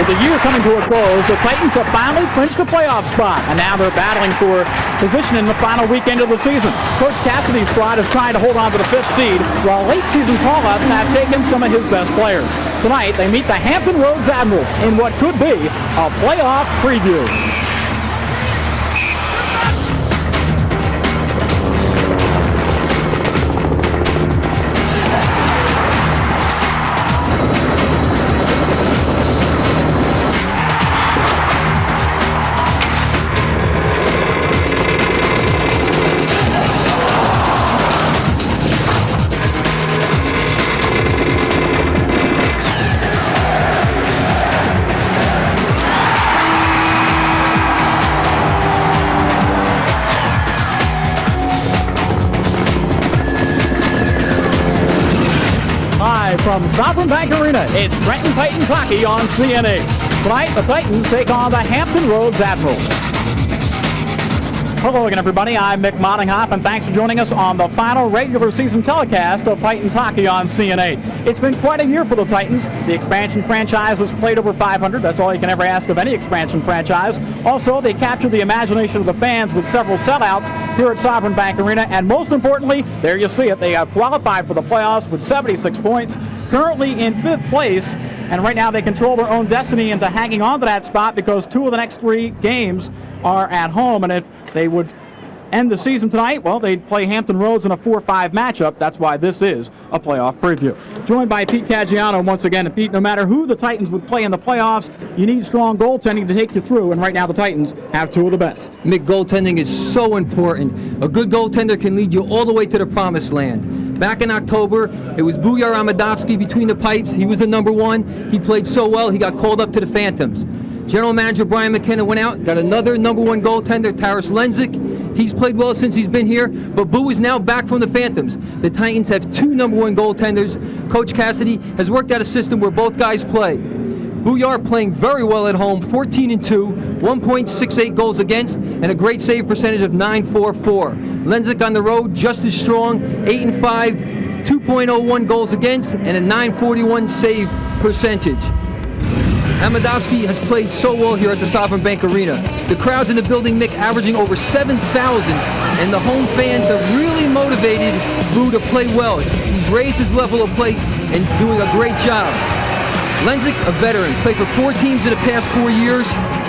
With the year coming to a close, the Titans have finally clinched a playoff spot, and now they're battling for position in the final weekend of the season. Coach Cassidy's squad is trying to hold on to the 5th seed, while late-season call-ups have taken some of his best players. Tonight, they meet the Hampton Roads Admirals in what could be a playoff preview. From Sovereign Bank Arena, it's Trenton Titans hockey on CN8. Tonight, the Titans take on the Hampton Roads Admirals. Hello again, everybody. I'm Mick Moddinghoff, and thanks for joining us on the final regular season telecast of Titans hockey on CN8. It's been quite a year for the Titans. The expansion franchise has played over 500. That's all you can ever ask of any expansion franchise. Also, they captured the imagination of the fans with several sellouts here at Sovereign Bank Arena, and most importantly, there you see it, they have qualified for the playoffs with 76 points, currently in 5th place, and right now they control their own destiny into hanging on to that spot because 2 of the next 3 games are at home, and if they would end the season tonight, well, they'd play Hampton Roads in a 4-5 matchup. That's why this is a playoff preview. Joined by Pete Caggiano once again. And Pete, no matter who the Titans would play in the playoffs, you need strong goaltending to take you through, and right now the Titans have 2 of the best. Mick, goaltending is so important. A good goaltender can lead you all the way to the promised land. Back in October, it was Bujar Amadovsky between the pipes. He was the number 1. He played so well, he got called up to the Phantoms. General Manager Brian McKenna went out, got another number 1 goaltender, Taras Lenzik. He's played well since he's been here, but Boo is now back from the Phantoms. The Titans have 2 number 1 goaltenders. Coach Cassidy has worked out a system where both guys play. Bujar playing very well at home, 14-2, 1.68 goals against, and a great save percentage of .944. Lenzik on the road, just as strong, 8-5, 2.01 goals against, and a .941 save percentage. Amadovsky has played so well here at the Sovereign Bank Arena. The crowds in the building, Mick, averaging over 7,000, and the home fans have really motivated Boo to play well. He's raised his level of play and doing a great job. Lenzik, a veteran, played for 4 teams in the past 4 years.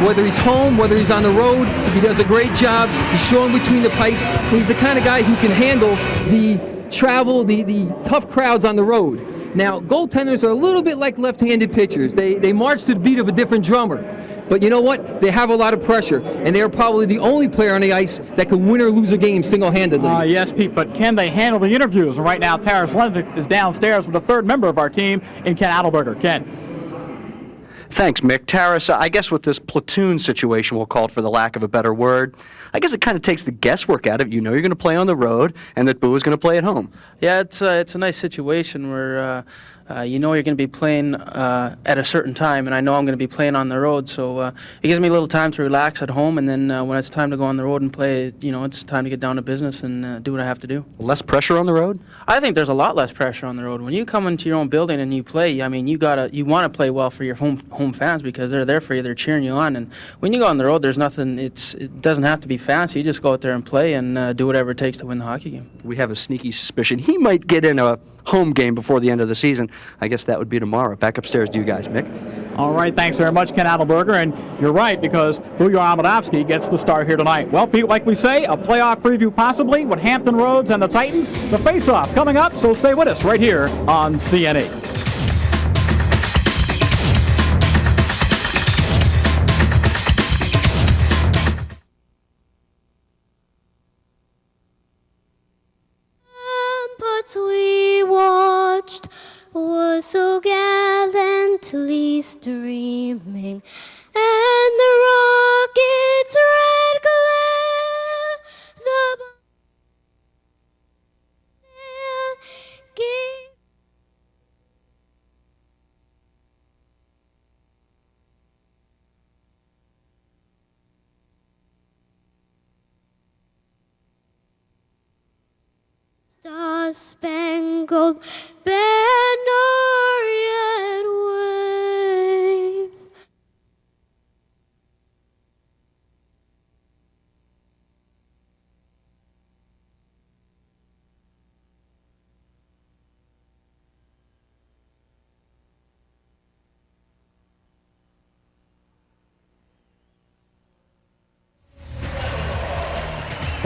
Whether he's home, whether he's on the road, he does a great job. He's strong between the pipes. He's the kind of guy who can handle the travel, the tough crowds on the road. Now, goaltenders are a little bit like left-handed pitchers. They march to the beat of a different drummer. But you know what? They have a lot of pressure, and they are probably the only player on the ice that can win or lose a game single-handedly. Yes, Pete, but can they handle the interviews? And right now, Taras Lenzik is downstairs with a 3rd member of our team in Ken Adelberger. Ken. Thanks, Mick. Taras, I guess with this platoon situation, we'll call it for the lack of a better word, I guess it kind of takes the guesswork out of it. You know you're going to play on the road and that Boo is going to play at home. Yeah, it's a nice situation where you know you're going to be playing at a certain time, and I know I'm going to be playing on the road, so it gives me a little time to relax at home, and then when it's time to go on the road and play, you know, it's time to get down to business and do what I have to do. Less pressure on the road? I think there's a lot less pressure on the road. When you come into your own building and you play, I mean, you want to play well for your home fans because they're there for you, they're cheering you on, and when you go on the road, there's nothing, it doesn't have to be fancy. You just go out there and play and do whatever it takes to win the hockey game. We have a sneaky suspicion he might get in a home game before the end of the season. I guess that would be tomorrow. Back upstairs to you guys, Mick. All right, thanks very much, Ken Adelberger, and you're right, because Bujar Amadovsky gets the start here tonight. Well, Pete, like we say, a playoff preview possibly with Hampton Roads and the Titans. The face-off coming up, so stay with us right here on CN8. We watched was so gallantly streaming, and the rocket's red glare, the Star-Spangled Banner yet wave.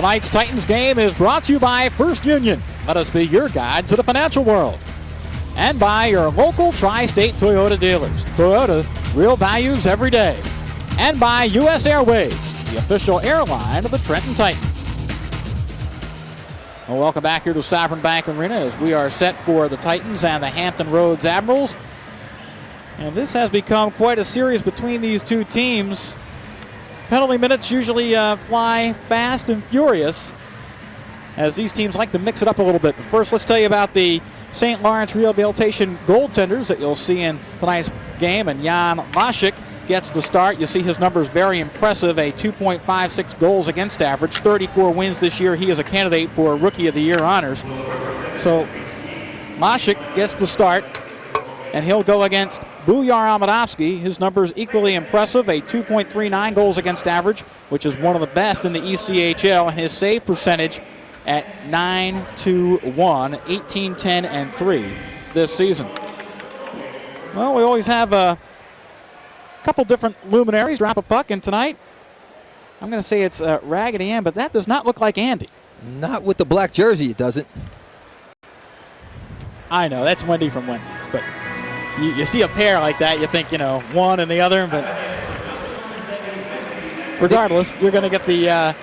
Tonight's Titans game is brought to you by First Union. Let us be your guide to the financial world. And by your local Tri-State Toyota dealers. Toyota, real values every day. And by U.S. Airways, the official airline of the Trenton Titans. Well, welcome back here to Sovereign Bank Arena as we are set for the Titans and the Hampton Roads Admirals. And this has become quite a series between these two teams. Penalty minutes usually fly fast and furious as these teams like to mix it up a little bit. But first, let's tell you about the St. Lawrence Rehabilitation goaltenders that you'll see in tonight's game. And Jan Laschik gets the start. You see his numbers very impressive, a 2.56 goals against average, 34 wins this year. He is a candidate for Rookie of the Year honors. So Laschik gets the start, and he'll go against Bujar Amadovsky. His numbers equally impressive, a 2.39 goals against average, which is one of the best in the ECHL, and his save percentage at .921, 18, 10, and 3 this season. Well, we always have a couple different luminaries drop a puck, and tonight I'm going to say it's Raggedy Ann, but that does not look like Andy. Not with the black jersey, it doesn't. I know, that's Wendy from Wendy's, but you see a pair like that, you think, one and the other, but regardless, you're going to get the...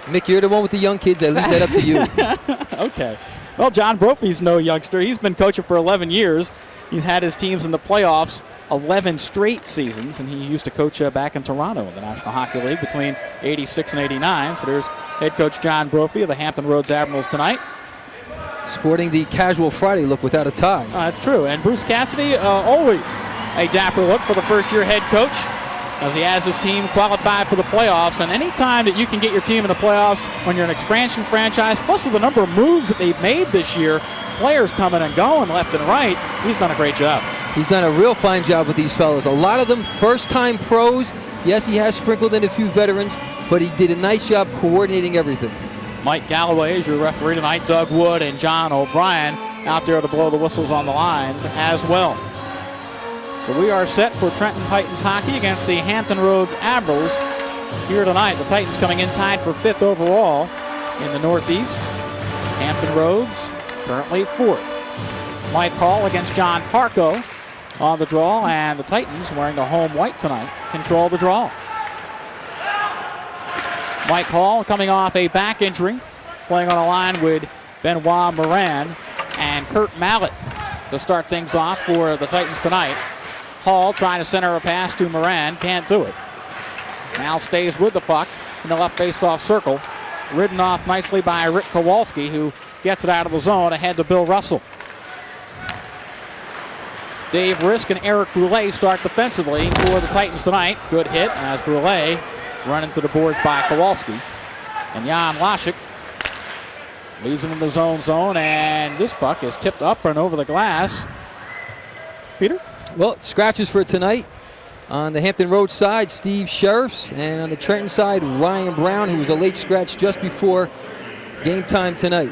Mick, you're the one with the young kids. I leave that up to you. Okay. Well, John Brophy's no youngster. He's been coaching for 11 years. He's had his teams in the playoffs 11 straight seasons, and he used to coach back in Toronto in the National Hockey League between 86 and 89. So there's head coach John Brophy of the Hampton Roads Admirals tonight. Sporting the casual Friday look without a tie. That's true. And Bruce Cassidy, always a dapper look for the first-year head coach, as he has his team qualified for the playoffs. And any time that you can get your team in the playoffs when you're an expansion franchise, plus with the number of moves that they've made this year, players coming and going left and right, he's done a great job. He's done a real fine job with these fellas. A lot of them first-time pros. Yes, he has sprinkled in a few veterans, but he did a nice job coordinating everything. Mike Galloway is your referee tonight. Doug Wood and John O'Brien out there to blow the whistles on the lines as well. So we are set for Trenton Titans hockey against the Hampton Roads Admirals here tonight. The Titans coming in tied for 5th overall in the Northeast. Hampton Roads currently 4th. Mike Hall against John Parco on the draw, and the Titans, wearing the home white tonight, control the draw. Mike Hall coming off a back injury, playing on a line with Benoit Moran and Kurt Mallett to start things off for the Titans tonight. Hall trying to center a pass to Moran, can't do it. Now stays with the puck in the left face-off circle. Ridden off nicely by Rick Kowalski, who gets it out of the zone ahead to Bill Russell. Dave Risk and Eric Brule start defensively for the Titans tonight. Good hit as Brule run into the boards by Kowalski. And Jan Laschik leaves him in the zone, and this puck is tipped up and over the glass. Peter? Well, scratches for tonight. On the Hampton Roads side, Steve Sheriffs, and on the Trenton side, Ryan Brown, who was a late scratch just before game time tonight.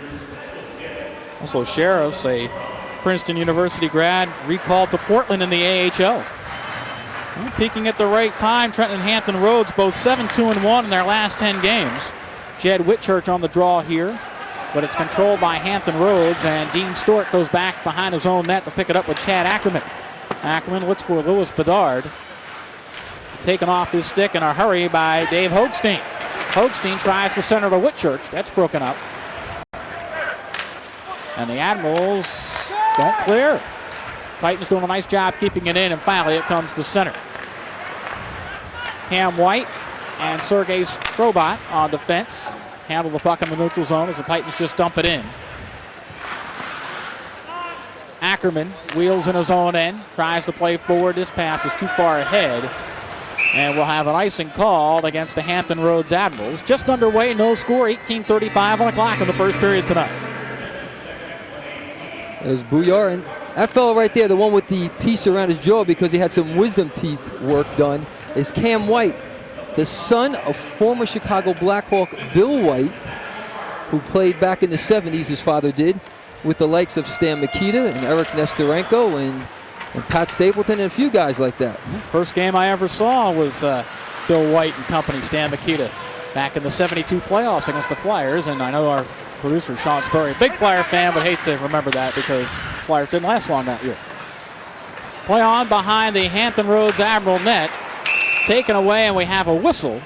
Also Sheriffs, a Princeton University grad, recalled to Portland in the AHL. Well, peaking at the right time, Trenton and Hampton Roads both 7-2-1 in their last 10 games. Jed Whitchurch on the draw here, but it's controlled by Hampton Roads, and Dean Stewart goes back behind his own net to pick it up with Chad Ackerman. Ackerman looks for Louis Bedard. Taken off his stick in a hurry by Dave Hoagstein. Hoagstein tries to center to Whitchurch. That's broken up. And the Admirals don't clear. Titans doing a nice job keeping it in, and finally it comes to center. Cam White and Sergei Strobat on defense. Handle the puck in the neutral zone as the Titans just dump it in. Ackerman wheels in his own end, tries to play forward. This pass is too far ahead. And we'll have an icing called against the Hampton Roads Admirals. Just underway, no score, 18:35 on the clock in the first period tonight. There's Bujar, and that fellow right there, the one with the piece around his jaw because he had some wisdom teeth work done, is Cam White, the son of former Chicago Blackhawk Bill White, who played back in the 70s, his father did, with the likes of Stan Mikita and Eric Nestorenko and Pat Stapleton and a few guys like that. First game I ever saw was Bill White and company, Stan Mikita, back in the 72 playoffs against the Flyers. And I know our producer, Sean Spurrier, big Flyer fan, but hate to remember that because Flyers didn't last long that year. Play on behind the Hampton Roads Admiral net. Taken away, and we have a whistle.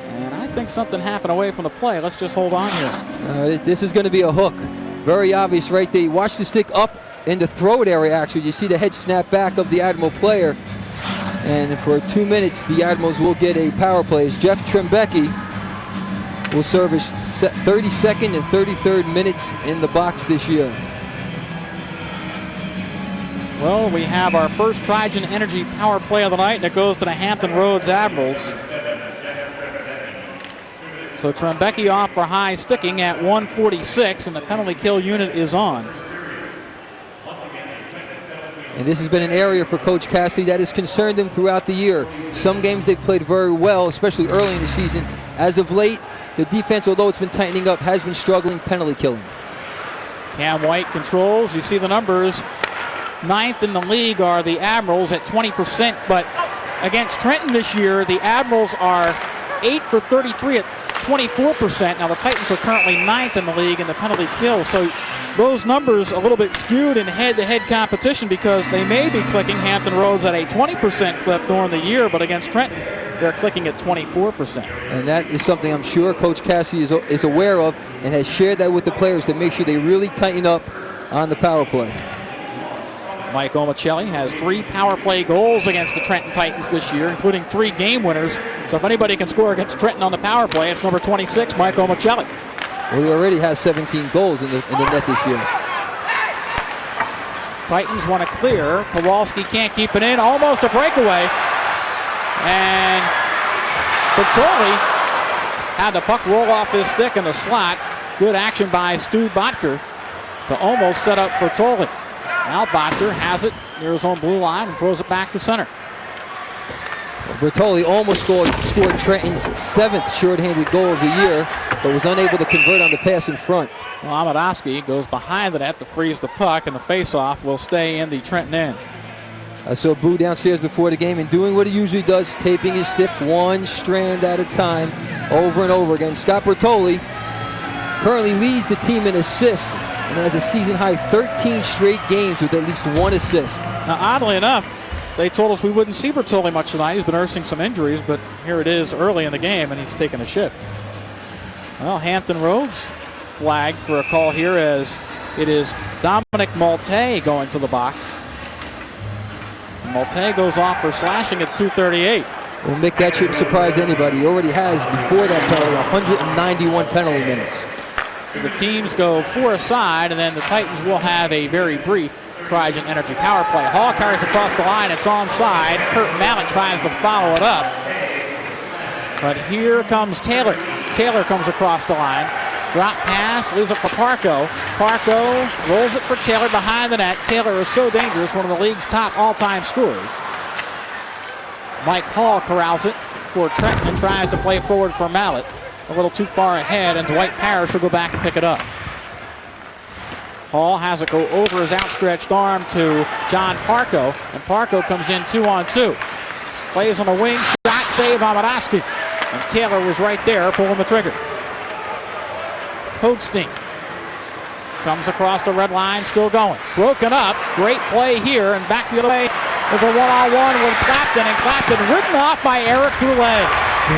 And I think something happened away from the play. Let's just hold on here. This is going to be a hook. Very obvious right there. You watch the stick up in the throat area, actually. You see the head snap back of the Admiral player. And for 2 minutes, the Admirals will get a power play as Jeff Trembecki will serve his 32nd and 33rd minutes in the box this year. Well, we have our first Trigen Energy power play of the night, and it goes to the Hampton Roads Admirals. So Trembecki off for high sticking at 146, and the penalty kill unit is on. And this has been an area for Coach Cassidy that has concerned him throughout the year. Some games they've played very well, especially early in the season. As of late, the defense, although it's been tightening up, has been struggling penalty killing. Cam White controls. You see the numbers. 9th in the league are the Admirals at 20%, but against Trenton this year, the Admirals are 8 for 33 at 24%. Now the Titans are currently 9th in the league in the penalty kill, so those numbers a little bit skewed in head-to-head competition because they may be clicking Hampton Roads at a 20% clip during the year, but against Trenton, they're clicking at 24%. And that is something I'm sure Coach Cassidy is aware of and has shared that with the players to make sure they really tighten up on the power play. Mike Omicelli has 3 power play goals against the Trenton Titans this year, including 3 game winners. So if anybody can score against Trenton on the power play, it's number 26, Mike Omicelli. Well, he already has 17 goals in the net this year. Titans want to clear. Kowalski can't keep it in. Almost a breakaway. And Bertoli had the puck roll off his stick in the slot. Good action by Stu Botker to almost set up Bertoli. Now Botker has it near his own blue line and throws it back to center. Bertoli almost scored Trenton's 7th shorthanded goal of the year, but was unable to convert on the pass in front. Well, Amadowski goes behind the net to freeze the puck, and the faceoff will stay in the Trenton end. I saw Boo downstairs before the game and doing what he usually does, taping his stick one strand at a time over and over again. Scott Bertoli currently leads the team in assists and has a season-high 13 straight games with at least 1 assist. Now, oddly enough, they told us we wouldn't see Bertoli much tonight. He's been nursing some injuries, but here it is early in the game, and he's taking a shift. Well, Hampton Roads flagged for a call here as it is Dominic Malte going to the box. Malte goes off for slashing at 2:38. Well, Mick, that shouldn't surprise anybody. He already has, before that penalty, 191 penalty minutes. So the teams go 4 aside, and then the Titans will have a very brief Trigen Energy power play. Hall carries across the line. It's onside. Kurt Mallett tries to follow it up. But here comes Taylor. Taylor comes across the line. Drop pass, leaves it for Parco. Parco rolls it for Taylor behind the net. Taylor is so dangerous, one of the league's top all-time scorers. Mike Hall corrals it for Trenton and tries to play forward for Mallett. A little too far ahead, and Dwight Parrish will go back and pick it up. Hall has it go over his outstretched arm to John Parco, and Parco comes in 2-on-2. Plays on the wing, shot, save Amadowski. And Taylor was right there pulling the trigger. Hogstein comes across the red line, still going. Broken up, great play here, and back the other way. There's a one-on-one with Clapton, and Clapton ridden off by Eric Brule.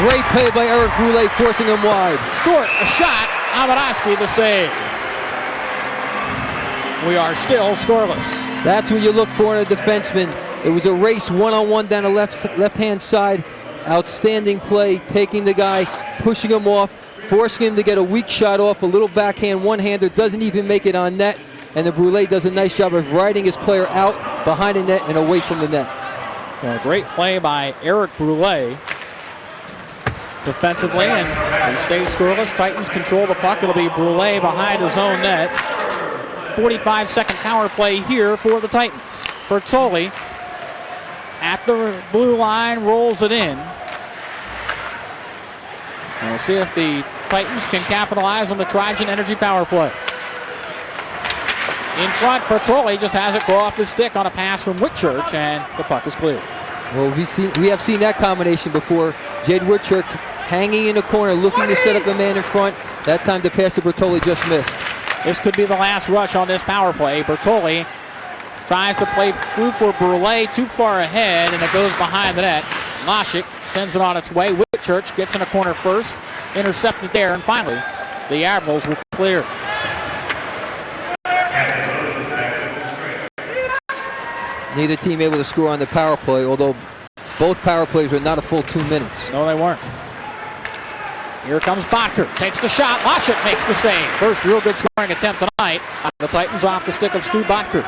Great play by Eric Brule, forcing him wide. Stewart, a shot, Amadowski the save. We are still scoreless. That's what you look for in a defenseman. It was a race one-on-one down the left-hand side. Outstanding play, taking the guy, pushing him off, forcing him to get a weak shot off, a little backhand one-hander, doesn't even make it on net, and the Brule does a nice job of riding his player out behind the net and away from the net. So a great play by Eric Brule defensively, and they stay scoreless. Titans control the puck. It'll be Brule behind his own net. 45-second power play here for the Titans. Bertoli at the blue line, rolls it in. And we'll see if the Titans can capitalize on the Trigen Energy power play. In front, Bertoli just has it go off his stick on a pass from Whitchurch, and the puck is cleared. Well, we have seen that combination before. Jed Woodchurch hanging in the corner, looking to set up a man in front. That time the pass to Bertoli just missed. This could be the last rush on this power play. Bertoli tries to play through for Brule, too far ahead, and it goes behind the net. Moshik sends it on its way. Whitchurch gets in a corner first, intercepted there, and finally, the Admirals will clear. Neither team able to score on the power play, although both power plays were not a full 2 minutes. No, they weren't. Here comes Botker, takes the shot. Moshik makes the save. First real good scoring attempt tonight. The Titans off the stick of Stu Botker.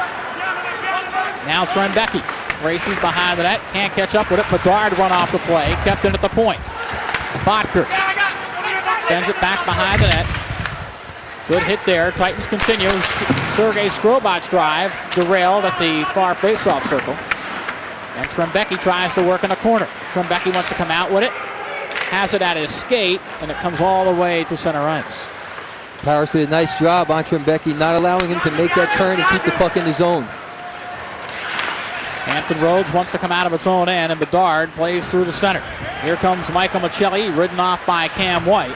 Now Trembecki races behind the net, can't catch up with it. Bedard run off the play, kept it at the point. Botker sends it back behind the net. Good hit there. Titans continue. Sergei Skrobot's drive derailed at the far faceoff circle. And Trembecki tries to work in the corner. Trembecki wants to come out with it. Has it at his skate, and it comes all the way to center ice. Paris did a nice job on Trembecki, not allowing him to make that turn and keep the puck in the zone. Hampton Roads wants to come out of its own end, and Bedard plays through the center. Here comes Michael Michelli, ridden off by Cam White.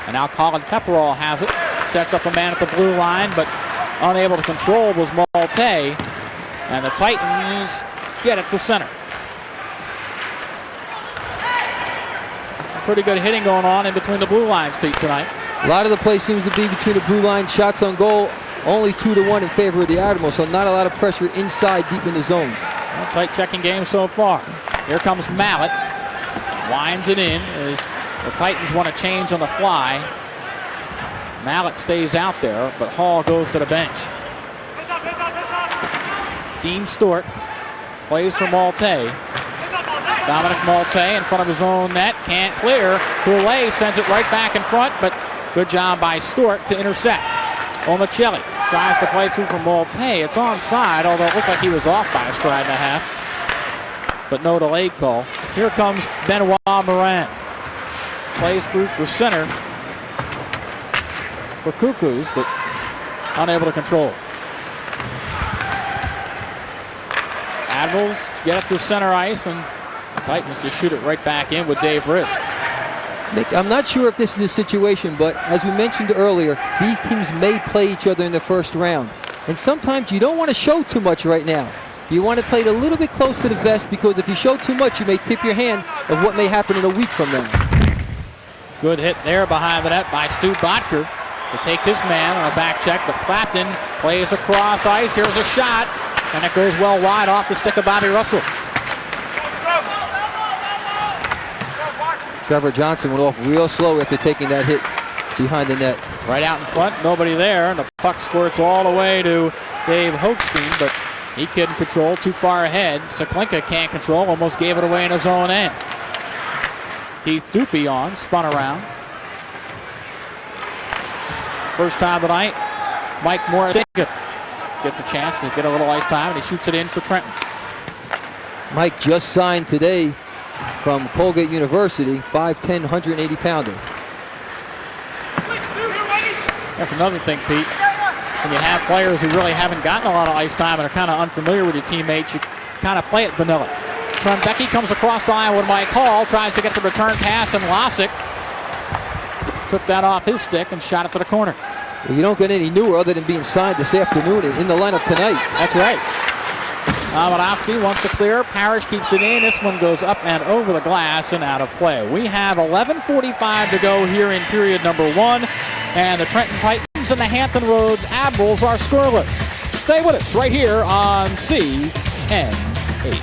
And now Colin Pepperall has it. Sets up a man at the blue line, but unable to control was Malte. And the Titans get it to center. Some pretty good hitting going on in between the blue lines, Pete, tonight. A lot of the play seems to be between the blue line. Shots on goal, only 2-1 in favor of the Admirals, so not a lot of pressure inside deep in the zone. Well, tight checking game so far. Here comes Mallet. Winds it in as the Titans want to change on the fly. Mallet stays out there, but Hall goes to the bench. Dean Stork plays for Malte. Dominic Malte in front of his own net, can't clear. Poulet sends it right back in front, but good job by Stork to intercept. Omichelli tries to play through for Malte. It's onside, although it looked like he was off by a stride and a half. But no delayed call. Here comes Benoit Morin. Plays through for center for Cuckoos, but unable to control. Admirals get it to center ice, and the Titans just shoot it right back in with Dave Risk. Nick, I'm not sure if this is a situation, but as we mentioned earlier, these teams may play each other in the first round. And sometimes you don't want to show too much right now. You want to play it a little bit close to the vest, because if you show too much, you may tip your hand of what may happen in a week from now. Good hit there behind the net by Stu Botker to take his man on a back check, but Clapton plays across ice. Here's a shot, and it goes well wide off the stick of Bobby Russell. Trevor Johnson went off real slow after taking that hit behind the net. Right out in front, nobody there, and the puck squirts all the way to Dave Hochstein, but he couldn't control, too far ahead. Seklinka can't control, almost gave it away in his own end. Keith Dupe on, spun around. First time tonight, Mike Morris gets a chance to get a little ice time, and he shoots it in for Trenton. Mike just signed today from Colgate University, 5'10", 180-pounder. That's another thing, Pete. When you have players who really haven't gotten a lot of ice time and are kind of unfamiliar with your teammates, you kind of play it vanilla. Trembecki comes across the line with Mike Hall, tries to get the return pass, and Losick took that off his stick and shot it to the corner. Well, you don't get any newer other than being signed this afternoon in the lineup tonight. That's right. Amadowski wants to clear. Parrish keeps it in. This one goes up and over the glass and out of play. We have 11:45 to go here in period number 1, and the Trenton Titans and the Hampton Roads Admirals are scoreless. Stay with us right here on CN8.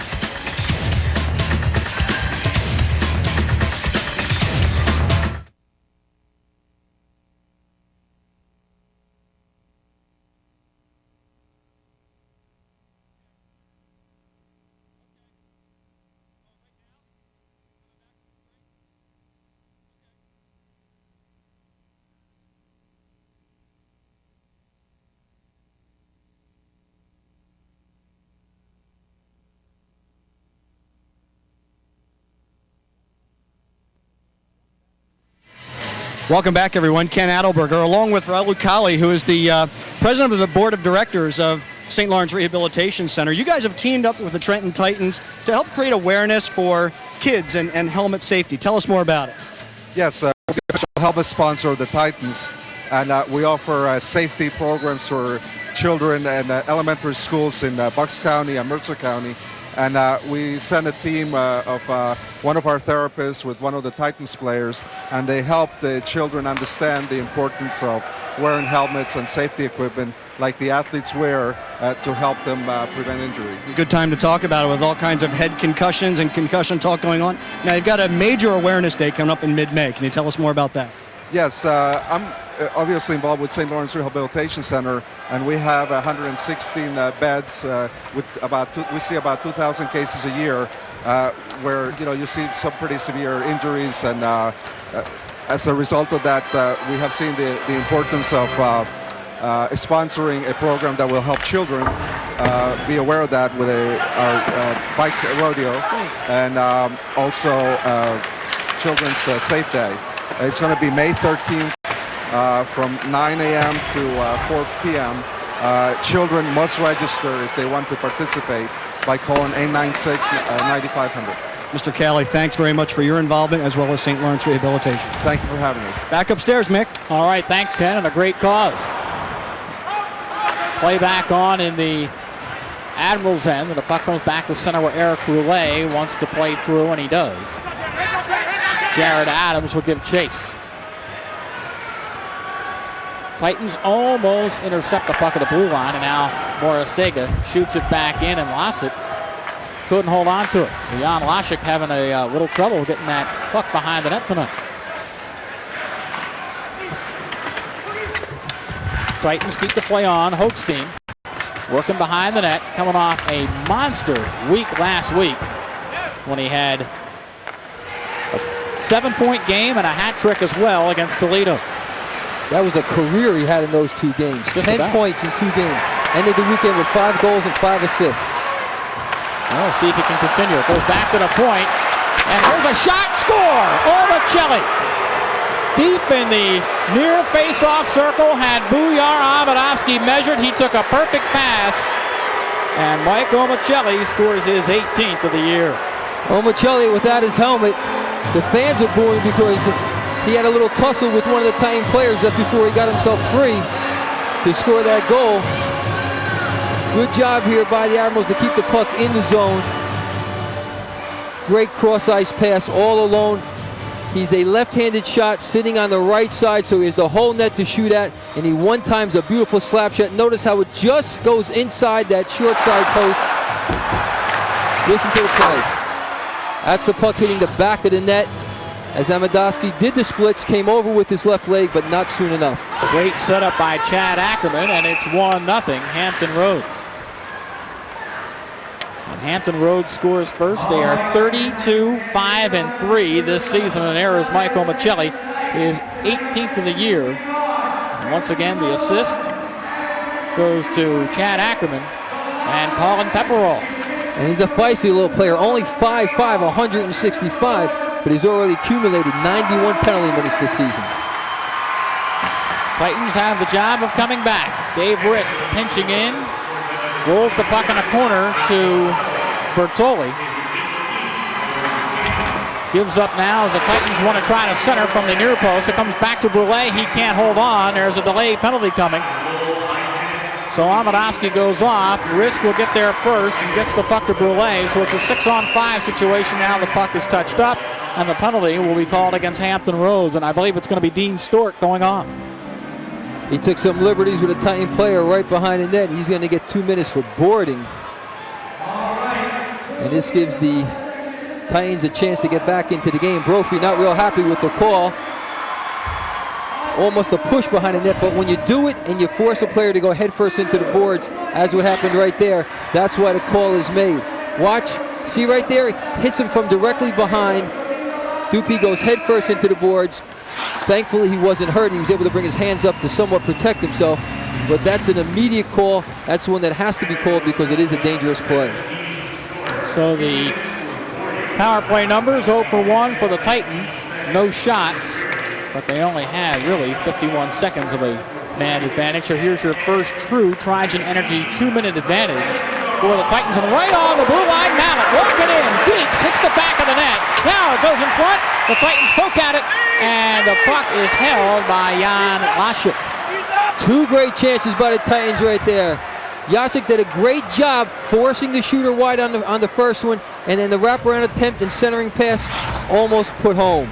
Welcome back, everyone. Ken Adelberger, along with Raul Kali, who is the president of the board of directors of St. Lawrence Rehabilitation Center. You guys have teamed up with the Trenton Titans to help create awareness for kids and helmet safety. Tell us more about it. Yes, we're the official helmet sponsor of the Titans, and we offer safety programs for children and elementary schools in Bucks County and Mercer County. And we sent a team of one of our therapists with one of the Titans players, and they help the children understand the importance of wearing helmets and safety equipment like the athletes wear to help them prevent injury. Good time to talk about it with all kinds of head concussions and concussion talk going on. Now, you've got a major awareness day coming up in mid-May. Can you tell us more about that? Yes, I'm obviously involved with St. Lawrence Rehabilitation Center, and we have 116 beds with we see about 2,000 cases a year where you see some pretty severe injuries, and as a result of that, we have seen the importance of sponsoring a program that will help children be aware of that with our bike rodeo, and also Children's Safe Day. It's going to be May 13th from 9 a.m. to 4 p.m. Children must register if they want to participate by calling 896-9500. Mr. Cali, thanks very much for your involvement as well as St. Lawrence Rehabilitation. Thank you for having us. Back upstairs, Mick. All right, thanks, Ken, and a great cause. Play back on in the Admirals' end, and the puck comes back to center where Eric Roulet wants to play through, and he does. Jared Adams will give chase. Titans almost intercept the puck at the blue line, and now Moristega shoots it back in and lost it. Couldn't hold on to it. So Jan Laschik having a little trouble getting that puck behind the net tonight. Titans keep the play on. Hochstein working behind the net, coming off a monster week last week when he had a 7-point game and a hat trick as well against Toledo. That was a career he had in those 2 games. Just 10 about. points in 2 games. Ended the weekend with 5 goals and 5 assists. We'll see if he can continue. It goes back to the point, and here's a shot. Score! Ormacelli. Deep in the near face-off circle, had Buyar Abadovsky measured. He took a perfect pass, and Mike Ormacelli scores his 18th of the year. Ormacelli without his helmet. The fans are booing because he had a little tussle with one of the Titan players just before he got himself free to score that goal. Good job here by the Admirals to keep the puck in the zone. Great cross-ice pass all alone. He's a left-handed shot sitting on the right side, so he has the whole net to shoot at, and he one-times a beautiful slap shot. Notice how it just goes inside that short side post. Listen to the play. That's the puck hitting the back of the net as Amadowski did the splits, came over with his left leg, but not soon enough. Great setup by Chad Ackerman, and it's 1-0 Hampton Roads. And Hampton Roads scores first. They are 32-5-3 this season, and there is Mike Ormacelli, his 18th of the year. And once again, the assist goes to Chad Ackerman and Colin Pepperall. And he's a feisty little player, only 5'5", 165, but he's already accumulated 91 penalty minutes this season. Titans have the job of coming back. Dave Risk pinching in, rolls the puck in a corner to Bertoli. Gives up now as the Titans want to try to center from the near post. It comes back to Brule. He can't hold on. There's a delayed penalty coming. So Amadowski goes off. Risk will get there first and gets the puck to Brule. So it's a 6-on-5 situation now. The puck is touched up, and the penalty will be called against Hampton Roads. And I believe it's going to be Dean Stork going off. He took some liberties with a Titan player right behind the net. He's going to get 2 minutes for boarding. And this gives the Titans a chance to get back into the game. Brophy not real happy with the call. Almost a push behind the net, but when you do it and you force a player to go headfirst into the boards, as what happened right there, that's why the call is made. Watch, see right there, hits him from directly behind. Dupuy goes headfirst into the boards. Thankfully, he wasn't hurt. He was able to bring his hands up to somewhat protect himself, but that's an immediate call. That's one that has to be called because it is a dangerous play. So the power play numbers 0 for 1 for the Titans. No shots, but they only had really 51 seconds of a man advantage. So here's your first true Trigen Energy 2-minute advantage for the Titans. And right on the blue line, Mallett walking in. Deeks hits the back of the net. Now it goes in front. The Titans poke at it, and the puck is held by Jan Laschuk. 2 great chances by the Titans right there. Jacek did a great job forcing the shooter wide on the first one, and then the wraparound attempt and centering pass almost put home.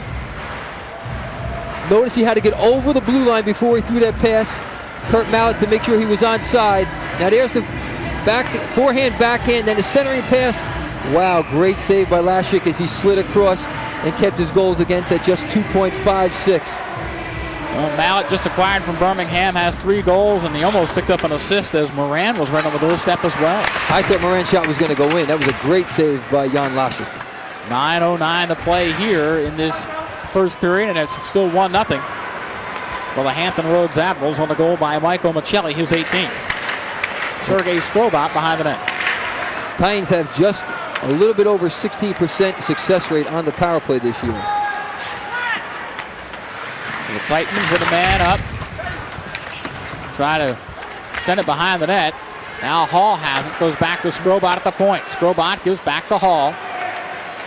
Notice he had to get over the blue line before he threw that pass. Kurt Mallett to make sure he was onside. Now there's the forehand, backhand, then the centering pass. Wow, great save by Laschuk as he slid across and kept his goals against at just 2.56. Well, Mallett, just acquired from Birmingham, has 3 goals, and he almost picked up an assist as Moran was right on the doorstep as well. I thought Moran's shot was going to go in. That was a great save by Jan Laschuk. 9:09 to play here in this first period, and it's still 1-0 for the Hampton Roads Admirals on the goal by Michael Michelli, his 18th. Sergei Skrobot behind the net. Titans have just a little bit over 16% success rate on the power play this year. The Titans with a man up. Try to send it behind the net. Now Hall has it. Goes back to Skrobot at the point. Skrobot gives back to Hall.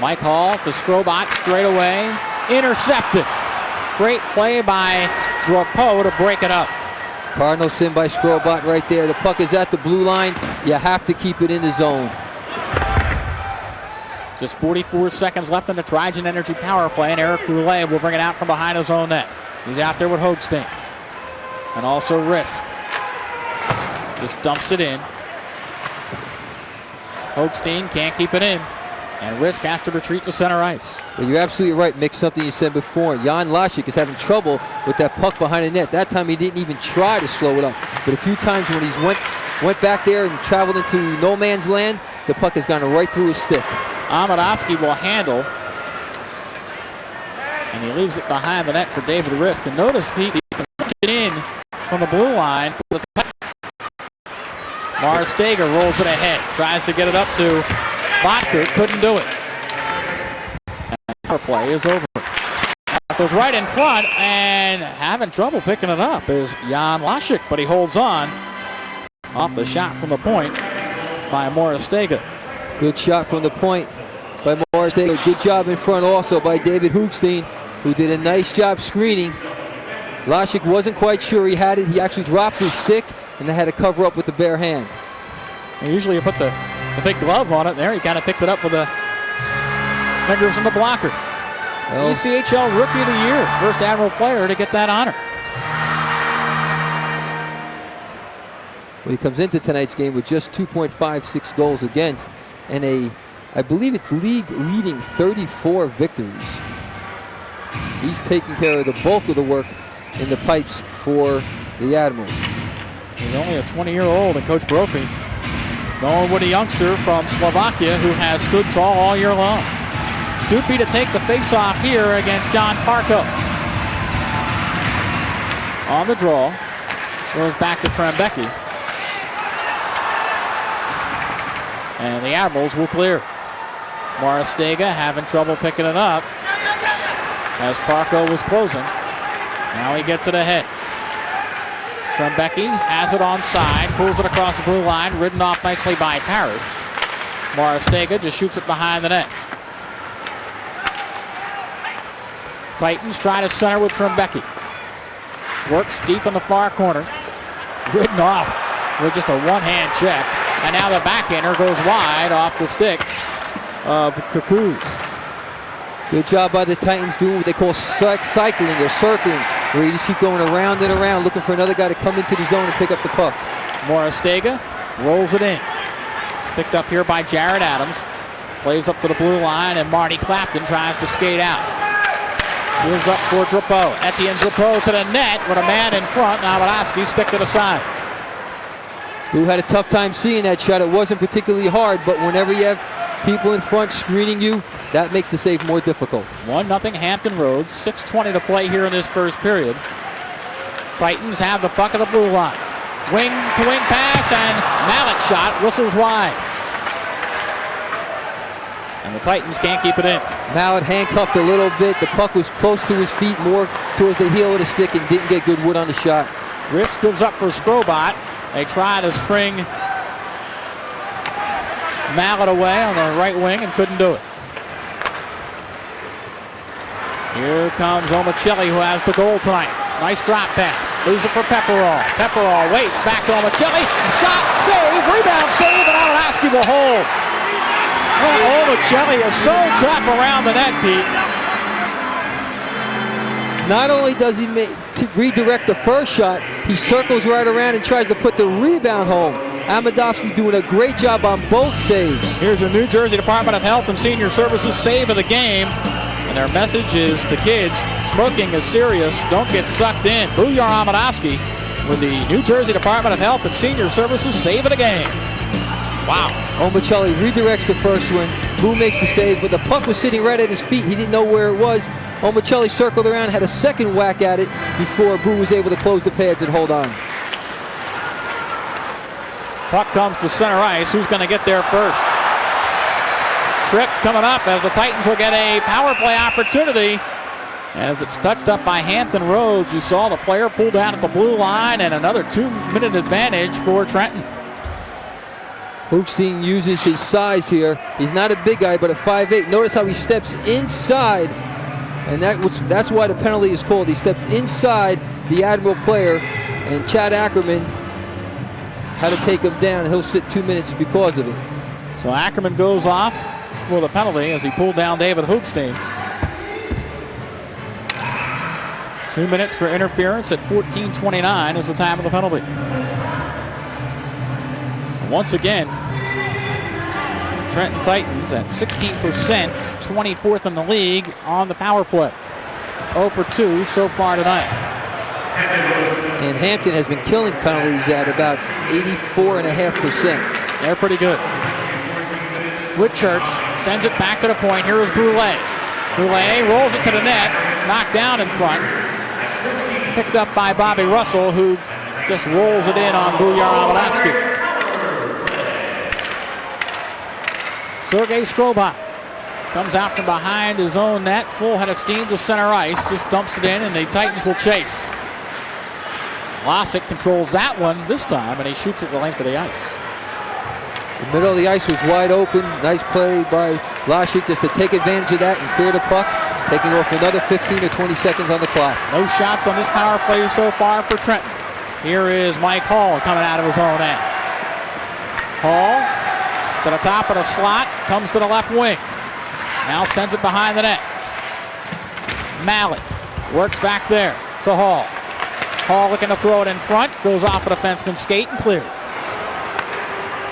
Mike Hall to Skrobot straight away. Intercepted. Great play by Drapeau to break it up. Cardinal sin by Skrobot right there. The puck is at the blue line. You have to keep it in the zone. Just 44 seconds left in the Trigen Energy power play, and Eric Roulet will bring it out from behind his own net. He's out there with Hoogstein. And also Risk. Just dumps it in. Hoogstein can't keep it in. And Risk has to retreat to center ice. Well, you're absolutely right, Mick. Something you said before. Jan Laschuk is having trouble with that puck behind the net. That time he didn't even try to slow it up. But a few times when he's went back there and traveled into no man's land, the puck has gone right through his stick. Amadovsky will handle. And he leaves it behind the net for David Risk. And notice, Pete, he can push it in from the blue line for the Titans. Mars Steger rolls it ahead. Tries to get it up to Vodka. Couldn't do it. And the power play is over. That goes right in front, and having trouble picking it up is Jan Laschuk, but he holds on off the shot from the point by Morris Steger. Good shot from the point by Morris Steger. Good job in front also by David Hoogstein, who did a nice job screening. Laschuk wasn't quite sure he had it. He actually dropped his stick, and they had to cover up with the bare hand. And usually you put the big glove on it there. He kind of picked it up with the fingers in the blocker. Well, ECHL Rookie of the Year, first Admiral player to get that honor. Well, he comes into tonight's game with just 2.56 goals against and I believe it's league-leading 34 victories. He's taking care of the bulk of the work in the pipes for the Admirals. He's only a 20-year-old, and Coach Brophy going with a youngster from Slovakia who has stood tall all year long. Dupy to take the face-off here against John Parko. On the draw, goes back to Trembecki. And the Admirals will clear. Moristega having trouble picking it up as Parko was closing. Now he gets it ahead. Trembecki has it onside, pulls it across the blue line, ridden off nicely by Parrish. Moristega just shoots it behind the net. Titans try to center with Trembecki. Works deep in the far corner. Ridden off with just a one-hand check. And now the backhander goes wide off the stick of Kukuz. Good job by the Titans doing what they call cycling or circling, where you just keep going around and around looking for another guy to come into the zone and pick up the puck. Moristega rolls it in. Picked up here by Jared Adams. Plays up to the blue line, and Marty Clapton tries to skate out. Here's up for Drapeau. Etienne Drapeau to the net with a man in front. Now Wadowski sticked it aside. Who had a tough time seeing that shot. It wasn't particularly hard, but whenever you have people in front screening you, that makes the save more difficult. 1-0 Hampton Roads. 6:20 to play here in this first period. Titans have the puck at the blue line. Wing-to-wing pass, and Mallett shot whistles wide. And the Titans can't keep it in. Mallett handcuffed a little bit. The puck was close to his feet, more towards the heel of the stick, and didn't get good wood on the shot. Risk gives up for Strobot. They try to spring Mallet away on the right wing and couldn't do it. Here comes Omicelli, who has the goal tonight. Nice drop pass. Leaves it for Pepperall. Pepperall waits. Back to Omicelli. Shot, save, rebound, save, and Aronofsky will hold. Well, Omicelli is so tough around the net, Pete. Not only does he redirect the first shot, he circles right around and tries to put the rebound home. Amadovsky doing a great job on both saves. Here's your New Jersey Department of Health and Senior Services save of the game. And their message is to kids, smoking is serious, don't get sucked in. Booyar Amadovsky with the New Jersey Department of Health and Senior Services save of the game. Wow. Omicelli redirects the first one. Boo makes the save, but the puck was sitting right at his feet. He didn't know where it was. Omicelli circled around, had a second whack at it before Boo was able to close the pads and hold on. Puck comes to center ice. Who's going to get there first? Trick coming up as the Titans will get a power play opportunity. As it's touched up by Hampton Rhodes. You saw the player pull down at the blue line, and another 2-minute advantage for Trenton. Hoogstein uses his size here. He's not a big guy, but at 5'8". Notice how he steps inside, and that's why the penalty is called. He stepped inside the Admiral player, and Chad Ackerman had to take him down. He'll sit 2 minutes because of it. So Ackerman goes off for the penalty as he pulled down David Hoogstein. 2 minutes for interference at 14:29 is the time of the penalty. Once again, Trenton Titans at 16%, 24th in the league on the power play. 0 for 2 so far tonight. And Hampton has been killing penalties at about 84.5%. They're pretty good. Whitchurch sends it back to the point. Here is Brulé. Brulé rolls it to the net, knocked down in front. Picked up by Bobby Russell, who just rolls it in on Booyar Amadovsky. Sergei Strobot comes out from behind his own net, full head of steam to center ice, just dumps it in, and the Titans will chase. Losick controls that one this time, and he shoots it the length of the ice. The middle of the ice was wide open. Nice play by Losick just to take advantage of that and clear the puck, taking off another 15 or 20 seconds on the clock. No shots on this power play so far for Trenton. Here is Mike Hall coming out of his own end. Hall to the top of the slot, comes to the left wing. Now sends it behind the net. Mallet works back there to Hall. Hall looking to throw it in front, goes off a defenseman's skate and cleared.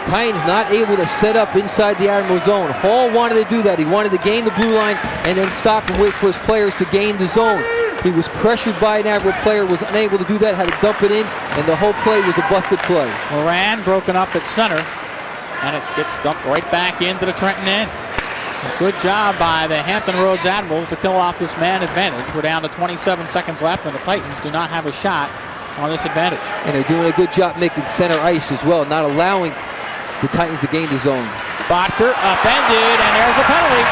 Titans not able to set up inside the Admiral zone. Hall wanted to do that. He wanted to gain the blue line and then stop and wait for his players to gain the zone. He was pressured by an Admiral player, was unable to do that, had to dump it in, and the whole play was a busted play. Moran broken up at center, and it gets dumped right back into the Trenton end. Good job by the Hampton Roads Admirals to kill off this man advantage. We're down to 27 seconds left, and the Titans do not have a shot on this advantage. And they're doing a good job making center ice as well, not allowing the Titans to gain the zone. Bodker upended, and there's a penalty.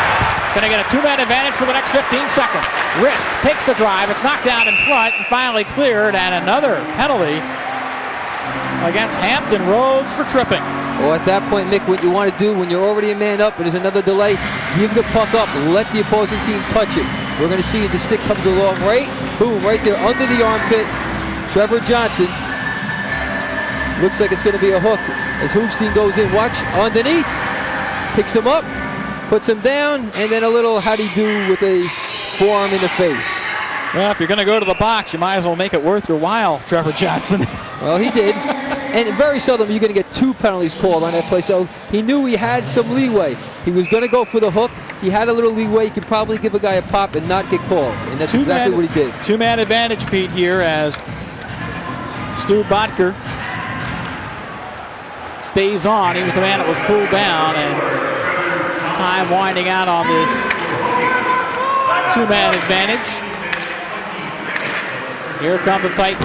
Going to get a two-man advantage for the next 15 seconds. Wrist takes the drive. It's knocked down in front and finally cleared, and another penalty against Hampton Roads for tripping. Well, at that point, Mick, what you want to do when you're already a man up and there's another delay, give the puck up, let the opposing team touch it. We're going to see as the stick comes along, right there under the armpit. Trevor Johnson. Looks like it's going to be a hook as Hoogstein goes in. Watch underneath, picks him up, puts him down, and then a little howdy-do with a forearm in the face. Well, if you're going to go to the box, you might as well make it worth your while, Trevor Johnson. Well, he did. And very seldom you're going to get two penalties called on that play, so he knew he had some leeway. He was going to go for the hook. He had a little leeway. He could probably give a guy a pop and not get called, and that's exactly what he did. Two-man advantage, Pete, here as Stu Bodker stays on. He was the man that was pulled down, and time winding out on this two-man advantage. Here come the Titans.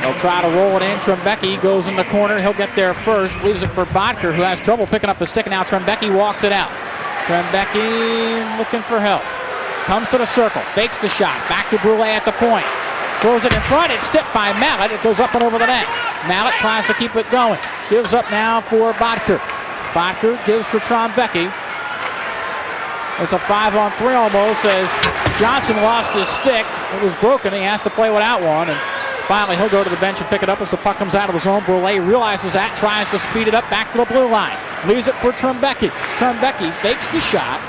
They'll try to roll it in. Trembecki goes in the corner. He'll get there first. Leaves it for Bodker, who has trouble picking up the stick. Now Trembecki walks it out. Trembecki looking for help. Comes to the circle. Fakes the shot. Back to Brulé at the point. Throws it in front. It's tipped by Mallet. It goes up and over the net. Mallet tries to keep it going. Gives up now for Bodker. Bodker gives for Trombecki. It's a 5-on-3 almost as Johnson lost his stick. It was broken. He has to play without one. And finally, he'll go to the bench and pick it up as the puck comes out of the zone. Brule realizes that, tries to speed it up back to the blue line. Leaves it for Trombecki. Trombecki fakes the shot.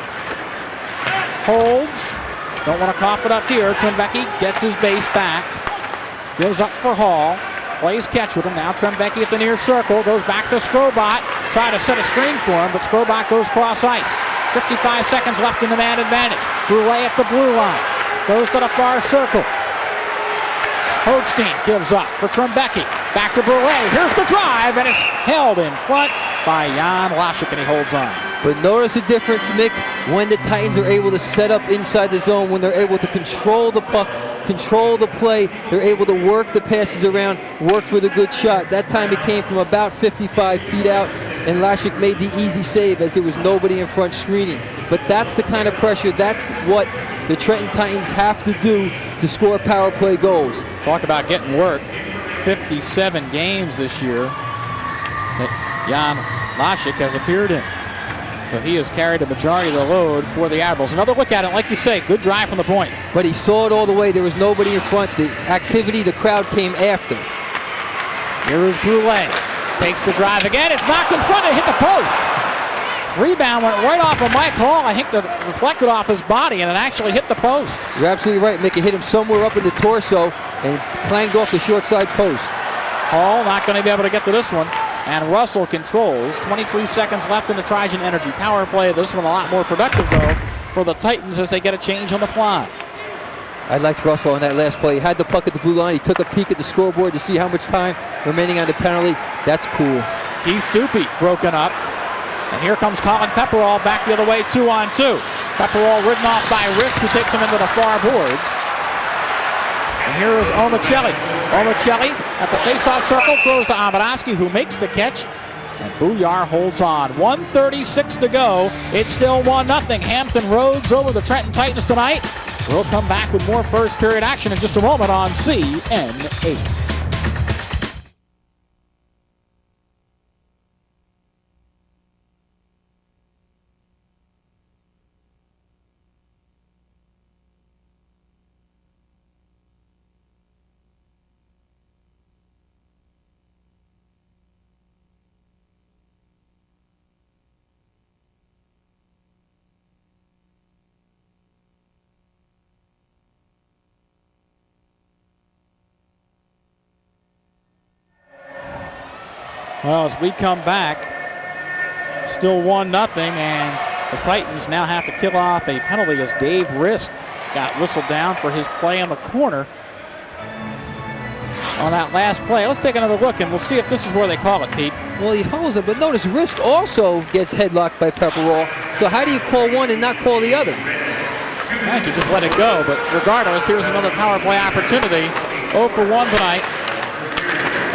Holds. Don't want to cough it up here. Trombecki gets his base back. Gives up for Hall. Plays catch with him. Now Trombecki at the near circle. Goes back to Skrobot. Try to set a screen for him, but Skrobot goes cross ice. 55 seconds left in the man advantage. Brule at the blue line. Goes to the far circle. Hogstein gives up for Trombecki. Back to Brule. Here's the drive, and it's held in front by Jan Laschik, and he holds on. But notice the difference, Mick, when the Titans are able to set up inside the zone, when they're able to control the puck, control the play, they're able to work the passes around, work for the good shot. That time it came from about 55 feet out, and Laschik made the easy save as there was nobody in front screening. But that's the kind of pressure, that's what the Trenton Titans have to do to score power play goals. Talk about getting work. 57 games this year that Jan Laschik has appeared in. So he has carried the majority of the load for the Admirals. Another look at it, like you say, good drive from the point. But he saw it all the way. There was nobody in front. The activity, the crowd came after. Here is Brule. Takes the drive again. It's knocked in front and hit the post. Rebound went right off of Mike Hall. I think that reflected off his body, and it actually hit the post. You're absolutely right, Mick. It hit him somewhere up in the torso and clanged off the short side post. Hall not going to be able to get to this one. And Russell controls. 23 seconds left in the Trigen Energy power play. This one a lot more productive, though, for the Titans as they get a change on the fly. I liked Russell on that last play. He had the puck at the blue line. He took a peek at the scoreboard to see how much time remaining on the penalty. That's cool. Keith Dupe broken up. And here comes Colin Pepperall back the other way, 2-on-2. Pepperall ridden off by Risk, who takes him into the far boards. And here is Omicelli. Omicelli at the face-off circle, throws to Amadowski, who makes the catch. And Bouillard holds on. 1:36 to go. It's still 1-0. Hampton Roads over the Trenton Titans tonight. We'll come back with more first period action in just a moment on CN8. Well, as we come back, still 1-0, and the Titans now have to kill off a penalty as Dave Risk got whistled down for his play in the corner on that last play. Let's take another look, and we'll see if this is where they call it, Pete. Well, he holds it, but notice Risk also gets headlocked by Pepperall. So how do you call one and not call the other? I think you just let it go, but regardless, here's another power play opportunity. 0 for 1 tonight.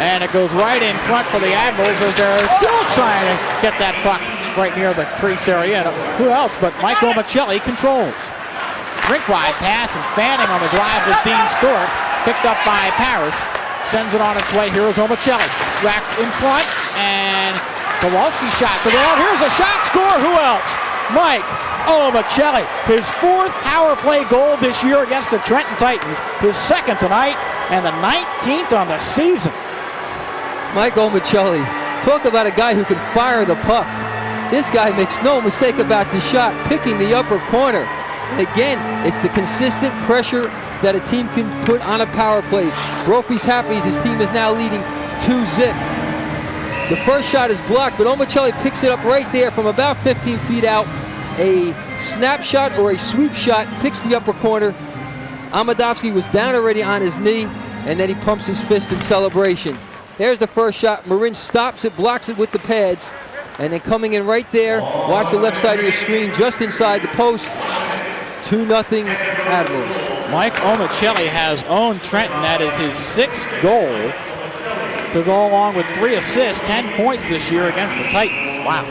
And it goes right in front for the Admirals as they're still trying to get that puck right near the crease area. And who else but Mike Omicelli controls. Rink-wide pass and fanning on the drive with Dean Stewart. Picked up by Parrish. Sends it on its way. Here is Omicelli. Back in front. And Kowalski shot to the wall. Here's a shot score. Who else? Mike Omicelli. His 4th power play goal this year against the Trenton Titans. His 2nd tonight and the 19th on the season. Mike Omicelli, talk about a guy who can fire the puck. This guy makes no mistake about the shot, picking the upper corner. And again, it's the consistent pressure that a team can put on a power play. Brophy's happy as his team is now leading 2-0. The first shot is blocked, but Omicelli picks it up right there from about 15 feet out. A snapshot or a sweep shot, picks the upper corner. Amadowski was down already on his knee, and then he pumps his fist in celebration. There's the first shot. Marin stops it, blocks it with the pads. And then coming in right there, watch the left side of your screen, just inside the post. 2-0 Admirals. Mike Omicelli has owned Trenton. That is his 6th goal to go along with 3 assists, 10 points this year against the Titans. Wow.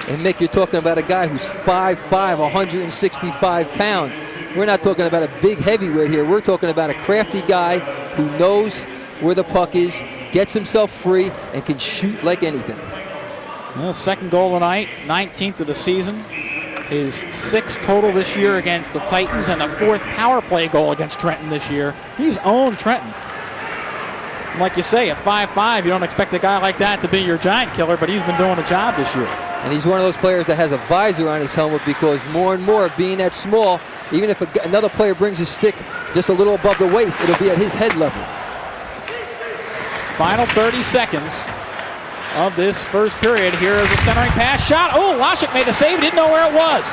And Mick, you're talking about a guy who's 5'5", 165 pounds. we're not talking about a big heavyweight here. We're talking about a crafty guy who knows where the puck is, gets himself free, and can shoot like anything. Well, second goal tonight, 19th of the season. His 6th total this year against the Titans, and the 4th power play goal against Trenton this year. He's owned Trenton. Like you say, at 5'5", you don't expect a guy like that to be your giant killer, but he's been doing a job this year. And he's one of those players that has a visor on his helmet, because more and more, being that small, even if another player brings his stick just a little above the waist, it'll be at his head level. Final 30 seconds of this first period. Here is a centering pass shot. Oh, Lashik made a save. He didn't know where it was.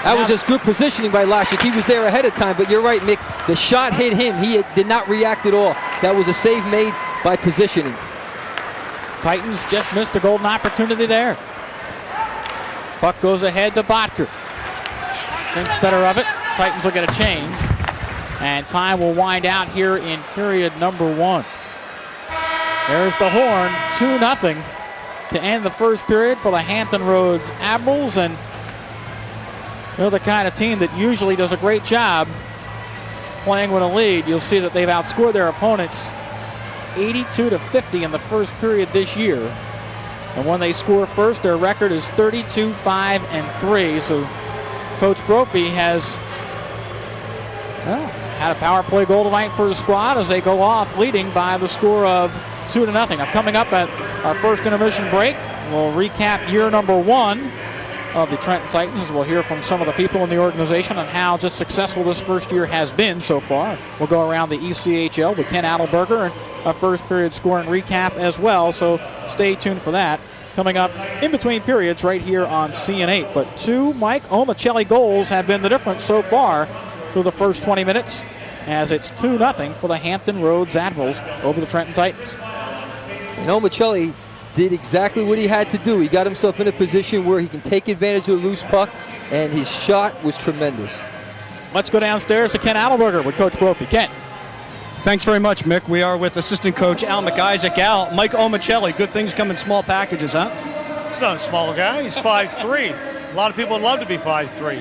That was just good positioning by Lashik. He was there ahead of time, but you're right, Mick. The shot hit him. He did not react at all. That was a save made by positioning. Titans just missed a golden opportunity there. Puck goes ahead to Botker. Thinks better of it. Titans will get a change. And time will wind out here in period number 1. There's the horn, 2-0 to end the first period for the Hampton Roads Admirals. And they're the kind of team that usually does a great job playing with a lead. You'll see that they've outscored their opponents 82-50 in the first period this year. And when they score first, their record is 32-5-3. So Coach Brophy has had a power play goal tonight for his squad as they go off leading by the score of 2-0. Now, coming up at our first intermission break, we'll recap year number 1 of the Trenton Titans, as we'll hear from some of the people in the organization on how just successful this first year has been so far. We'll go around the ECHL with Ken Adelberger and a first period scoring recap as well, so stay tuned for that. Coming up in between periods right here on CN8. But 2 Mike Omicelli goals have been the difference so far through the first 20 minutes, as it's 2-0 for the Hampton Roads Admirals over the Trenton Titans. And Omicelli did exactly what he had to do. He got himself in a position where he can take advantage of the loose puck, and his shot was tremendous. Let's go downstairs to Ken Adelberger with Coach Brophy. Ken. Thanks very much, Mick. We are with assistant coach Al McIsaac. Al, Mike Omicelli, good things come in small packages, huh? He's not a small guy. He's 5'3". A lot of people would love to be 5'3".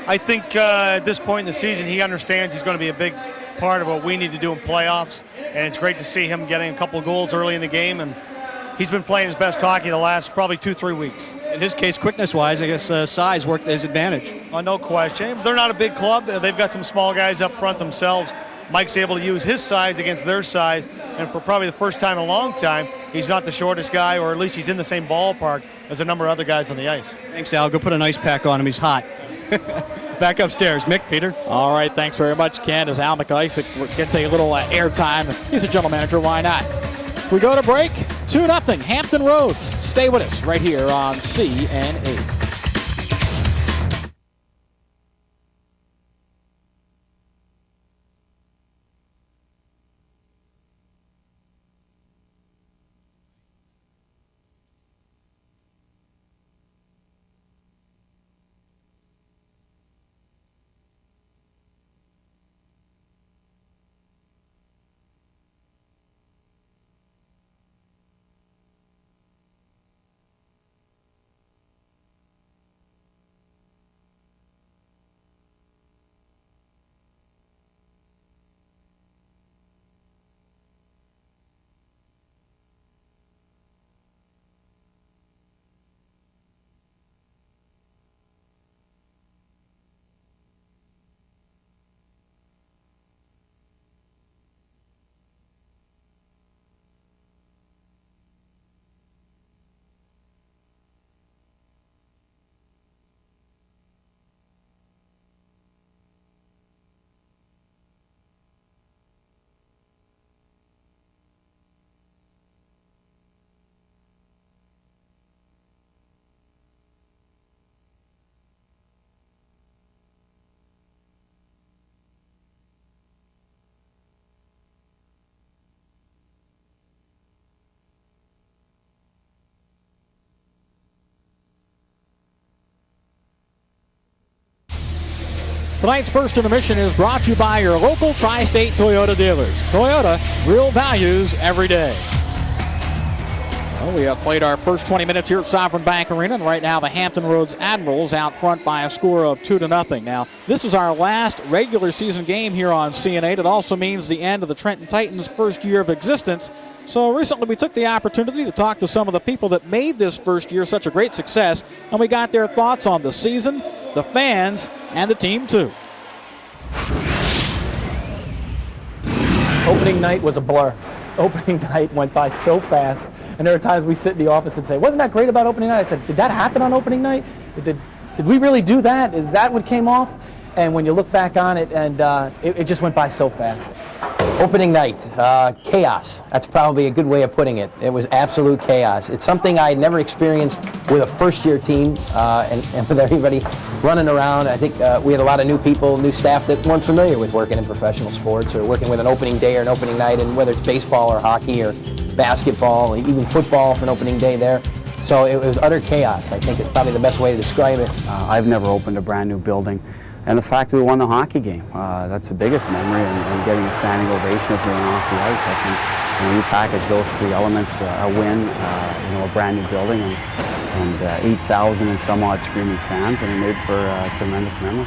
I think at this point in the season, he understands he's going to be a big part of what we need to do in playoffs, and it's great to see him getting a couple of goals early in the game, and he's been playing his best hockey the last probably 2-3 weeks. In his case, quickness-wise, I guess size worked to his advantage. No question. They're not a big club. They've got some small guys up front themselves. Mike's able to use his size against their size, and for probably the first time in a long time, he's not the shortest guy, or at least he's in the same ballpark as a number of other guys on the ice. Thanks, Al. Go put an ice pack on him. He's hot. Back upstairs. Mick, Peter. All right, thanks very much, Ken. As Al McIsaac gets a little airtime, he's a general manager, why not? We go to break, 2-0, Hampton Roads. Stay with us right here on CN8. Tonight's first intermission is brought to you by your local Tri-State Toyota dealers. Toyota, real values every day. Well, we have played our first 20 minutes here at Sovereign Bank Arena, and right now the Hampton Roads Admirals out front by a score of 2-0. Now, this is our last regular season game here on CN8. It also means the end of the Trenton Titans' first year of existence. So recently we took the opportunity to talk to some of the people that made this first year such a great success, and we got their thoughts on the season, the fans, and the team too. Opening night was a blur. Opening night went by so fast, and there are times we sit in the office and say, wasn't that great about opening night? I said, did that happen on opening night? Did we really do that? Is that what came off? And when you look back on it, and it just went by so fast. Opening night, chaos. That's probably a good way of putting it. It was absolute chaos. It's something I never experienced with a first-year team and with everybody running around. I think we had a lot of new people, new staff that weren't familiar with working in professional sports or working with an opening day or an opening night, and whether it's baseball or hockey or basketball, even football for an opening day there. So it was utter chaos. I think it's probably the best way to describe it. I've never opened a brand new building. And the fact that we won the hockey game, that's the biggest memory, and getting a standing ovation as we went off the ice. I think you package those three elements, a win, a brand new building, and 8,000 and some odd screaming fans, and it made for a tremendous memory.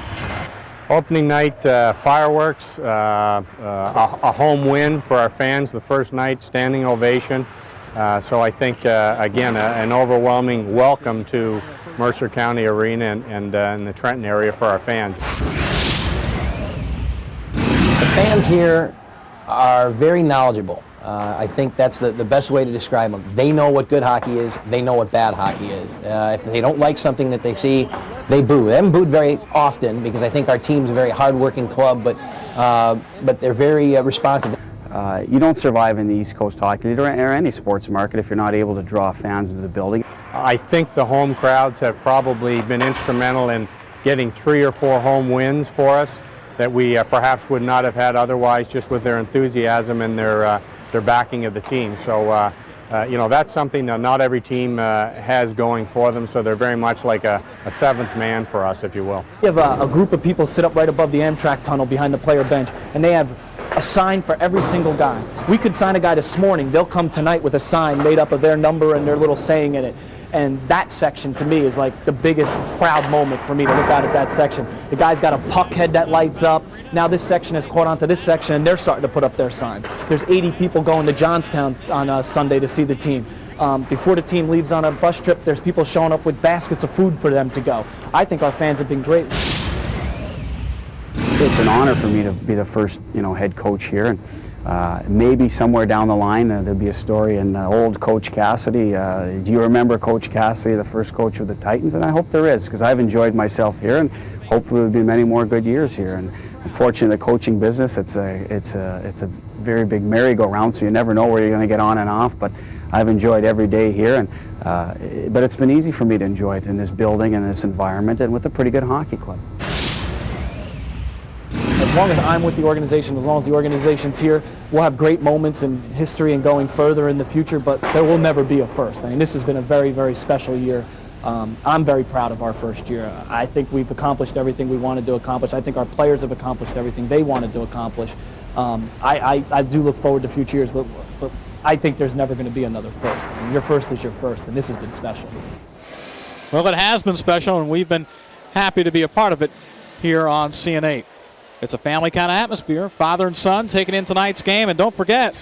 Opening night, fireworks, a home win for our fans the first night, standing ovation. So I think, again, an overwhelming welcome to Mercer County Arena and in the Trenton area for our fans. The fans here are very knowledgeable. I think that's the best way to describe them. They know what good hockey is. They know what bad hockey is. If they don't like something that they see, they boo. They haven't booed very often because I think our team's a very hard-working club, but they're very responsive. You don't survive in the East Coast Hockey League or any sports market if you're not able to draw fans into the building. I think the home crowds have probably been instrumental in getting 3 or 4 home wins for us that we perhaps would not have had otherwise, just with their enthusiasm and their backing of the team. So, that's something that not every team has going for them, so they're very much like a seventh man for us, if you will. We have a group of people sit up right above the Amtrak tunnel behind the player bench, and they have a sign for every single guy. We could sign a guy this morning. They'll come tonight with a sign made up of their number and their little saying in it. And that section, to me, is like the biggest proud moment for me to look out at that section. The guy's got a puck head that lights up. Now this section has caught on to this section, and they're starting to put up their signs. There's 80 people going to Johnstown on Sunday to see the team. Before the team leaves on a bus trip, there's people showing up with baskets of food for them to go. I think our fans have been great. It's an honor for me to be the first, head coach here, and maybe somewhere down the line there'll be a story in old Coach Cassidy. Do you remember Coach Cassidy, the first coach of the Titans? And I hope there is, because I've enjoyed myself here, and hopefully there'll be many more good years here. And unfortunately, the coaching business, it's a very big merry-go-round, so you never know where you're going to get on and off. But I've enjoyed every day here, and but it's been easy for me to enjoy it in this building and this environment, and with a pretty good hockey club. As long as I'm with the organization, as long as the organization's here, we'll have great moments in history and going further in the future, but there will never be a first. I mean, this has been a very, very special year. I'm very proud of our first year. I think we've accomplished everything we wanted to accomplish. I think our players have accomplished everything they wanted to accomplish. I do look forward to future years, but I think there's never going to be another first. I mean, your first is your first, and this has been special. Well, it has been special, and we've been happy to be a part of it here on CN8. It's a family kind of atmosphere. Father and son taking in tonight's game. And don't forget,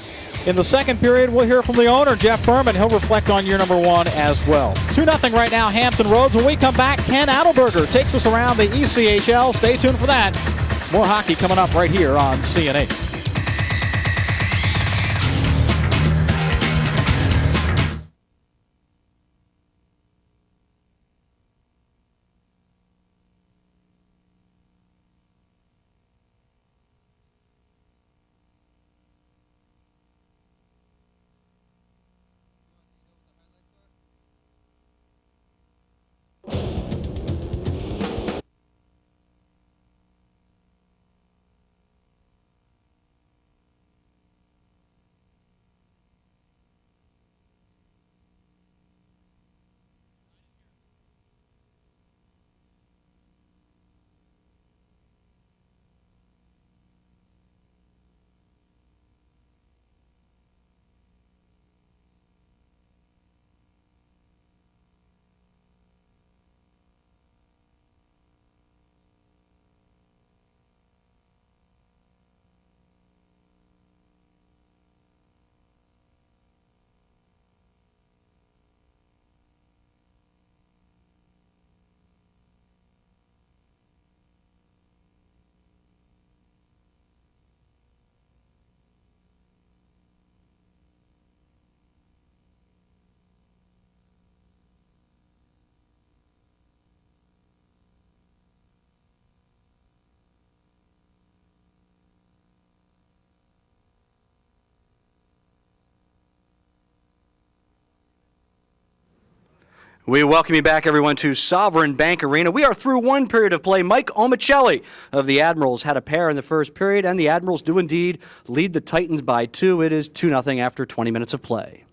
in the second period, we'll hear from the owner, Jeff Berman. He'll reflect on year number 1 as well. 2-0 right now, Hampton Roads. When we come back, Ken Adelberger takes us around the ECHL. Stay tuned for that. More hockey coming up right here on CN8. We welcome you back, everyone, to Sovereign Bank Arena. We are through one period of play. Mike Omicelli of the Admirals had a pair in the first period, and the Admirals do indeed lead the Titans by 2. It is 2-0 after 20 minutes of play.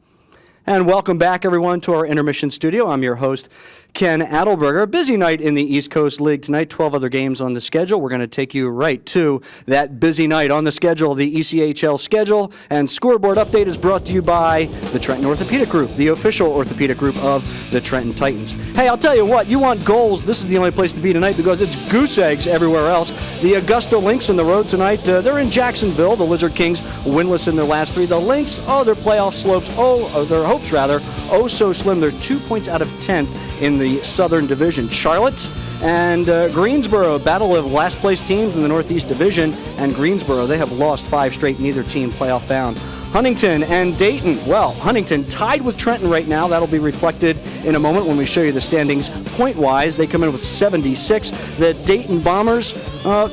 And welcome back, everyone, to our intermission studio. I'm your host, Ken Adelberger. A busy night in the East Coast League tonight, 12 other games on the schedule. We're going to take you right to that busy night on the schedule. The ECHL schedule and scoreboard update is brought to you by the Trenton Orthopedic Group, the official orthopedic group of the Trenton Titans. Hey, I'll tell you what, you want goals, this is the only place to be tonight because it's goose eggs everywhere else. The Augusta Lynx on the road tonight, they're in Jacksonville. The Lizard Kings winless in their last 3. The Lynx, their playoff slopes, their hopes rather, so slim. They're 2 points out of 10th in the Southern Division. Charlotte and Greensboro, battle of last place teams in the Northeast Division, and Greensboro, they have lost 5 straight, neither team playoff bound. Huntington and Dayton, well, Huntington tied with Trenton right now. That'll be reflected in a moment when we show you the standings point-wise. They come in with 76. The Dayton Bombers,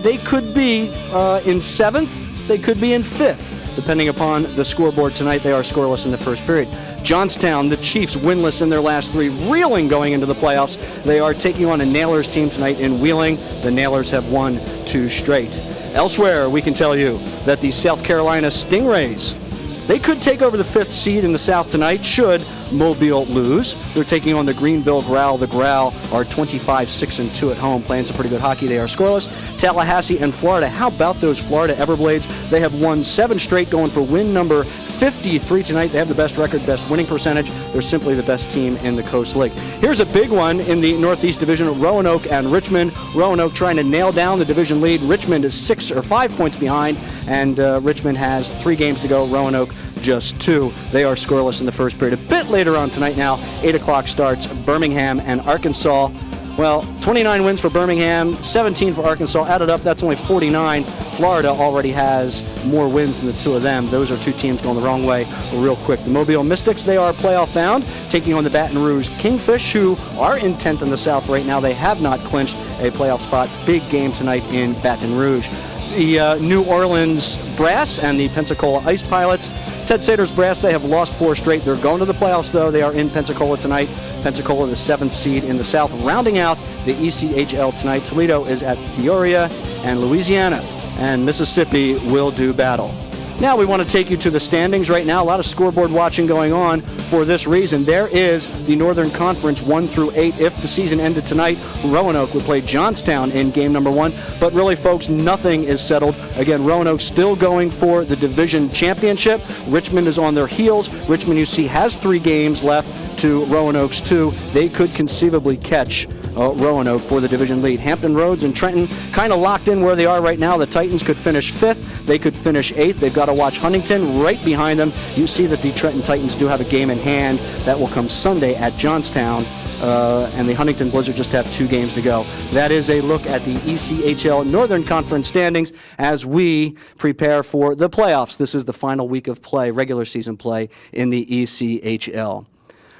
they could be in 7th, they could be in 5th, depending upon the scoreboard tonight. They are scoreless in the first period. Johnstown, the Chiefs, winless in their last 3, reeling going into the playoffs. They are taking on a Nailers team tonight in Wheeling. The Nailers have won 2 straight. Elsewhere, we can tell you that the South Carolina Stingrays, they could take over the 5th seed in the South tonight should Mobile lose. They're taking on the Greenville Growl. The Growl are 25-6-2 at home, playing some pretty good hockey. They are scoreless. Tallahassee and Florida. How about those Florida Everblades? They have won 7 straight, going for win number 53 tonight. They have the best record, best winning percentage. They're simply the best team in the Coast League. Here's a big one in the Northeast Division. Roanoke and Richmond. Roanoke trying to nail down the division lead. Richmond is 6 or 5 points behind, and Richmond has 3 games to go. Roanoke just 2. They are scoreless in the first period. A bit later on tonight now, 8 o'clock starts Birmingham and Arkansas. Well, 29 wins for Birmingham, 17 for Arkansas. Added up, that's only 49. Florida already has more wins than the 2 of them. Those are 2 teams going the wrong way real quick. The Mobile Mystics, they are playoff bound, taking on the Baton Rouge Kingfish, who are in 10th in the South right now. They have not clinched a playoff spot. Big game tonight in Baton Rouge. The New Orleans Brass and the Pensacola Ice Pilots. Ted Sater's Brass, they have lost 4 straight. They're going to the playoffs, though. They are in Pensacola tonight. Pensacola, the 7th seed in the South. Rounding out the ECHL tonight, Toledo is at Peoria, and Louisiana and Mississippi will do battle. Now we want to take you to the standings right now. A lot of scoreboard watching going on for this reason. There is the Northern Conference 1 through 8. If the season ended tonight, Roanoke would play Johnstown in game number 1. But really, folks, nothing is settled. Again, Roanoke still going for the division championship. Richmond is on their heels. Richmond, you see, has 3 games left to Roanoke's 2. They could conceivably catch Roanoke for the division lead. Hampton Roads and Trenton kind of locked in where they are right now. The Titans could finish 5th. They could finish 8th. They've got to watch Huntington right behind them. You see that the Trenton Titans do have a game in hand. That will come Sunday at Johnstown. And the Huntington Blizzard just have 2 games to go. That is a look at the ECHL Northern Conference standings as we prepare for the playoffs. This is the final week of play, regular season play in the ECHL.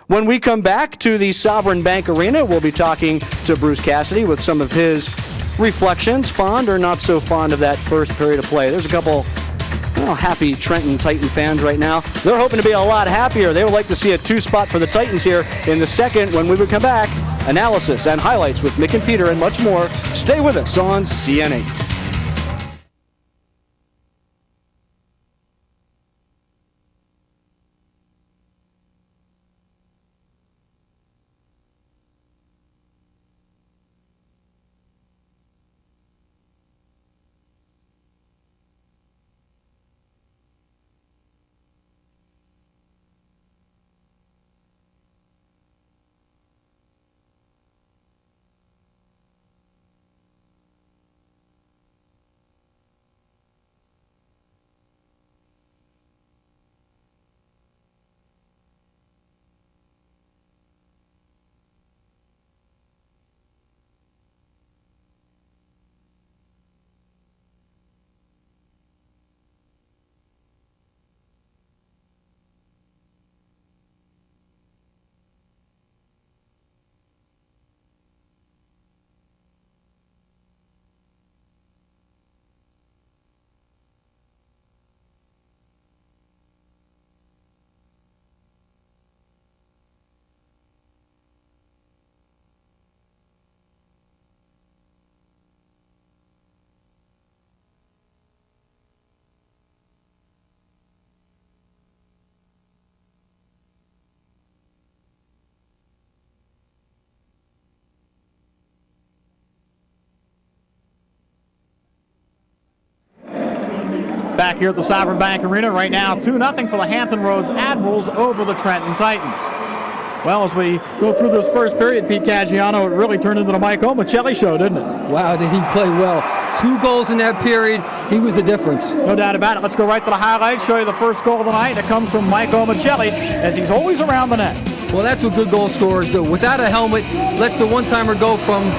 When we come back to the Sovereign Bank Arena, we'll be talking to Bruce Cassidy with some of his reflections, fond or not so fond of that first period of play. There's a couple happy Trenton Titan fans right now. They're hoping to be a lot happier. They would like to see a 2 spot for the Titans here in the second. When we would come back, analysis and highlights with Mick and Peter and much more. Stay with us on CN8. Back here at the Sovereign Bank Arena right now, 2-0 for the Hampton Roads Admirals over the Trenton Titans. Well, as we go through this first period, Pete Caggiano, it really turned into the Mike Omicelli show, didn't it? Wow, did he play well. 2 goals in that period. He was the difference. No doubt about it. Let's go right to the highlights, show you the first goal of the night. It comes from Mike Omicelli, as he's always around the net. Well, that's what good goal scorers do. Without a helmet, lets the one-timer go from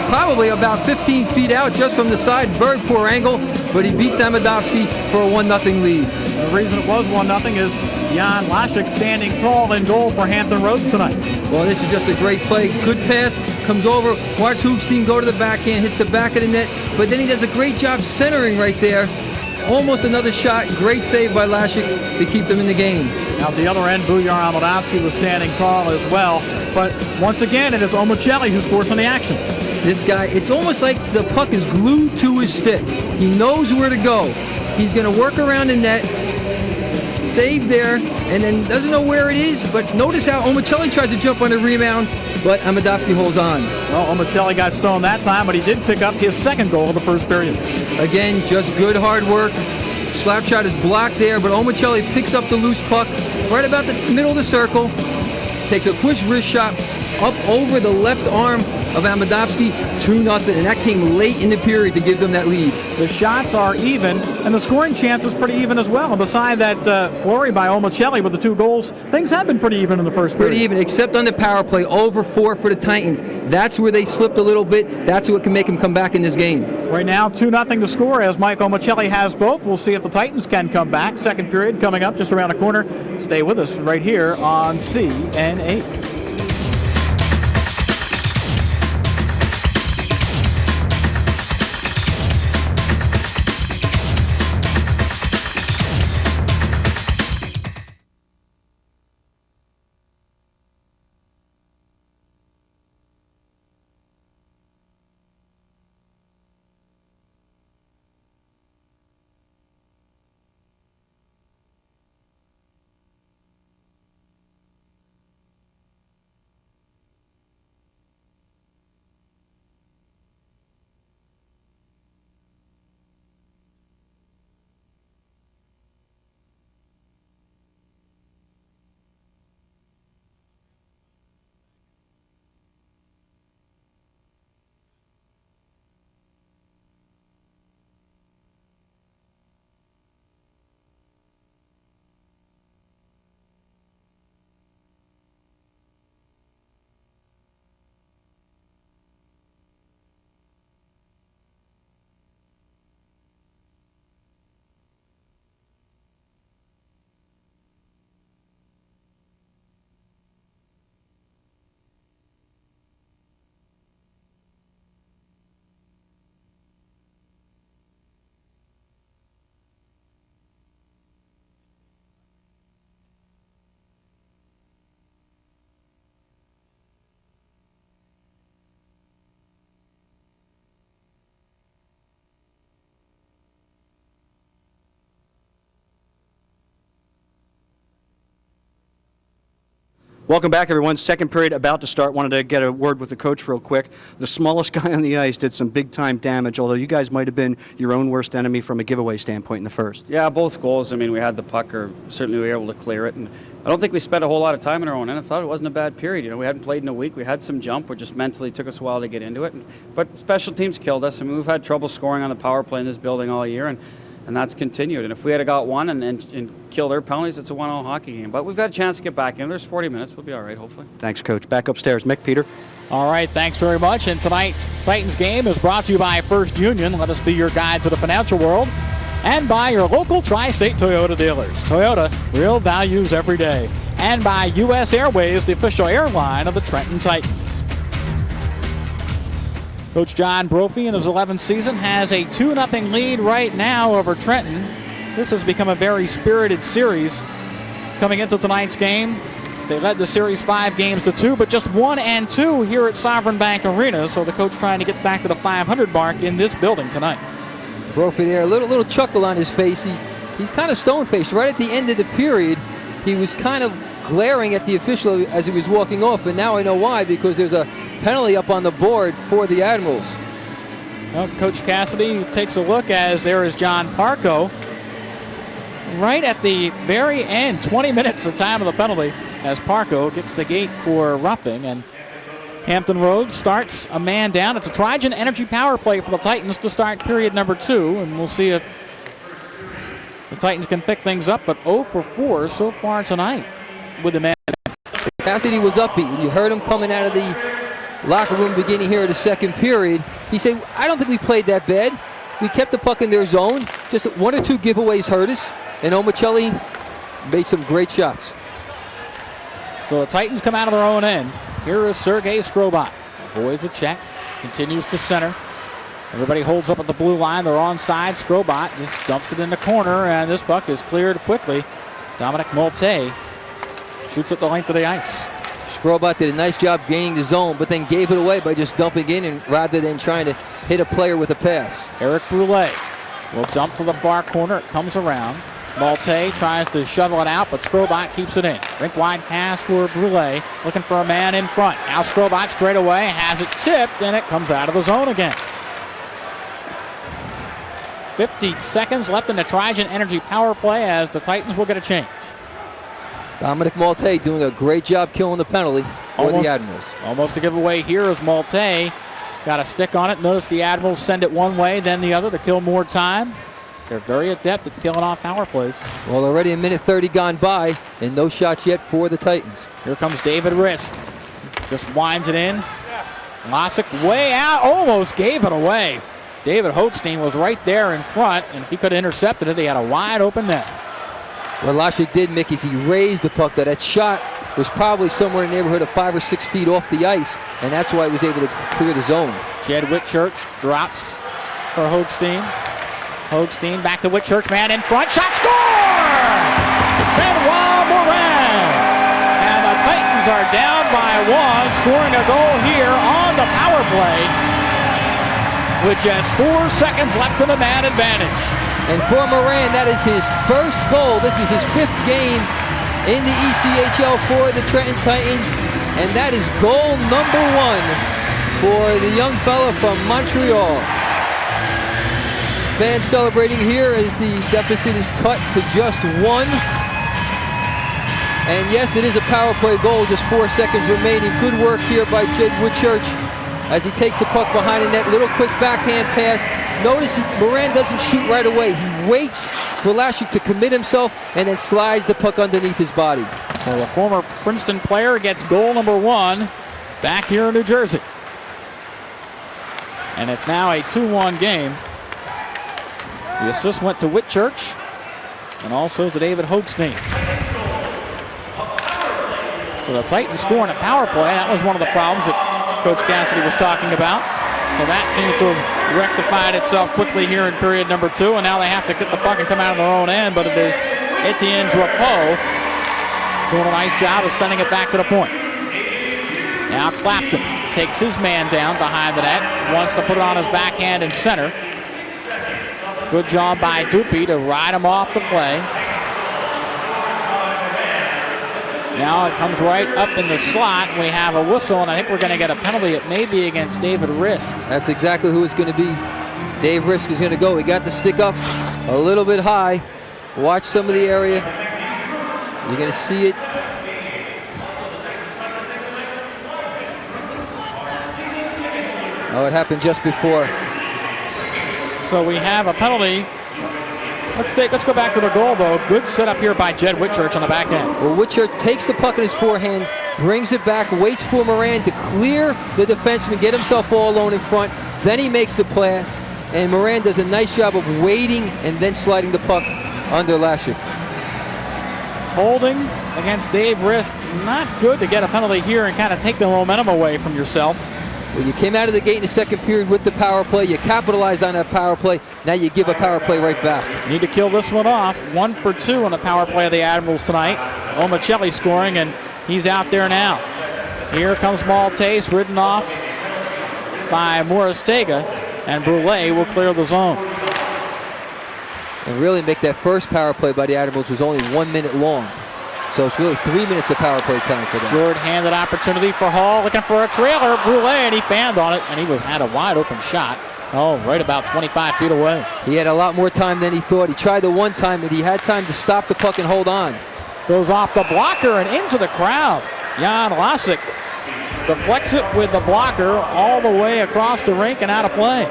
probably about 15 feet out just from the side. Very poor angle, but he beats Amadovsky for a 1-0 lead. The reason it was 1-0 is Jan Laschik standing tall in goal for Hampton Roads tonight. Well, this is just a great play. Good pass, comes over, watch Hoogstein go to the backhand, hits the back of the net, but then he does a great job centering right there. Almost another shot. Great save by Laschik to keep them in the game. Now at the other end, Bujar Amadovsky was standing tall as well, but once again, it is Omicelli who's forcing the action. This guy, it's almost like the puck is glued to his stick. He knows where to go. He's going to work around the net, save there, and then doesn't know where it is, but notice how Omicelli tries to jump on the rebound, but Amadovsky holds on. Well, Omicelli got stoned that time, but he did pick up his second goal of the first period. Again, just good hard work. Slap shot is blocked there, but Omicelli picks up the loose puck right about the middle of the circle, takes a quick wrist shot up over the left arm of Amadovsky, 2-0, and that came late in the period to give them that lead. The shots are even, and the scoring chance is pretty even as well. And beside that flurry by Omicelli with the 2 goals, things have been pretty even in the first period. Pretty even, except on the power play, over 4 for the Titans. That's where they slipped a little bit. That's what can make them come back in this game. Right now, 2-0 to score as Mike Omicelli has both. We'll see if the Titans can come back. Second period coming up just around the corner. Stay with us right here on CN8. Welcome back, everyone. Second period about to start. Wanted to get a word with the coach real quick. The smallest guy on the ice did some big-time damage, although you guys might have been your own worst enemy from a giveaway standpoint in the first. Yeah, both goals. I mean, we had the puck, or certainly we were able to clear it. And I don't think we spent a whole lot of time in our own end. I thought it wasn't a bad period. You know, we hadn't played in a week. We had some jump. It just mentally took us a while to get into it. But special teams killed us. I mean, we've had trouble scoring on the power play in this building all year, and that's continued. And if we had got one and kill their penalties, it's a 1-0 hockey game. But we've got a chance to get back in. There's 40 minutes. We'll be all right, hopefully. Thanks, Coach. Back upstairs. Mick, Peter. All right, thanks very much. And tonight's Titans game is brought to you by First Union. Let us be your guide to the financial world. And by your local Tri-State Toyota dealers. Toyota, real values every day. And by U.S. Airways, the official airline of the Trenton Titans. Coach John Brophy in his 11th season has a 2-0 lead right now over Trenton. This has become a very spirited series coming into tonight's game. They led the series 5-2, but just 1-2 here at Sovereign Bank Arena. So the coach trying to get back to the 500 mark in this building tonight. Brophy there, a little chuckle on his face. He's kind of stone-faced. Right at the end of the period, he was kind of glaring at the official as he was walking off, and now I know why, because there's a penalty up on the board for the Admirals. Well, Coach Cassidy takes a look as there is John Parco right at the very end, 20 minutes the time of the penalty, as Parco gets the gate for roughing, and Hampton Roads starts a man down. It's a Trigen Energy power play for the Titans to start period number 2, and we'll see if the Titans can pick things up, but 0 for 4 so far tonight with the man. Cassidy was upbeat. You heard him coming out of the locker room beginning here of the second period. He said, I don't think we played that bad. We kept the puck in their zone. Just 1 or 2 giveaways hurt us, and Omicelli made some great shots. So the Titans come out of their own end. Here is Sergei Skrobot. Avoids a check, continues to center. Everybody holds up at the blue line. They're onside. Skrobot just dumps it in the corner, and this puck is cleared quickly. Dominic Molte shoots at the length of the ice. Skrobot did a nice job gaining the zone, but then gave it away by just dumping in and rather than trying to hit a player with a pass. Eric Brule will dump to the far corner. It comes around. Malte tries to shovel it out, but Skrobot keeps it in. Rink wide pass for Brule, looking for a man in front. Now Skrobot straight away has it tipped, and it comes out of the zone again. 50 seconds left in the Trigen Energy power play as the Titans will get a change. Dominic Malte doing a great job killing the penalty for the Admirals. Almost a giveaway here as Malte got a stick on it. Notice the Admirals send it one way, then the other to kill more time. They're very adept at killing off power plays. Well, already a minute 30 gone by, and no shots yet for the Titans. Here comes David Risk. Just winds it in. Losick way out, almost gave it away. David Holstein was right there in front, and if he could have intercepted it, he had a wide open net. What Losick did, Mick, is he raised the puck. That shot was probably somewhere in the neighborhood of 5 or 6 feet off the ice, and that's why he was able to clear the zone. Jed Whitchurch drops for Holstein. Holstein back to Whitchurch, man in front, shot, score! Benoit Morin! And the Titans are down by 1, scoring a goal here on the power play with just 4 seconds left in the man advantage. And for Morin, that is his first goal. This is his 5th game in the ECHL for the Trenton Titans, and that is goal number 1 for the young fella from Montreal. Fans celebrating here as the deficit is cut to just 1. And yes, it is a power play goal, just 4 seconds remaining. Good work here by Jed Whitchurch as he takes the puck behind the net. Little quick backhand pass. Notice Morin doesn't shoot right away. He waits for Lashik to commit himself and then slides the puck underneath his body. So a former Princeton player gets goal number 1 back here in New Jersey. And it's now a 2-1 game. The assist went to Whitchurch and also to David Holstein. So the Titans scoring a power play. That was one of the problems that Coach Cassidy was talking about. So that seems to have rectified itself quickly here in period number 2, and now they have to get the puck and come out of their own end, but it is Etienne Drapeau doing a nice job of sending it back to the point. Now Clapton takes his man down behind the net, wants to put it on his backhand and center. Good job by Dupe to ride him off the play. Now it comes right up in the slot. We have a whistle, and I think we're going to get a penalty. It may be against David Risk. That's exactly who it's going to be. Dave Risk is going to go. He got the stick up a little bit high. Watch some of the area. You're going to see it. Oh, it happened just before. So we have a penalty. Let's go back to the goal, though. Good setup here by Jed Whitchurch on the back end. Well, Whitchurch takes the puck in his forehand, brings it back, waits for Morin to clear the defenseman, get himself all alone in front. Then he makes the pass, and Morin does a nice job of waiting and then sliding the puck under Lashik. Holding against Dave Risk. Not good to get a penalty here and kind of take the momentum away from yourself. Well, you came out of the gate in the second period with the power play. You capitalized on that power play. Now you give a power play right back. Need to kill this one off. 1 for 2 on the power play of the Admirals tonight. Omicelli scoring, and he's out there now. Here comes Maltese, ridden off by Moristega, and Brule will clear the zone. And really make that first power play by the Admirals was only 1 minute long. So it's really 3 minutes of power play time for them. Short-handed opportunity for Hall, looking for a trailer. Brule, and he fanned on it, and he had a wide open shot. Oh, right about 25 feet away. He had a lot more time than he thought. He tried the one time, and he had time to stop the puck and hold on. Goes off the blocker and into the crowd. Jan Lasik deflects it with the blocker all the way across the rink and out of play.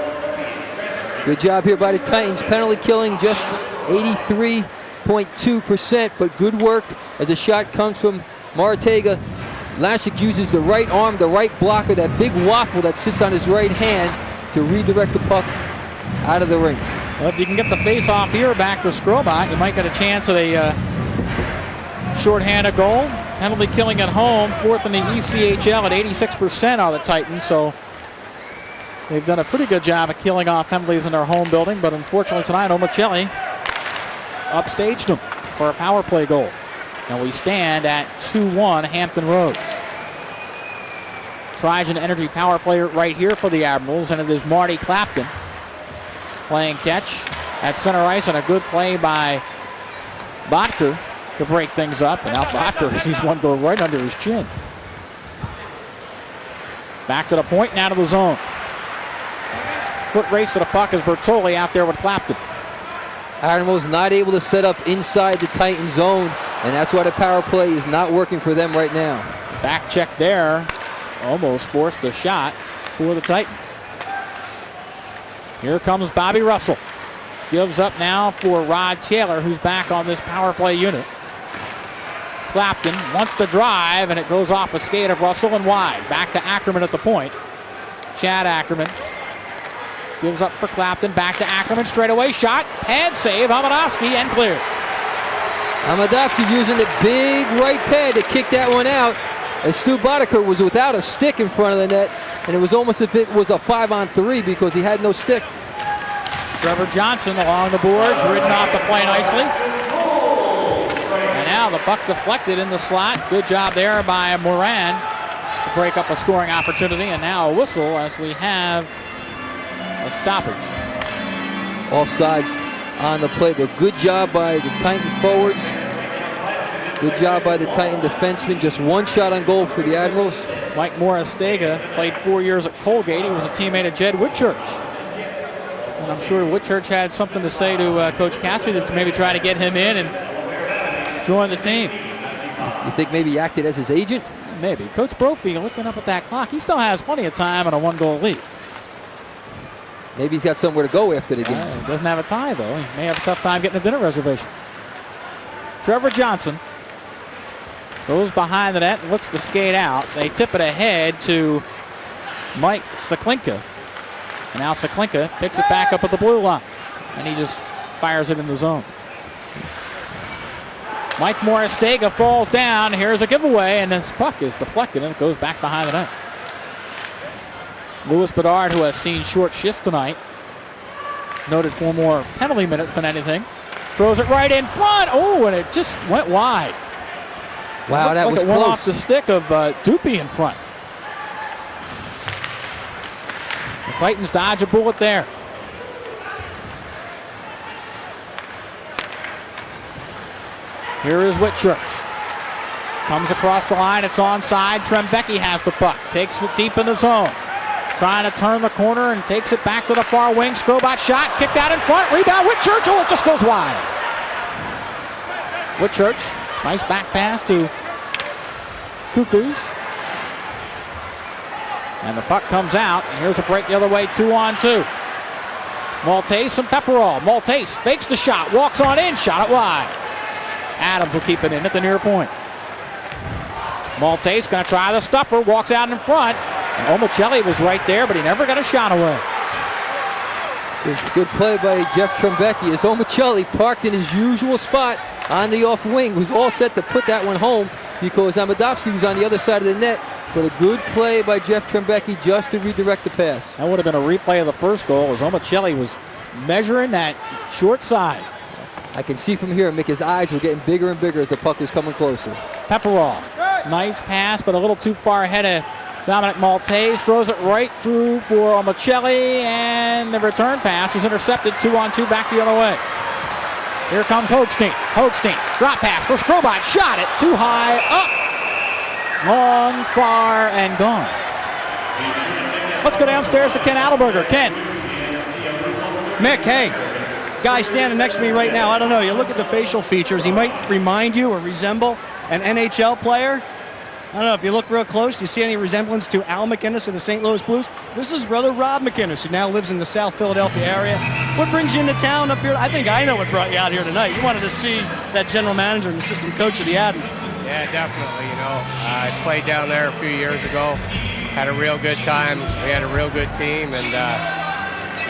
Good job here by the Titans. Penalty killing just 83.2%, but good work as the shot comes from Martega. Lasik uses the right arm, the right blocker, that big waffle that sits on his right hand to redirect the puck out of the rink. Well, if you can get the face-off here back to Skrobot, you might get a chance at a shorthanded goal. Penalty killing at home, fourth in the ECHL at 86% are the Titans, so they've done a pretty good job of killing off penalties in their home building, but unfortunately tonight, Omicelli upstaged them for a power play goal. And we stand at 2-1 Hampton Roads. Trigen Energy power play right here for the Admirals, and it is Marty Clapton playing catch at center ice, and a good play by Botker to break things up. And now Botker sees one go right under his chin. Back to the point and out of the zone. Foot race to the puck is Bertoli out there with Clapton. Admirals not able to set up inside the Titan zone, and that's why the power play is not working for them right now. Back check there. Almost forced a shot for the Titans. Here comes Bobby Russell. Gives up now for Rod Taylor, who's back on this power play unit. Clapton wants to drive, and it goes off a skate of Russell and wide. Back to Ackerman at the point. Chad Ackerman gives up for Clapton. Back to Ackerman. Straightaway shot. Pad save. Amadovsky and clear. Amadovsky using the big right pad to kick that one out. As Stu Boddicker was without a stick in front of the net, and it was almost as if it was a 5-on-3 because he had no stick. Trevor Johnson along the boards, ridden off the play nicely. And now the puck deflected in the slot. Good job there by Moran to break up a scoring opportunity. And now a whistle as we have a stoppage. Offsides on the play, but good job by the Titan forwards. Good job by the Titan defenseman. Just one shot on goal for the Admirals. Mike Moristega played 4 years at Colgate. He was a teammate of Jed Whitchurch. And I'm sure Whitchurch had something to say to Coach Cassidy to maybe try to get him in and join the team. You think maybe he acted as his agent? Maybe. Coach Brophy, looking up at that clock, he still has plenty of time and a one-goal lead. Maybe he's got somewhere to go after the game. He doesn't have a tie, though. He may have a tough time getting a dinner reservation. Trevor Johnson goes behind the net and looks to skate out. They tip it ahead to Mike Seklinka. And now Seklinka picks it back up at the blue line. And he just fires it in the zone. Mike Moristega falls down. Here's a giveaway, and this puck is deflected, and it goes back behind the net. Louis Bedard, who has seen short shift tonight, noted for more penalty minutes than anything, throws it right in front. Oh, and it just went wide. Wow, that was close. It went off the stick of Doopy in front. The Titans dodge a bullet there. Here is Whitchurch. Comes across the line. It's onside. Trembecki has the puck. Takes it deep in the zone. Trying to turn the corner and takes it back to the far wing. Skrobot shot. Kicked out in front. Rebound. Whitchurch. Oh, it just goes wide. Whitchurch. Nice back pass to Cuckoos. And the puck comes out. And here's a break the other way. 2-on-2. Maltese and Pepperall. Maltese fakes the shot. Walks on in. Shot it wide. Adams will keep it in at the near point. Maltese going to try the stuffer. Walks out in front. And Omicelli was right there, but he never got a shot away. Good play by Jeff Trembecki as Omicelli parked in his usual spot on the off wing. Was all set to put that one home because Amadovsky was on the other side of the net. But a good play by Jeff Trembecki just to redirect the pass. That would have been a replay of the first goal as Omicelli was measuring that short side. I can see from here, Mick, his eyes were getting bigger and bigger as the puck was coming closer. Pepperall, nice pass, but a little too far ahead of Dominic Maltese. Throws it right through for Omicelli, and the return pass is intercepted. 2-on-2 back the other way. Here comes Hoagstein. Hoagstein, drop pass for Skrobot. Shot it too high, up, long, far, and gone. Let's go downstairs to Ken Adelberger. Ken. Mick, hey, guy standing next to me right now, I don't know, you look at the facial features, he might remind you or resemble an NHL player. I don't know, if you look real close, do you see any resemblance to Al McInnes of the St. Louis Blues? This is brother Rob McInnes, who now lives in the South Philadelphia area. What brings you into town up here? I think I know what brought you out here tonight. You wanted to see that general manager and assistant coach of the Admirals. Yeah, definitely, you know. I played down there a few years ago, had a real good time. We had a real good team, and,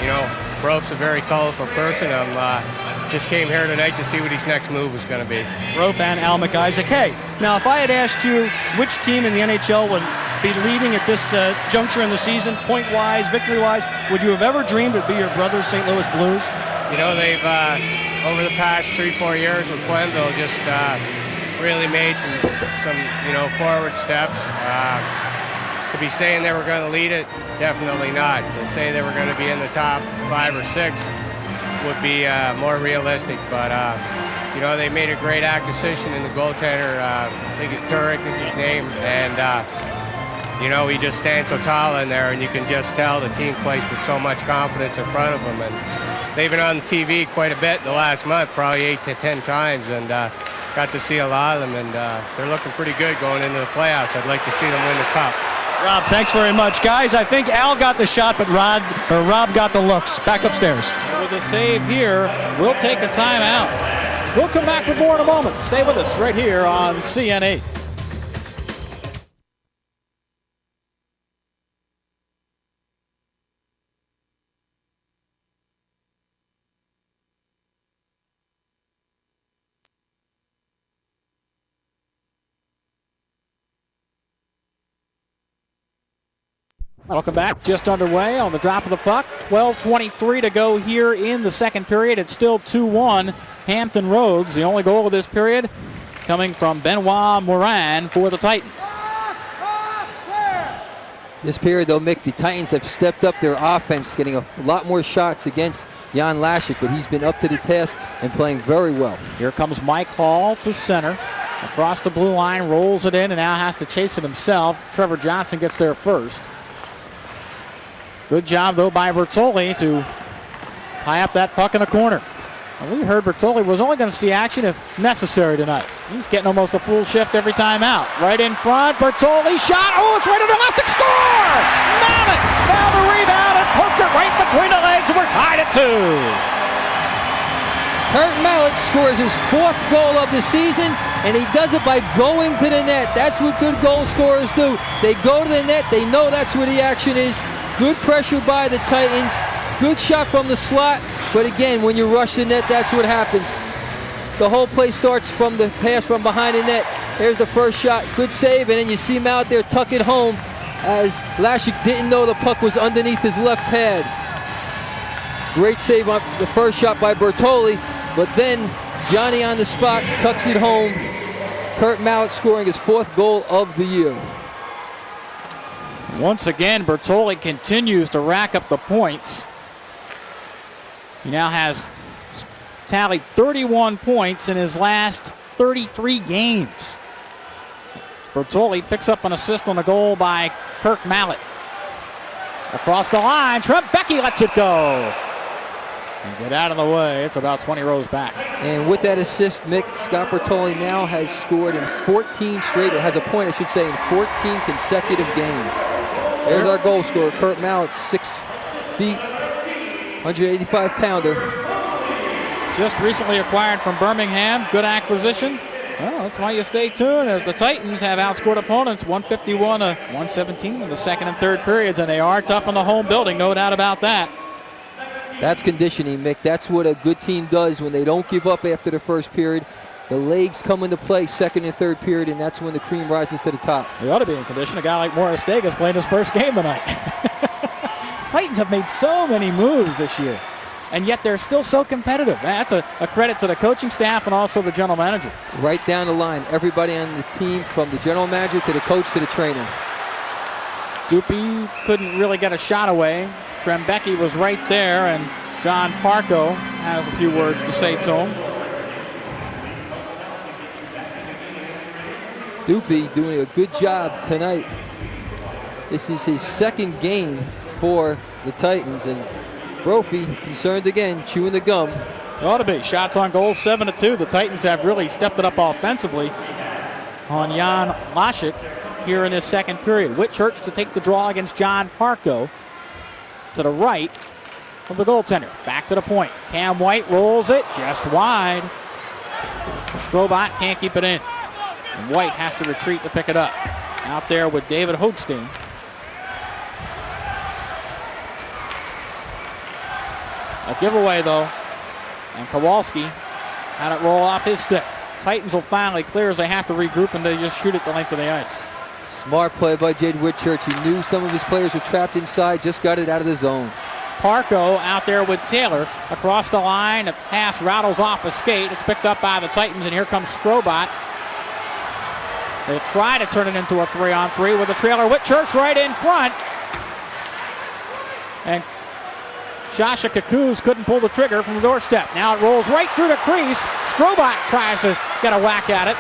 you know, Brophy's a very colorful person. Just came here tonight to see what his next move was going to be. Brophy and Al McIsaac. Hey, now if I had asked you which team in the NHL would be leading at this juncture in the season, point-wise, victory-wise, would you have ever dreamed it would be your brother's St. Louis Blues? You know, they've, over the past 3-4 years with Quenneville, just really made some, you know, forward steps. To be saying they were going to lead it, definitely not. To say they were going to be in the top 5 or 6 would be more realistic, but you know, they made a great acquisition in the goaltender. I think it's Turek is his name, and you know, he just stands so tall in there, and you can just tell the team plays with so much confidence in front of them. And they've been on TV quite a bit the last month, probably 8 to 10 times, and got to see a lot of them, and they're looking pretty good going into the playoffs. I'd like to see them win the cup. Rob, thanks very much. Guys, I think Al got the shot, but Rob got the looks. Back upstairs. With a save here, we'll take a timeout. We'll come back with more in a moment. Stay with us right here on CN8. Welcome back. Just underway on the drop of the puck. 12:23 to go here in the second period. It's still 2-1 Hampton Roads. The only goal of this period coming from Benoit Morin for the Titans. This period, though, Mick, the Titans have stepped up their offense, getting a lot more shots against Jan Lashik, but he's been up to the task and playing very well. Here comes Mike Hall to center. Across the blue line, rolls it in, and now has to chase it himself. Trevor Johnson gets there first. Good job, though, by Bertoli to tie up that puck in the corner. And we heard Bertoli was only going to see action if necessary tonight. He's getting almost a full shift every time out. Right in front, Bertoli shot. Oh, it's right under Lessig. Score! Mallet found the rebound and poked it right between the legs, and we're tied at 2. Kurt Mallet scores his 4th goal of the season, and he does it by going to the net. That's what good goal scorers do. They go to the net. They know that's where the action is. Good pressure by the Titans. Good shot from the slot. But again, when you rush the net, that's what happens. The whole play starts from the pass from behind the net. There's the first shot. Good save. And then you see him out there tuck it home as Lashik didn't know the puck was underneath his left pad. Great save on the first shot by Bertoli. But then Johnny on the spot tucks it home. Kurt Mallet scoring his 4th goal of the year. Once again, Bertoli continues to rack up the points. He now has tallied 31 points in his last 33 games. Bertoli picks up an assist on a goal by Kirk Mallet. Across the line, Trent Becky lets it go. And get out of the way. It's about 20 rows back. And with that assist, Mick, Scott Bertoli now has scored in 14 straight, or has a point, I should say, in 14 consecutive games. There's our goal scorer, Kurt Mallet, 6 feet, 185-pounder. Just recently acquired from Birmingham. Good acquisition. Well, that's why you stay tuned, as the Titans have outscored opponents 151 to 117 in the second and third periods, and they are tough in the home building, no doubt about that. That's conditioning, Mick. That's what a good team does when they don't give up after the first period. The legs come into play second and third period, and that's when the cream rises to the top. We ought to be in condition. A guy like Morris Stegas playing his first game tonight. Titans have made so many moves this year, and yet they're still so competitive. That's a credit to the coaching staff and also the general manager. Right down the line, everybody on the team, from the general manager to the coach to the trainer. Dupuy couldn't really get a shot away. Trembecki was right there, and John Parco has a few words to say to him. Dupuy doing a good job tonight. This is his second game for the Titans, and Brophy concerned again, chewing the gum. It ought to be. Shots on goal, 7-2. The Titans have really stepped it up offensively on Jan Laschik here in this second period. Whitchurch to take the draw against John Parko to the right of the goaltender. Back to the point. Cam White rolls it just wide. Strobot can't keep it in. And White has to retreat to pick it up. Out there with David Hochstein. A giveaway though. And Kowalski had it roll off his stick. Titans will finally clear as they have to regroup and they just shoot it the length of the ice. Smart play by Jed Whitchurch. He knew some of his players were trapped inside, just got it out of the zone. Parko out there with Taylor across the line. The pass rattles off a skate. It's picked up by the Titans, and here comes Strobot. They try to turn it into a 3-on-3 with a trailer. Whitchurch right in front. And Shasha Kakuz couldn't pull the trigger from the doorstep. Now it rolls right through the crease. Strobot tries to get a whack at it.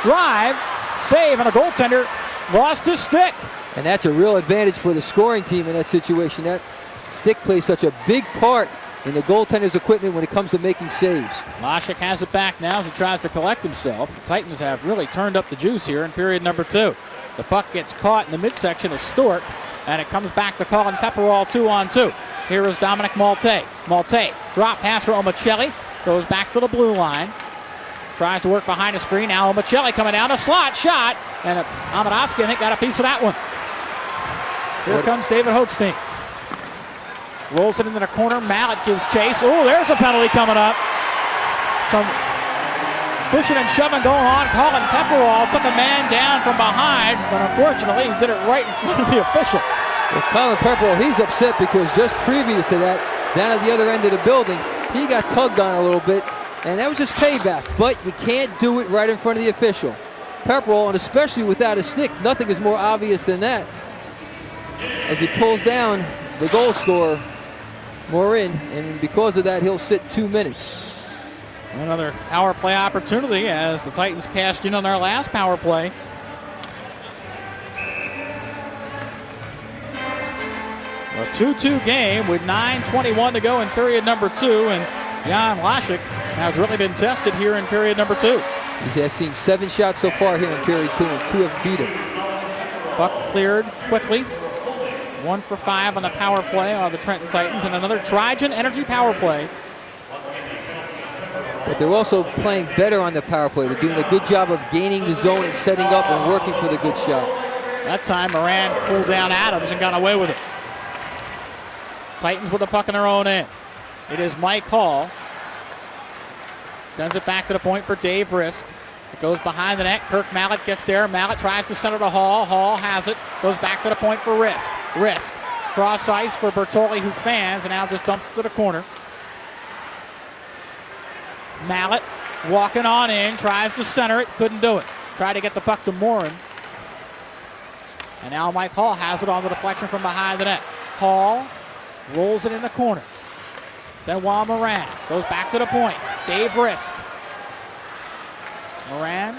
Drive, save, and a goaltender lost his stick. And that's a real advantage for the scoring team in that situation. That stick plays such a big part in the goaltender's equipment when it comes to making saves. Laschik has it back now as he tries to collect himself. The Titans have really turned up the juice here in period number 2. The puck gets caught in the midsection of Stork, and it comes back to Colin Pepperall 2-on-2. Here is Dominic Malte. Malte, drop pass for Omicelli, goes back to the blue line. Tries to work behind the screen. Now Omicelli coming down the slot, shot, and Amadovsky, I think, got a piece of that one. Here comes David Hochstein. Rolls it into the corner. Mallet gives chase. Oh, there's a penalty coming up. Some pushing and shoving going on. Colin Pepperall took a man down from behind, but unfortunately he did it right in front of the official. Well, Colin Pepperall, he's upset because just previous to that, down at the other end of the building, he got tugged on a little bit, and that was just payback. But you can't do it right in front of the official. Pepperall, and especially without a stick, nothing is more obvious than that. As he pulls down the goal scorer, Morin, and because of that, he'll sit 2 minutes. Another power play opportunity as the Titans cashed in on their last power play. A 2-2 game with 9:21 to go in period number 2, and Jan Laschik has really been tested here in period number 2. He has seen 7 shots so far here in period 2, and 2 have beat him. Puck cleared quickly. 1 for 5 on the power play on the Trenton Titans, and another Trigen Energy power play. But they're also playing better on the power play. They're doing a good job of gaining the zone and setting up and working for the good shot. That time Moran pulled down Adams and got away with it. Titans with the puck in their own end. It is Mike Hall. Sends it back to the point for Dave Risk. It goes behind the net. Kirk Mallet gets there. Mallet tries to center to Hall. Hall has it. Goes back to the point for Risk. Risk. Cross ice for Bertoli, who fans and now just dumps it to the corner. Mallet walking on in. Tries to center it. Couldn't do it. Tried to get the puck to Morin. And now Mike Hall has it on the deflection from behind the net. Hall rolls it in the corner. Benoit Morin goes back to the point. Dave Risk. Moran.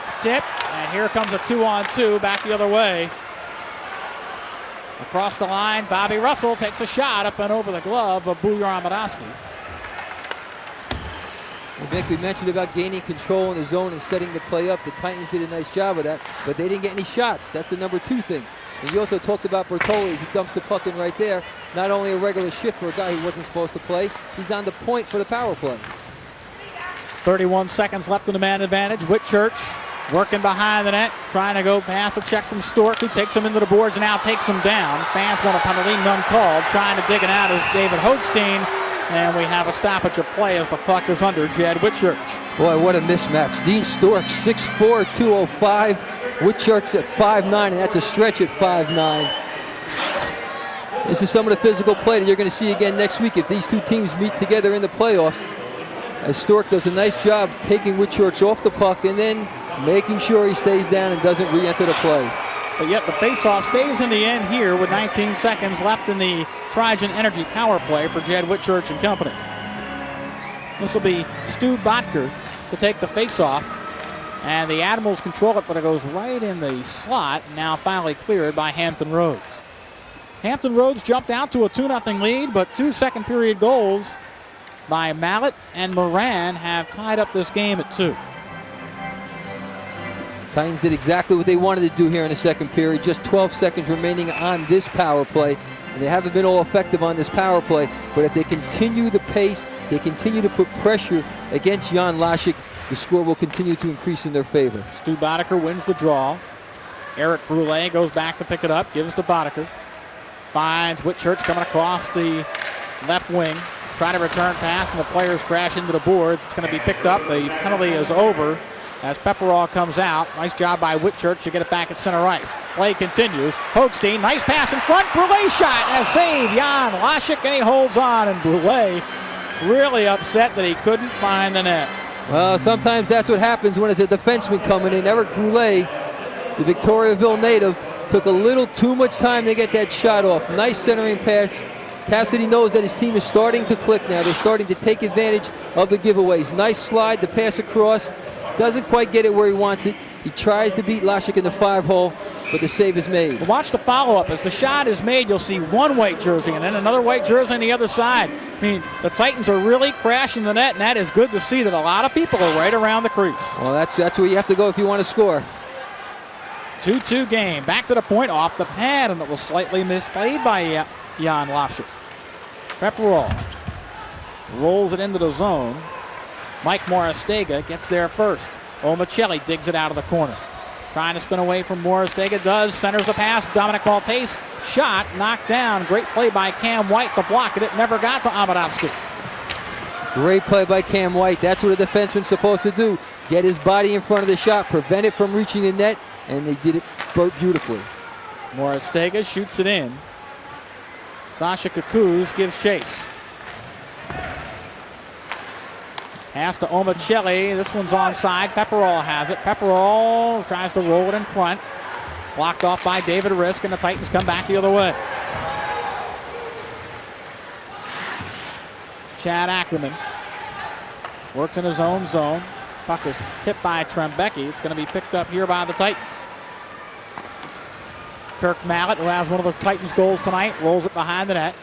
It's tipped, and here comes a 2-on-2 back the other way. Across the line, Bobby Russell takes a shot up and over the glove of Bujar Amadovsky. Well, Vic, we mentioned about gaining control in the zone and setting the play up. The Titans did a nice job of that, but they didn't get any shots. That's the number 2 thing. And you also talked about Bertoli as he dumps the puck in right there. Not only a regular shift for a guy who wasn't supposed to play, he's on the point for the power play. 31 seconds left in the man advantage. Whitchurch working behind the net, trying to go pass a check from Stork, who takes him into the boards and now takes him down. Fans want a penalty, none called. Trying to dig it out is David Hochstein, and we have a stoppage of play as the puck is under Jed Whitchurch. Boy, what a mismatch. Dean Stork, 6'4", 205. Whitchurch at 5'9", and that's a stretch at 5'9". This is some of the physical play that you're going to see again next week if these two teams meet together in the playoffs. As Stork does a nice job taking Whitchurch off the puck and then making sure he stays down and doesn't re-enter the play. But yet the faceoff stays in the end here with 19 seconds left in the Trigen Energy power play for Jed Whitchurch and company. This will be Stu Botker to take the faceoff, and the Admirals control it, but it goes right in the slot, now finally cleared by Hampton Rhodes. Hampton Roads jumped out to a 2-0 lead, but 2 second-period goals by Mallett and Moran have tied up this game at 2. Titans did exactly what they wanted to do here in the second period. Just 12 seconds remaining on this power play. And they haven't been all effective on this power play. But if they continue the pace, they continue to put pressure against Jan Laschik, the score will continue to increase in their favor. Stu Boddicker wins the draw. Eric Brule goes back to pick it up, gives to Boddicker. Finds Whitchurch coming across the left wing. Trying to return pass, and the players crash into the boards. It's going to be picked up. The penalty is over as Pepperall comes out. Nice job by Whitchurch to get it back at center ice. Play continues. Hogstein, nice pass in front. Brule shot and a save. Jan Laschik, and he holds on. And Brule really upset that he couldn't find the net. Well, sometimes that's what happens when it's a defenseman coming in. Eric Brule, the Victoriaville native, took a little too much time to get that shot off. Nice centering pass. Cassidy knows that his team is starting to click now. They're starting to take advantage of the giveaways. Nice slide, the pass across. Doesn't quite get it where he wants it. He tries to beat Laschik in the 5-hole, but the save is made. Watch the follow-up. As the shot is made, you'll see one white jersey and then another white jersey on the other side. I mean, the Titans are really crashing the net, and that is good to see that a lot of people are right around the crease. Well, that's where you have to go if you want to score. 2-2 game. Back to the point, off the pad, and it was slightly misplayed by Jan Laschik. Pepperall rolls it into the zone. Mike Moristega gets there first. Omicelli digs it out of the corner. Trying to spin away from Moristega, does, centers the pass. Dominic Maltese, shot, knocked down. Great play by Cam White to block it. It never got to Amadovsky. Great play by Cam White. That's what a defenseman's supposed to do. Get his body in front of the shot, prevent it from reaching the net, and they did it beautifully. Moristega shoots it in. Sasha Kakuz gives chase. Pass to Omicelli. This one's onside. Pepperall has it. Pepperall tries to roll it in front. Blocked off by David Risk, and the Titans come back the other way. Chad Ackerman works in his own zone. Puck is tipped by Trembecki. It's going to be picked up here by the Titans. Kirk Mallett, who has one of the Titans' goals tonight, rolls it behind the net.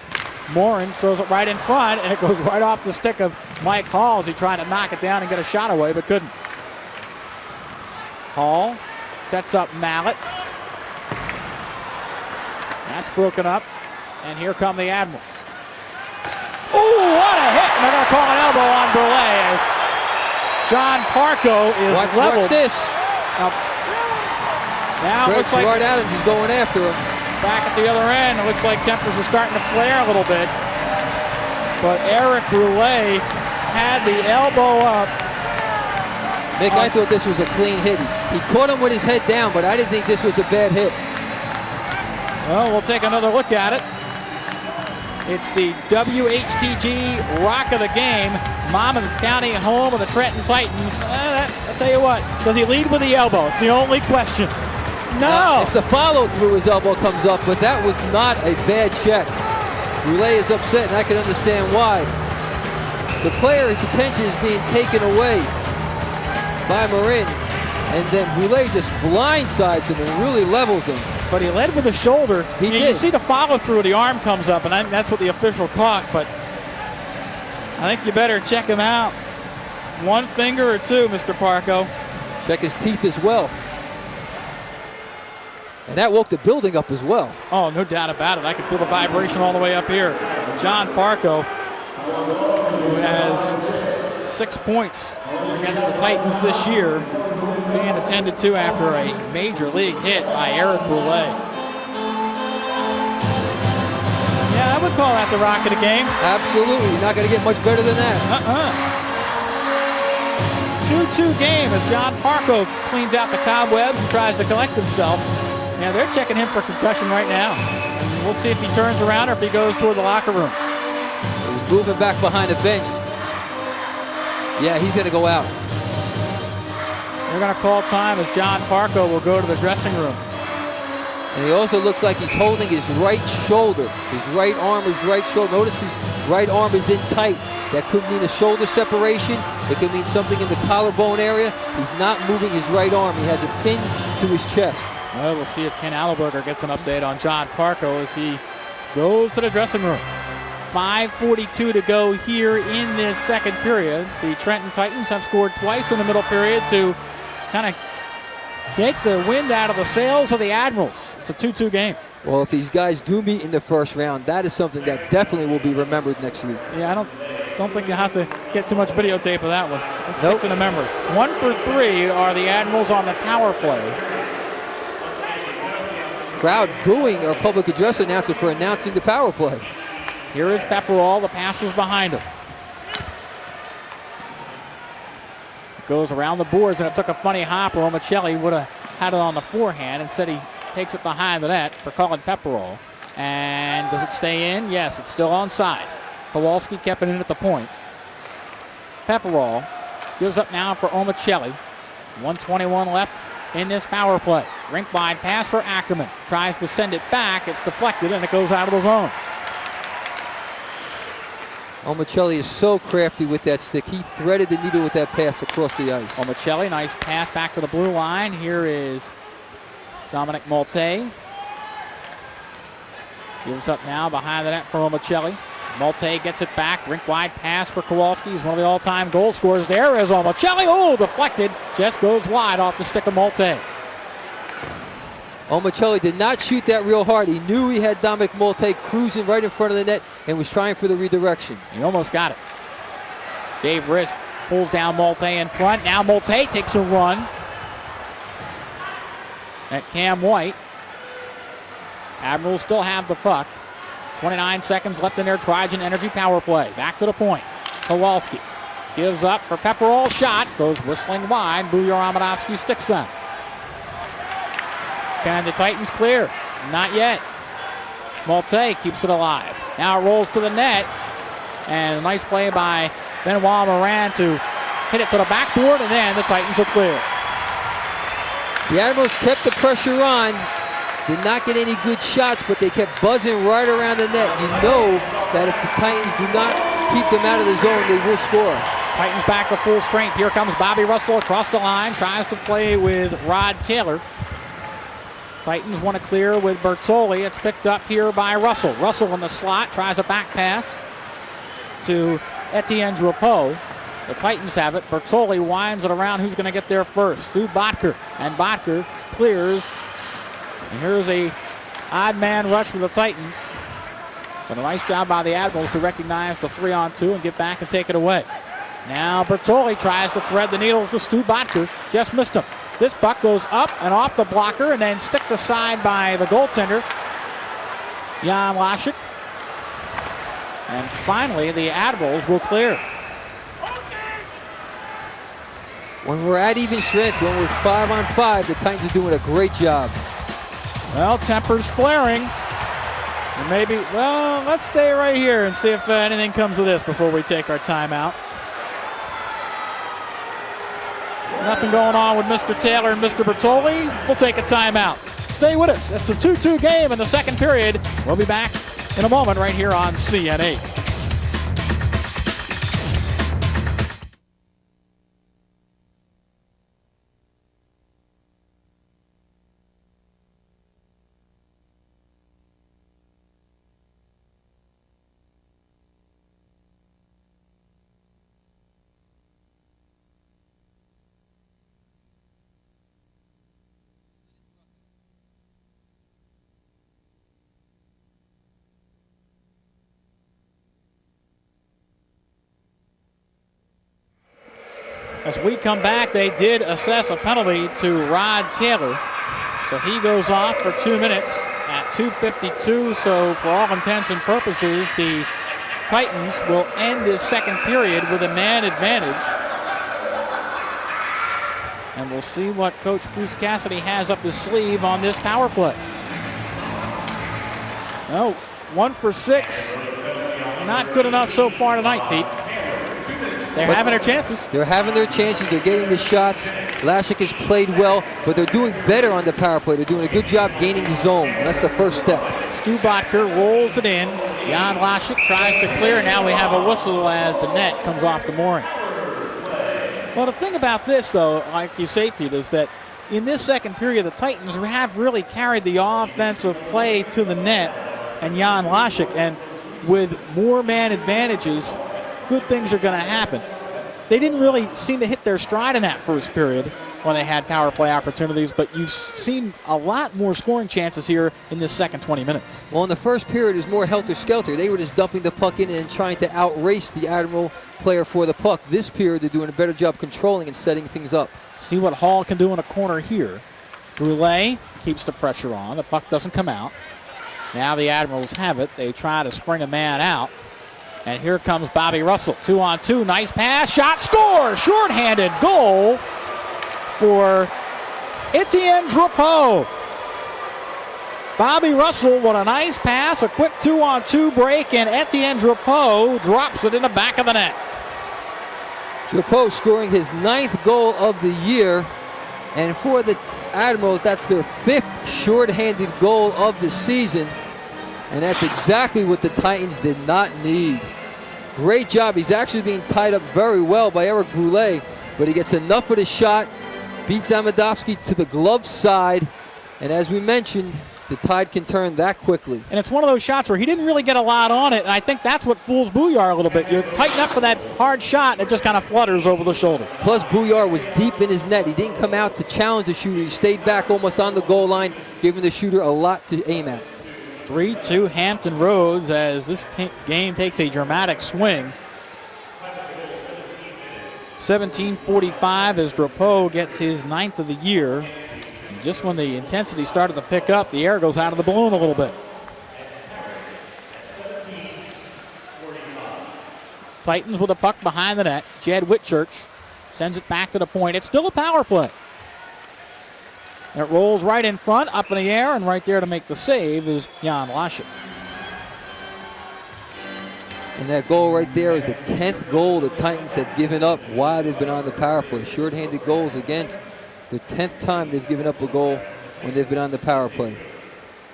Morin throws it right in front, and it goes right off the stick of Mike Hall as he tried to knock it down and get a shot away, but couldn't. Hall sets up Mallett. That's broken up, and here come the Admirals. Ooh, what a hit! And they're going to call an elbow on Brule as John Parco is leveled. Watch this. Now it looks like Gerard Adams is going after him. Back at the other end, it looks like tempers are starting to flare a little bit. But Eric Brule had the elbow up. Mick, I thought this was a clean hit. He caught him with his head down, but I didn't think this was a bad hit. Well, we'll take another look at it. It's the WHTG Rock of the Game. Monmouth County home of the Trenton Titans. I'll tell you what, does he lead with the elbow? It's the only question. No! It's the follow-through, his elbow comes up, but that was not a bad check. Brule is upset, and I can understand why. The player's attention is being taken away by Marin, and then Brule just blindsides him and really levels him. But he led with the shoulder. He did. You see the follow-through, the arm comes up, and that's what the official caught, but I think you better check him out. One finger or two, Mr. Parco. Check his teeth as well. And that woke the building up as well. Oh, no doubt about it. I can feel the vibration all the way up here. John Parco, who has 6 points against the Titans this year, being attended to after a major league hit by Eric Brule. Yeah, I would call that the rock of the game. Absolutely. You're not going to get much better than that. 2-2 game as John Parco cleans out the cobwebs and tries to collect himself. Yeah, they're checking him for concussion right now. And we'll see if he turns around or if he goes toward the locker room. He's moving back behind the bench. Yeah, he's going to go out. They're going to call time as John Parco will go to the dressing room. And he also looks like he's holding his right shoulder. His right arm is right shoulder. Notice his right arm is in tight. That could mean a shoulder separation. It could mean something in the collarbone area. He's not moving his right arm. He has it pinned to his chest. Well, we'll see if Ken Allenberger gets an update on John Parco as he goes to the dressing room. 5:42 to go here in this second period. The Trenton Titans have scored twice in the middle period to kind of take the wind out of the sails of the Admirals. It's a 2-2 game. Well, if these guys do meet in the first round, that is something that definitely will be remembered next week. Yeah, I don't think you have to get too much videotape of that one. It sticks in the memory. 1 for 3 are the Admirals on the power play. Crowd booing our public address announcer for announcing the power play. Here is Pepperall. The pass was behind him. It goes around the boards, and it took a funny hop, or Omicelli would have had it on the forehand. Instead, he takes it behind the net for Colin Pepperall. And does it stay in? Yes, it's still onside. Kowalski kept it in at the point. Pepperall gives up now for Omicelli. 1:21 left in this power play. Rink wide pass for Ackerman. Tries to send it back. It's deflected, and it goes out of the zone. Omicelli is so crafty with that stick. He threaded the needle with that pass across the ice. Omicelli, nice pass back to the blue line. Here is Dominic Malte. Gives up now behind the net for Omicelli. Malte gets it back. Rink wide pass for Kowalski. He's one of the all-time goal scorers. There is Omicelli. Oh, deflected. Just goes wide off the stick of Malte. Omicelli did not shoot that real hard. He knew he had Dominic Malte cruising right in front of the net and was trying for the redirection. He almost got it. Dave Rist pulls down Malte in front. Now Malte takes a run at Cam White. Admirals still have the puck. 29 seconds left in their Trigen Energy power play. Back to the point. Kowalski gives up for Pepperall. Shot goes whistling wide. Bujar Amadovsky sticks on. Can the Titans clear? Not yet. Malte keeps it alive. Now it rolls to the net. And a nice play by Benoit Morin to hit it to the backboard, and then the Titans are clear. The Admirals kept the pressure on. Did not get any good shots, but they kept buzzing right around the net. You know that if the Titans do not keep them out of the zone, they will score. Titans back to full strength. Here comes Bobby Russell across the line. Tries to play with Rod Taylor. Titans want to clear with Bertoli. It's picked up here by Russell. Russell in the slot. Tries a back pass to Etienne Drapeau. The Titans have it. Bertoli winds it around. Who's going to get there first? Stu Botker. And Botker clears. And here's a odd man rush for the Titans. But a nice job by the Admirals to recognize the 3-on-2 and get back and take it away. Now Bertoli tries to thread the needles to Stu Botker. Just missed him. This puck goes up and off the blocker and then sticked aside by the goaltender, Jan Laschik. And finally, the Admirals will clear. When we're at even strength, when we're 5-on-5, the Titans are doing a great job. Well, tempers flaring. And maybe, well, let's stay right here and see if anything comes of this before we take our timeout. Nothing going on with Mr. Taylor and Mr. Bertoli. We'll take a timeout. Stay with us. It's a 2-2 game in the second period. We'll be back in a moment right here on CN8. As we come back, they did assess a penalty to Rod Taylor. So he goes off for 2 minutes at 2:52. So for all intents and purposes, the Titans will end this second period with a man advantage. And we'll see what Coach Bruce Cassidy has up his sleeve on this power play. Well, 1 for 6. Not good enough so far tonight, Pete. They're having their chances. They're having their chances. They're getting the shots. Laschik has played well, but they're doing better on the power play. They're doing a good job gaining the zone. And that's the first step. Stu Botker rolls it in. Jan Laschik tries to clear. Now we have a whistle as the net comes off the mooring. Well, the thing about this, though, like you say, Pete, is that in this second period, the Titans have really carried the offensive play to the net and Jan Laschik. And with more man advantages, good things are going to happen. They didn't really seem to hit their stride in that first period when they had power play opportunities, but you've seen a lot more scoring chances here in this second 20 minutes. Well, in the first period, it was more helter-skelter. They were just dumping the puck in and trying to outrace the Admiral player for the puck. This period, they're doing a better job controlling and setting things up. See what Hall can do in a corner here. Brule keeps the pressure on. The puck doesn't come out. Now the Admirals have it. They try to spring a man out. And here comes Bobby Russell. 2-on-2, nice pass, shot, score! Shorthanded goal for Etienne Drapeau. Bobby Russell with a nice pass, a quick 2-on-2 break, and Etienne Drapeau drops it in the back of the net. Drapeau scoring his 9th goal of the year. And for the Admirals, that's their 5th shorthanded goal of the season. And that's exactly what the Titans did not need. Great job. He's actually being tied up very well by Eric Brule, but he gets enough of the shot, beats Amidovsky to the glove side, and as we mentioned, the tide can turn that quickly. And it's one of those shots where he didn't really get a lot on it, and I think that's what fools Bouillard a little bit. You're tighten up for that hard shot, and it just kind of flutters over the shoulder. Plus, Bouillard was deep in his net. He didn't come out to challenge the shooter. He stayed back almost on the goal line, giving the shooter a lot to aim at. 3-2 Hampton Roads as this game takes a dramatic swing. 17:45 as Drapeau gets his 9th of the year. And just when the intensity started to pick up, the air goes out of the balloon a little bit. Titans with a puck behind the net. Jed Whitchurch sends it back to the point. It's still a power play. It rolls right in front, up in the air, and right there to make the save is Jan Laschik. And that goal right there is the 10th goal the Titans have given up while they've been on the power play. Shorthanded goals against. It's the 10th time they've given up a goal when they've been on the power play.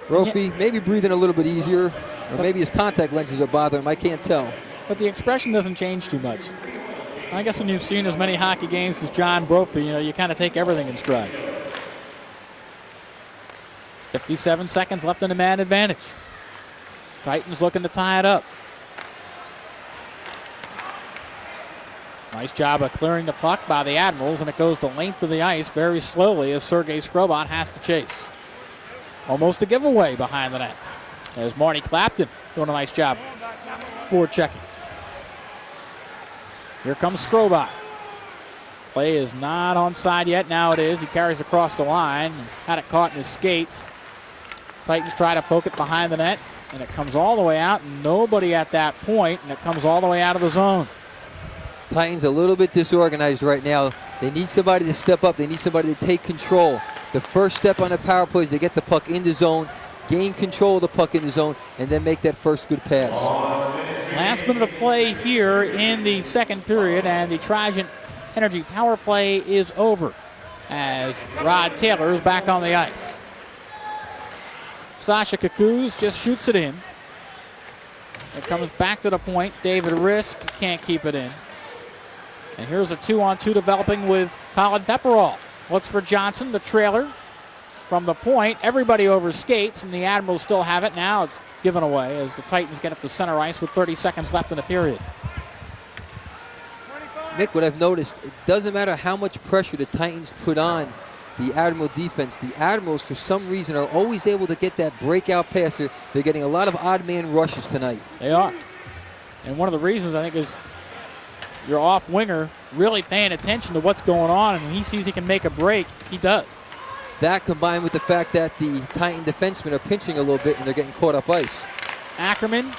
Brophy maybe breathing a little bit easier, or maybe his contact lenses are bothering him. I can't tell. But the expression doesn't change too much. I guess when you've seen as many hockey games as John Brophy, you kind of take everything in stride. 57 seconds left in the man advantage. Titans looking to tie it up. Nice job of clearing the puck by the Admirals, and it goes the length of the ice very slowly as Sergei Skrobot has to chase. Almost a giveaway behind the net. There's Marty Clapton doing a nice job forward checking. Here comes Skrobot. Play is not onside yet. Now it is. He carries across the line. Had it caught in his skates. Titans try to poke it behind the net, and it comes all the way out. Nobody at that point, and it comes all the way out of the zone. Titans a little bit disorganized right now. They need somebody to step up. They need somebody to take control. The first step on the power play is to get the puck in the zone, gain control of the puck in the zone, and then make that first good pass. Last minute of play here in the second period, and the Trident Energy power play is over as Rod Taylor is back on the ice. Sasha Kakuz just shoots it in. It comes back to the point. David Risk can't keep it in. And here's a 2-on-2 developing with Colin Pepperall. Looks for Johnson, the trailer. From the point, everybody over skates, and the Admirals still have it. Now it's given away as the Titans get up to center ice with 30 seconds left in the period. Mick, what I've noticed, it doesn't matter how much pressure the Titans put on the Admiral defense. The Admirals, for some reason, are always able to get that breakout passer. They're getting a lot of odd man rushes tonight. They are. And one of the reasons, I think, is your off winger really paying attention to what's going on, and when he sees he can make a break, he does. That combined with the fact that the Titan defensemen are pinching a little bit and they're getting caught up ice. Ackerman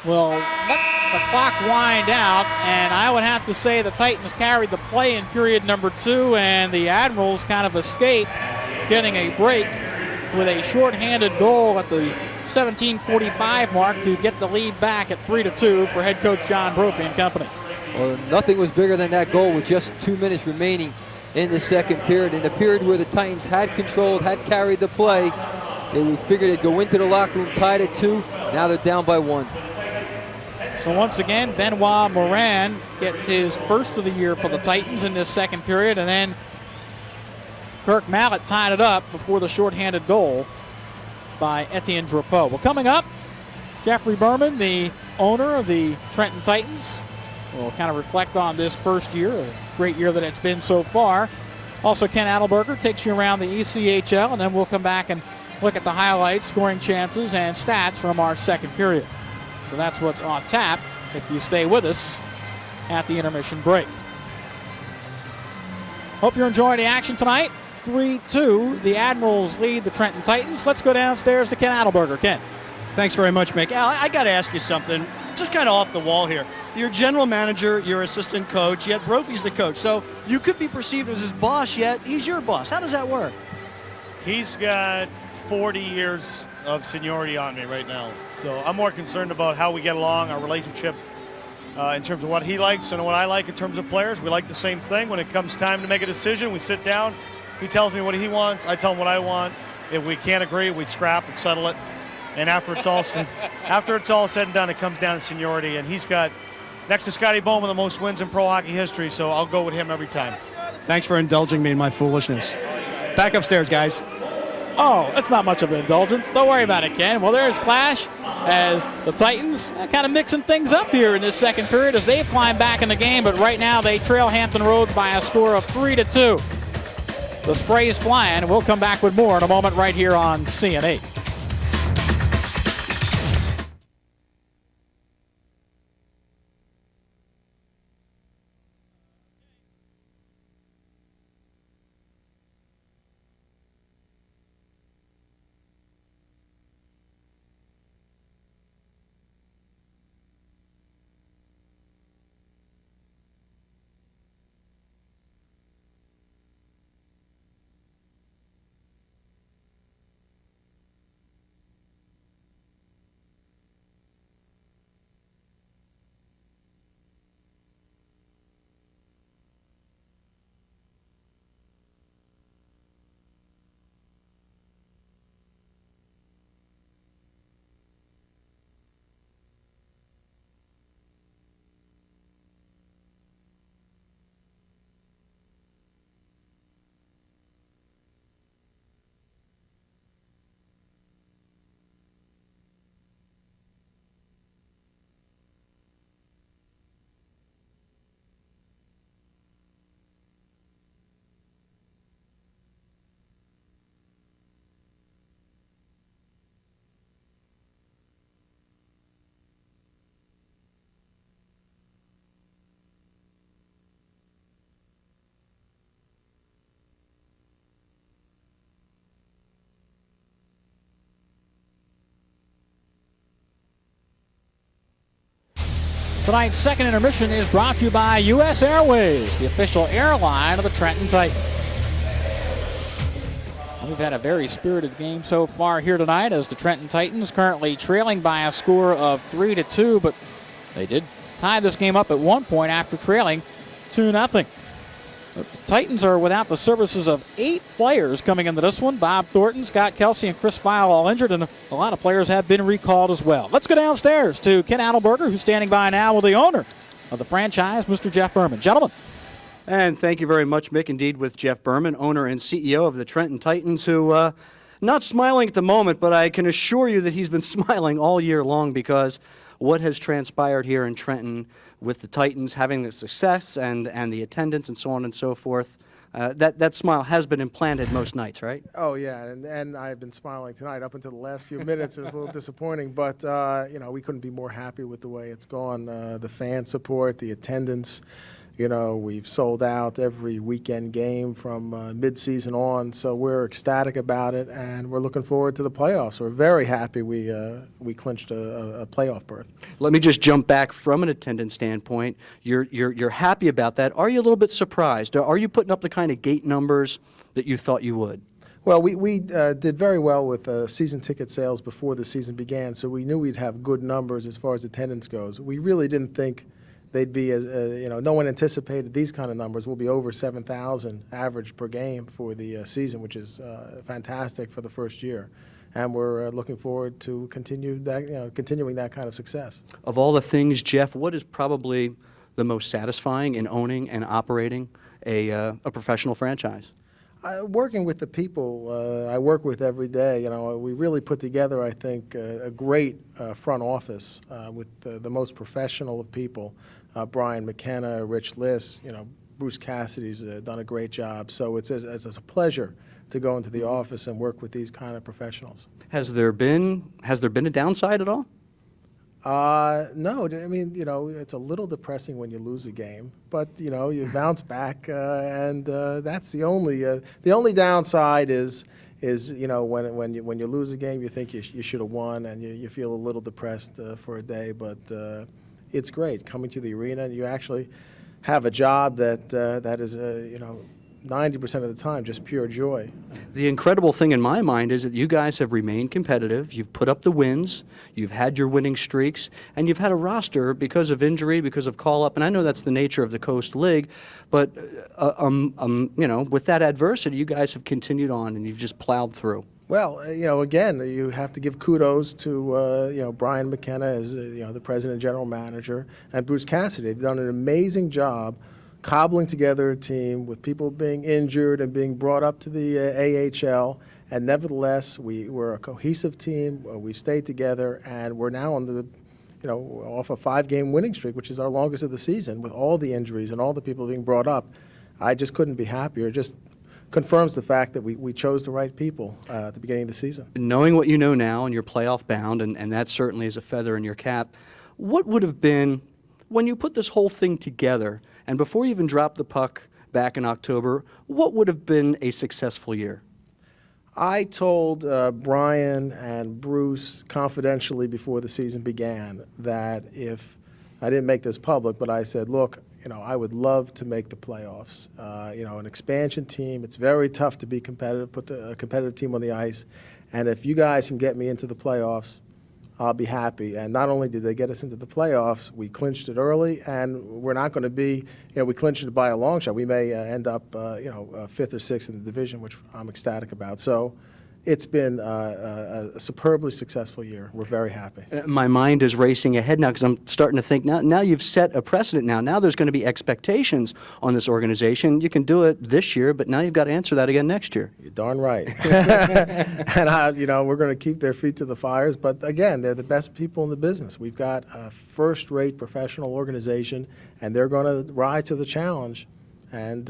will let the clock wind out, and I would have to say the Titans carried the play in period number 2, and the Admirals kind of escape getting a break with a shorthanded goal at the 17:45 mark to get the lead back at 3-2 for head coach John Brophy and company. Well, nothing was bigger than that goal with just 2 minutes remaining in the second period. In the period where the Titans had controlled, had carried the play, they figured they'd go into the locker room tied at 2. Now they're down by 1. So once again, Benoit Morin gets his first of the year for the Titans in this second period, and then Kirk Mallett tied it up before the shorthanded goal by Etienne Drapeau. Well, coming up, Jeffrey Berman, the owner of the Trenton Titans, will kind of reflect on this first year, a great year that it's been so far. Also, Ken Adelberger takes you around the ECHL, and then we'll come back and look at the highlights, scoring chances, and stats from our second period. So that's what's on tap if you stay with us at the intermission break. Hope you're enjoying the action tonight. 3-2, the Admirals lead the Trenton Titans. Let's go downstairs to Ken Adelberger. Ken. Thanks very much, Mick. Al, I got to ask you something, just kind of off the wall here. You're general manager, you're assistant coach, yet Brophy's the coach. So you could be perceived as his boss, yet he's your boss. How does that work? He's got 40 years of seniority on me right now. So I'm more concerned about how we get along, our relationship, in terms of what he likes and what I like in terms of players. We like the same thing. When it comes time to make a decision, we sit down. He tells me what he wants. I tell him what I want. If we can't agree, we scrap and settle it. And after it's all said and done, it comes down to seniority. And he's got, next to Scotty Bowman, the most wins in pro hockey history. So I'll go with him every time. Thanks for indulging me in my foolishness. Back upstairs, guys. Oh, that's not much of an indulgence. Don't worry about it, Ken. Well, there's Clash as the Titans kind of mixing things up here in this second period as they've climbed back in the game, but right now they trail Hampton Roads by a score of 3-2. The spray's flying, and we'll come back with more in a moment right here on CN8. Tonight's second intermission is brought to you by U.S. Airways, the official airline of the Trenton Titans. We've had a very spirited game so far here tonight as the Trenton Titans currently trailing by a score of 3-2, but they did tie this game up at one point after trailing 2-0. The Titans are without the services of 8 players coming into this one. Bob Thornton, Scott Kelsey, and Chris Feil all injured, and a lot of players have been recalled as well. Let's go downstairs to Ken Adelberger, who's standing by now with the owner of the franchise, Mr. Jeff Berman. Gentlemen. And thank you very much, Mick. Indeed, with Jeff Berman, owner and CEO of the Trenton Titans, who not smiling at the moment, but I can assure you that he's been smiling all year long because what has transpired here in Trenton with the Titans having the success and the attendance and so on and so forth, that smile has been implanted most nights, right? Oh, yeah, and I've been smiling tonight up until the last few minutes. It was a little disappointing, but, we couldn't be more happy with the way it's gone. The fan support, the attendance. We've sold out every weekend game from mid-season on, so we're ecstatic about it, and we're looking forward to the playoffs. We're very happy we clinched a playoff berth. Let me just jump back from an attendance standpoint. You're happy about that. Are you a little bit surprised? Are you putting up the kind of gate numbers that you thought you would? Well, we did very well with season ticket sales before the season began, so we knew we'd have good numbers as far as attendance goes. We really didn't think they'd be as no one anticipated these kind of numbers. We'll be over 7,000 average per game for the season, which is fantastic for the first year, and we're looking forward to continuing that kind of success. Of all the things, Jeff, what is probably the most satisfying in owning and operating a professional franchise? Working with the people I work with every day, we really put together, I think, a great front office with the most professional of people. Brian McKenna, Rich Liss, Bruce Cassidy's done a great job. So it's a pleasure to go into the office and work with these kind of professionals. Has there been a downside at all? No, I mean, it's a little depressing when you lose a game, but you bounce back, and that's the only downside is when you lose a game, you think you should have won, and you feel a little depressed for a day. But it's great coming to the arena, and you actually have a job that is 90% of the time just pure joy. The incredible thing in my mind is that you guys have remained competitive. You've put up the wins. You've had your winning streaks. And you've had a roster because of injury, because of call-up. And I know that's the nature of the Coast League. But, with that adversity, you guys have continued on and you've just plowed through. Well, again, you have to give kudos to, Brian McKenna as, the president and general manager, and Bruce Cassidy. They've done an amazing job cobbling together a team with people being injured and being brought up to the AHL, and nevertheless, we're a cohesive team. We've stayed together, and we're now on the, off a 5-game winning streak, which is our longest of the season, with all the injuries and all the people being brought up. I just couldn't be happier. It just confirms the fact that we chose the right people at the beginning of the season. Knowing what you know now, and you're playoff bound, and that certainly is a feather in your cap, what would have been, when you put this whole thing together, and before you even dropped the puck back in October, what would have been a successful year? I told Brian and Bruce confidentially before the season began that if I didn't make this public, but I said, look, I would love to make the playoffs. An expansion team, it's very tough to be competitive, put a competitive team on the ice, and if you guys can get me into the playoffs, I'll be happy. And not only did they get us into the playoffs, we clinched it early, and we're not going to be, we clinched it by a long shot. We may end up, 5th or 6th in the division, which I'm ecstatic about. So it's been a superbly successful year. We're very happy. My mind is racing ahead now because I'm starting to think, now you've set a precedent now. Now there's going to be expectations on this organization. You can do it this year, but now you've got to answer that again next year. You're darn right. And, we're going to keep their feet to the fires. But, again, they're the best people in the business. We've got a first-rate professional organization, and they're going to rise to the challenge. And,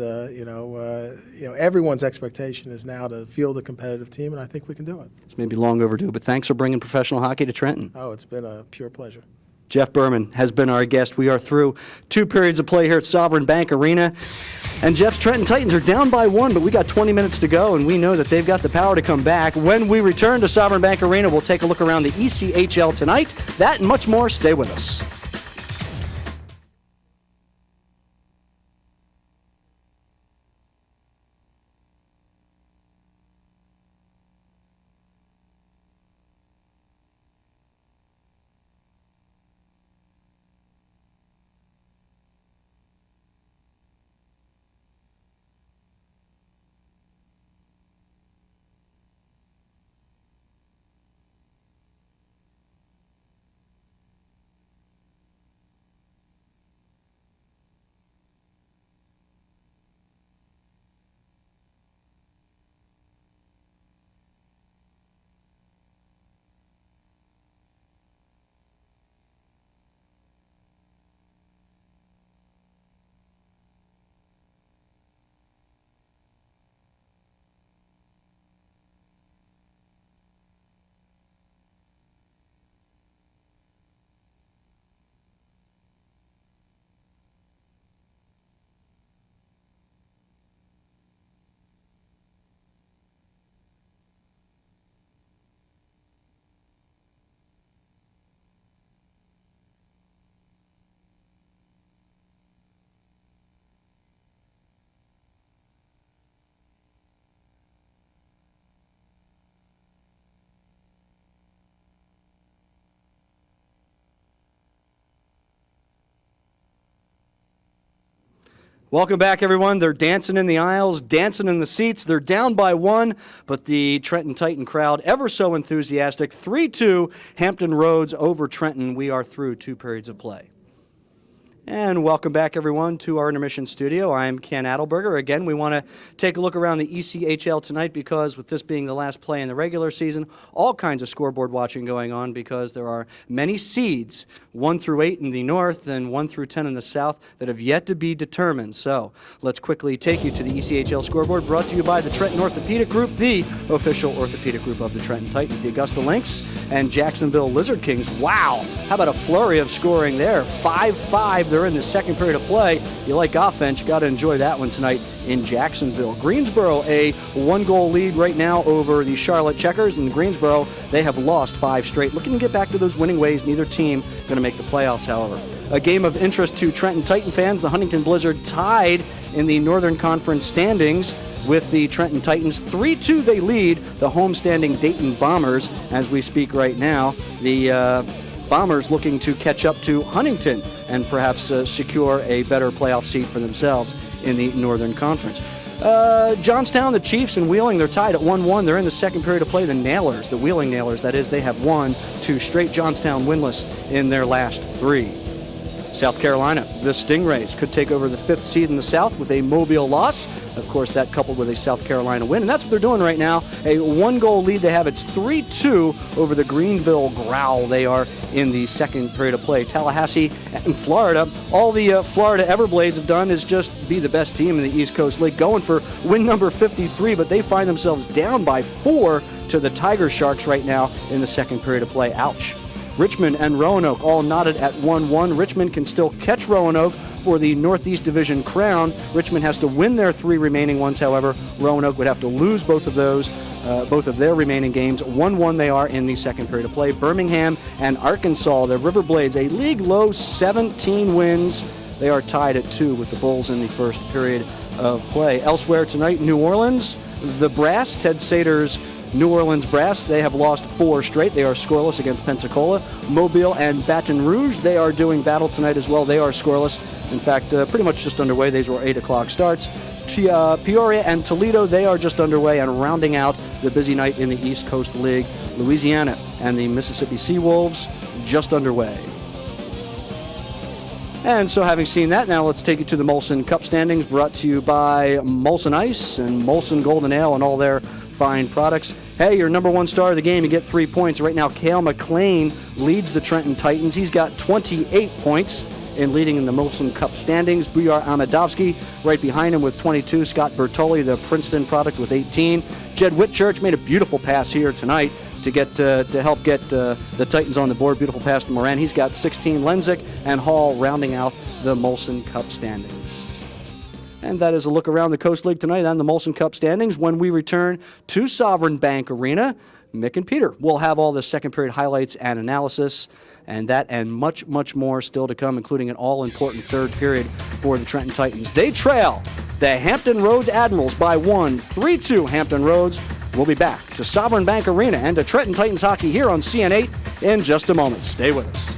everyone's expectation is now to field a competitive team, and I think we can do it. It's maybe long overdue, but thanks for bringing professional hockey to Trenton. Oh, it's been a pure pleasure. Jeff Berman has been our guest. We are through 2 periods of play here at Sovereign Bank Arena. And Jeff's Trenton Titans are down by 1, but we got 20 minutes to go, and we know that they've got the power to come back. When we return to Sovereign Bank Arena, we'll take a look around the ECHL tonight. That and much more. Stay with us. Welcome back, everyone. They're dancing in the aisles, dancing in the seats. They're down by 1, but the Trenton Titan crowd ever so enthusiastic. 3-2, Hampton Roads over Trenton. We are through 2 periods of play. And welcome back, everyone, to our intermission studio. I'm Ken Adelberger. Again, we want to take a look around the ECHL tonight because with this being the last play in the regular season, all kinds of scoreboard watching going on because there are many seeds, 1 through 8 in the north and 1 through 10 in the south, that have yet to be determined. So let's quickly take you to the ECHL scoreboard, brought to you by the Trenton Orthopedic Group, the official orthopedic group of the Trenton Titans, the Augusta Lynx, and Jacksonville Lizard Kings. Wow, how about a flurry of scoring there? 5-5. They're in the second period of play. You like offense, you got to enjoy that one tonight in Jacksonville. Greensboro, a 1-goal lead right now over the Charlotte Checkers. In Greensboro, they have lost 5 straight. Looking to get back to those winning ways. Neither team going to make the playoffs, however. A game of interest to Trenton Titan fans. The Huntington Blizzard tied in the Northern Conference standings with the Trenton Titans. 3-2 they lead the homestanding Dayton Bombers as we speak right now. The Bombers looking to catch up to Huntington and perhaps secure a better playoff seat for themselves in the Northern Conference. Johnstown, the Chiefs, and Wheeling, they're tied at 1-1. They're in the second period of play. The Nailers, the Wheeling Nailers, that is, they have won 2 straight. Johnstown winless in their last 3. South Carolina, the Stingrays could take over the 5th seed in the South with a Mobile loss. Of course, that coupled with a South Carolina win, and that's what they're doing right now. A 1-goal lead they have. It's 3-2 over the Greenville Growl. They are in the second period of play. Tallahassee and Florida. All the Florida Everblades have done is just be the best team in the East Coast League, going for win number 53, but they find themselves down by 4 to the Tiger Sharks right now in the second period of play. Ouch. Richmond and Roanoke all knotted at 1-1. Richmond can still catch Roanoke for the Northeast Division crown. Richmond has to win their 3 remaining ones, however. Roanoke would have to lose both of those, both of their remaining games. 1-1 they are in the second period of play. Birmingham and Arkansas, the Riverblades, a league-low 17 wins. They are tied at 2 with the Bulls in the first period of play. Elsewhere tonight, New Orleans, the Brass, Ted Sater's New Orleans Brass, they have lost 4 straight. They are scoreless against Pensacola. Mobile and Baton Rouge, they are doing battle tonight as well. They are scoreless. In fact, pretty much just underway. These were 8 o'clock starts. Peoria and Toledo, they are just underway, and rounding out the busy night in the East Coast League, Louisiana and the Mississippi Seawolves just underway. And so having seen that, now let's take you to the Molson Cup standings, brought to you by Molson Ice and Molson Golden Ale and all their fine products. Hey, your number 1 star of the game, you get 3 points. Right now, Cale McLean leads the Trenton Titans. He's got 28 points in leading in the Molson Cup standings. Bujar Amadovsky right behind him with 22. Scott Bertoli, the Princeton product, with 18. Jed Whitchurch made a beautiful pass here tonight to help get the Titans on the board. Beautiful pass to Moran. He's got 16. Lenzik and Hall rounding out the Molson Cup standings. And that is a look around the Coast League tonight on the Molson Cup standings. When we return to Sovereign Bank Arena, Mick and Peter will have all the second period highlights and analysis, and that and much, much more still to come, including an all-important third period for the Trenton Titans. They trail the Hampton Roads Admirals by 1, 3-2 Hampton Roads. We'll be back to Sovereign Bank Arena and to Trenton Titans hockey here on CN8 in just a moment. Stay with us.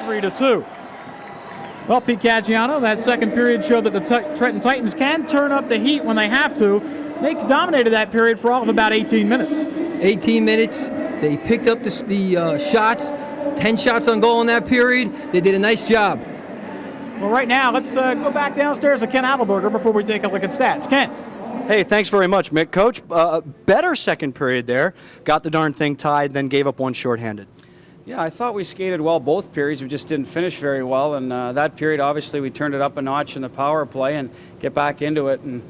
3-2. Well, Pete Caggiano, that second period showed that the Trenton Titans can turn up the heat when they have to. They dominated that period for all of about 18 minutes. 18 minutes. They picked up the shots, 10 shots on goal in that period. They did a nice job. Well, right now, let's go back downstairs to Ken Adelberger before we take a look at stats. Ken. Hey, thanks very much, Mick. Coach, better second period there. Got the darn thing tied, then gave up one shorthanded. Yeah, I thought we skated well both periods. We just didn't finish very well. And that period, obviously, we turned it up a notch in the power play and get back into it. And,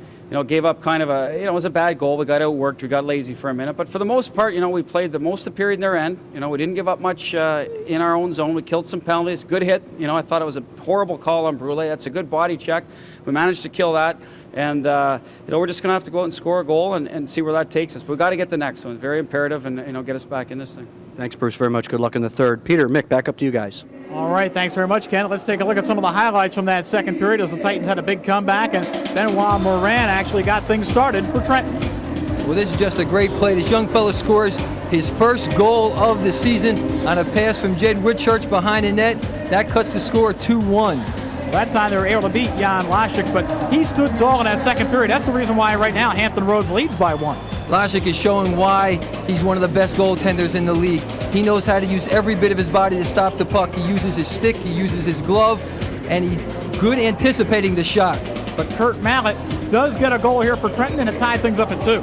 gave up kind of it was a bad goal. We got outworked. We got lazy for a minute. But for the most part, we played the most of the period in their end. We didn't give up much in our own zone. We killed some penalties. Good hit. I thought it was a horrible call on Brule. That's a good body check. We managed to kill that. And, we're just going to have to go out and score a goal and see where that takes us. But we've got to get the next one. It's very imperative and, get us back in this thing. Thanks, Bruce, very much. Good luck in the third. Peter, Mick, back up to you guys. All right, thanks very much, Ken. Let's take a look at some of the highlights from that second period as the Titans had a big comeback, and Benoit Morin actually got things started for Trenton. Well, this is just a great play. This young fella scores his first goal of the season on a pass from Jed Whitchurch behind the net. That cuts the score 2-1. That time they were able to beat Jan Laschik, but he stood tall in that second period. That's the reason why right now Hampton Roads leads by 1. Laschik is showing why he's one of the best goaltenders in the league. He knows how to use every bit of his body to stop the puck. He uses his stick, he uses his glove, and he's good anticipating the shot. But Kurt Mallett does get a goal here for Trenton, and it tied things up at 2.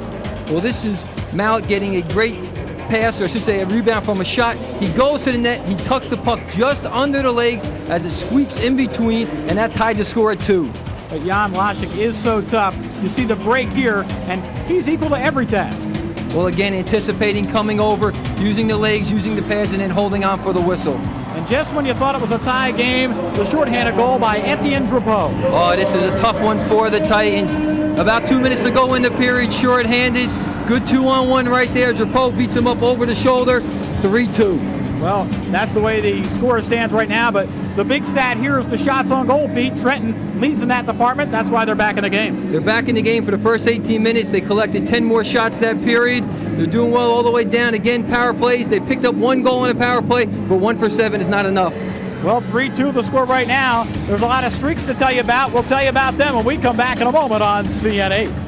Well, this is Mallett getting a great pass, or I should say a rebound from a shot. He goes to the net, he tucks the puck just under the legs as it squeaks in between, and that tied the score at 2. But Jan Laschik is so tough. You see the break here, and he's equal to every task. Well, again, anticipating, coming over, using the legs, using the pads, and then holding on for the whistle. And just when you thought it was a tie game, the shorthanded goal by Etienne Drapeau. Oh, this is a tough one for the Titans. About 2 minutes to go in the period, shorthanded. Good 2-on-1 right there. Drapeau beats him up over the shoulder, 3-2. Well, that's the way the score stands right now, but the big stat here is the shots on goal, Pete. Trenton leads in that department. That's why they're back in the game. They're back in the game for the first 18 minutes. They collected 10 more shots that period. They're doing well all the way down. Again, power plays. They picked up 1 goal in a power play, but 1 for 7 is not enough. Well, 3-2 the score right now. There's a lot of streaks to tell you about. We'll tell you about them when we come back in a moment on CN8.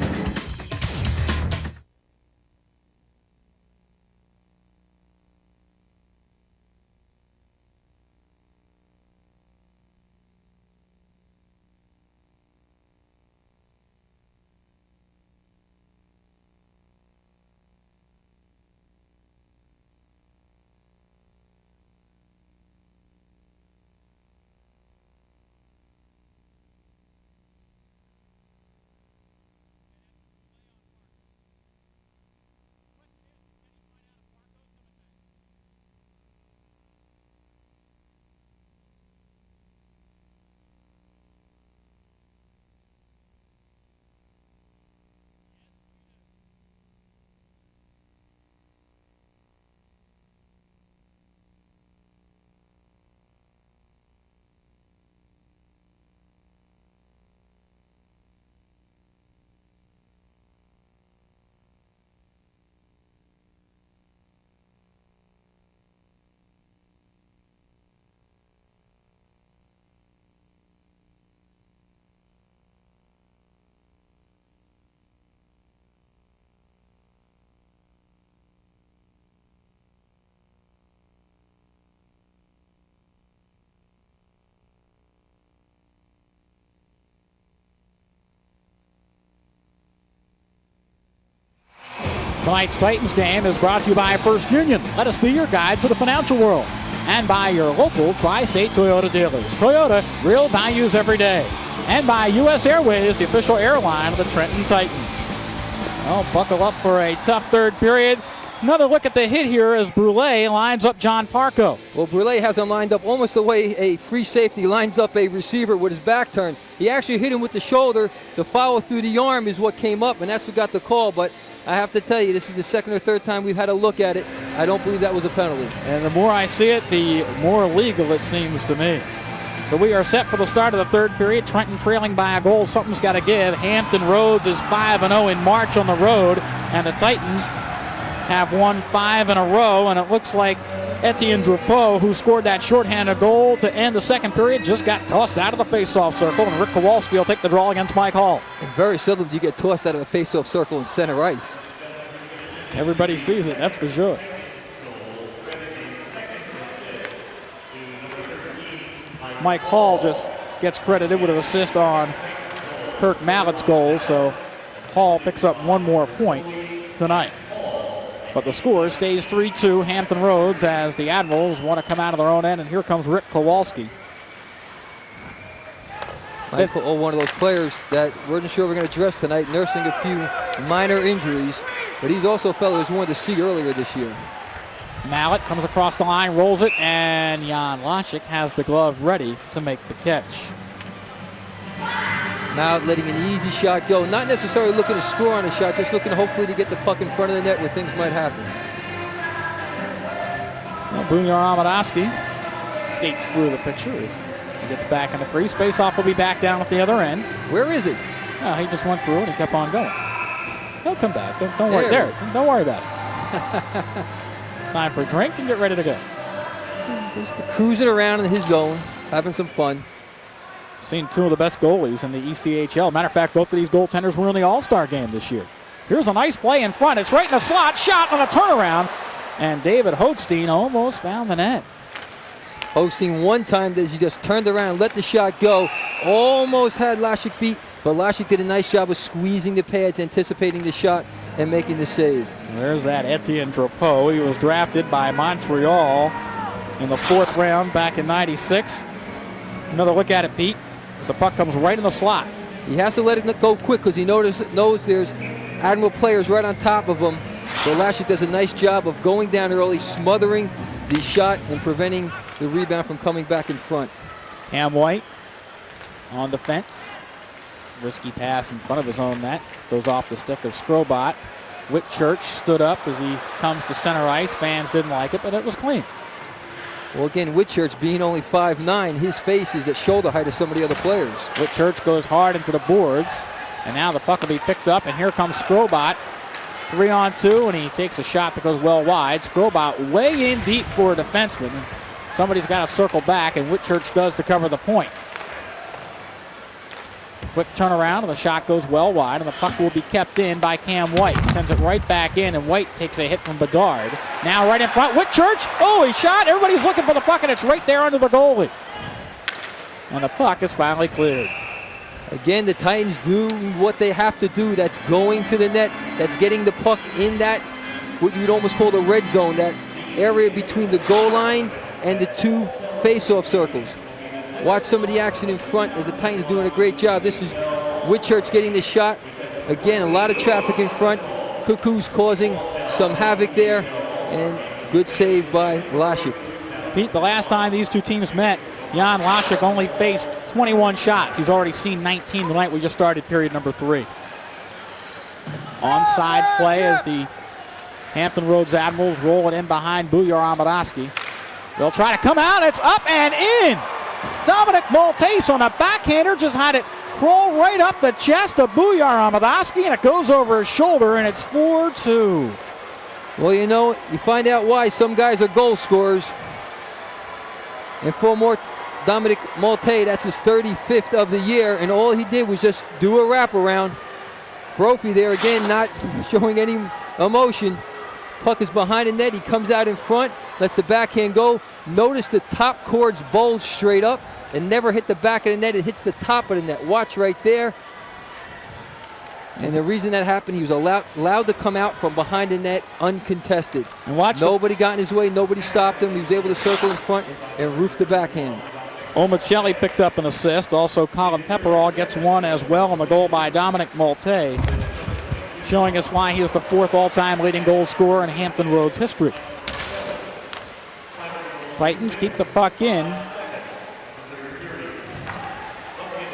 Tonight's Titans game is brought to you by First Union. Let us be your guide to the financial world. And by your local Tri-State Toyota dealers. Toyota, real values every day. And by U.S. Airways, the official airline of the Trenton Titans. Well, buckle up for a tough third period. Another look at the hit here as Brule lines up John Parco. Well, Brule has him lined up almost the way a free safety lines up a receiver with his back turned. He actually hit him with the shoulder. The follow through the arm is what came up, and that's what got the call. But I have to tell you, this is the second or third time we've had a look at it. I don't believe that was a penalty. And the more I see it, the more legal it seems to me. So we are set for the start of the third period. Trenton trailing by a goal. Something's got to give. Hampton Roads is 5-0 in March on the road, and the Titans have won 5 in a row, and it looks like Etienne Drapeau, who scored that shorthanded goal to end the second period, just got tossed out of the faceoff circle, and Rick Kowalski will take the draw against Mike Hall. And very seldom do you get tossed out of a faceoff circle in center ice. Everybody sees it, that's for sure. Mike Hall just gets credited with an assist on Kirk Mallett's goal, so Hall picks up one more point tonight. But the score stays 3-2 Hampton Roads as the Admirals want to come out of their own end, and here comes Rick Kowalski. Mike Hall, one of those players that we weren't sure we're going to address tonight, nursing a few minor injuries, but he's also a fellow who's wanted to see earlier this year. Mallett comes across the line, rolls it, and Jan Lashik has the glove ready to make the catch. Mallett letting an easy shot go, not necessarily looking to score on a shot, just looking hopefully to get the puck in front of the net where things might happen. Well, Bunyar Amadovsky skates through the picture as he gets back in the crease. Faceoff will be back down at the other end. Where is he? No, he just went through and he kept on going. He'll come back. Don't worry. There. Don't worry about it. Time for a drink and get ready to go. Just cruising around in his zone, having some fun. Seen two of the best goalies in the ECHL. Matter of fact, both of these goaltenders were in the All-Star game this year. Here's a nice play in front. It's right in the slot. Shot on a turnaround. And David Hochstein almost found the net. Hochstein one time that he just turned around, let the shot go. Almost had Lashik beat, but Lashik did a nice job of squeezing the pads, anticipating the shot, and making the save. There's that Etienne Drapeau. He was drafted by Montreal in the 4th round back in '96. Another look at it, Pete, as the puck comes right in the slot. He has to let it go quick because he knows there's Admiral players right on top of him. So Lashik does a nice job of going down early, smothering the shot and preventing the rebound from coming back in front. Cam White on defense. Risky pass in front of his own net. Goes off the stick of Skrobot. Whitchurch stood up as he comes to center ice. Fans didn't like it, but it was clean. Well, again, Whitchurch being only 5'9", his face is at shoulder height of some of the other players. Whitchurch goes hard into the boards, and now the puck will be picked up, and here comes Skrobot. 3-on-2, and he takes a shot that goes well wide. Skrobot way in deep for a defenseman. Somebody's got to circle back, and Whitchurch does to cover the point. Quick turnaround, and the shot goes well wide, and the puck will be kept in by Cam White. Sends it right back in, and White takes a hit from Bedard. Now right in front, Whitchurch. Oh, he shot. Everybody's looking for the puck, and it's right there under the goalie. And the puck is finally cleared. Again, the Titans do what they have to do. That's going to the net. That's getting the puck in that, what you'd almost call the red zone, that area between the goal lines and the two face-off circles. Watch some of the action in front as the Titans doing a great job. This is Whitchurch getting the shot. Again, a lot of traffic in front. Cuckoo's causing some havoc there, and good save by Lashik. Pete, the last time these two teams met, Jan Lashik only faced 21 shots. He's already seen 19 tonight. We just started period number 3. Onside play as the Hampton Roads Admirals roll it in behind Bunyar Amadovsky. They'll try to come out. It's up and in. Dominic Maltese on a backhander just had it crawl right up the chest of Bunyar Amadovsky, and it goes over his shoulder, and it's 4-2. Well, you know, you find out why some guys are goal scorers. And for more Dominic Maltese, that's his 35th of the year, and all he did was just do a wraparound. Brophy there again, not showing any emotion. Puck is behind the net. He comes out in front, lets the backhand go. Notice the top cords bulge straight up and never hit the back of the net. It hits the top of the net. Watch right there. And the reason that happened, he was allowed to come out from behind the net uncontested. And watch, nobody got in his way. Nobody stopped him. He was able to circle in front and roof the backhand. Omicelli picked up an assist. Also, Colin Pepperall gets one as well on the goal by Dominic Maltese, showing us why he is the 4th all-time leading goal scorer in Hampton Roads history. Titans keep the puck in.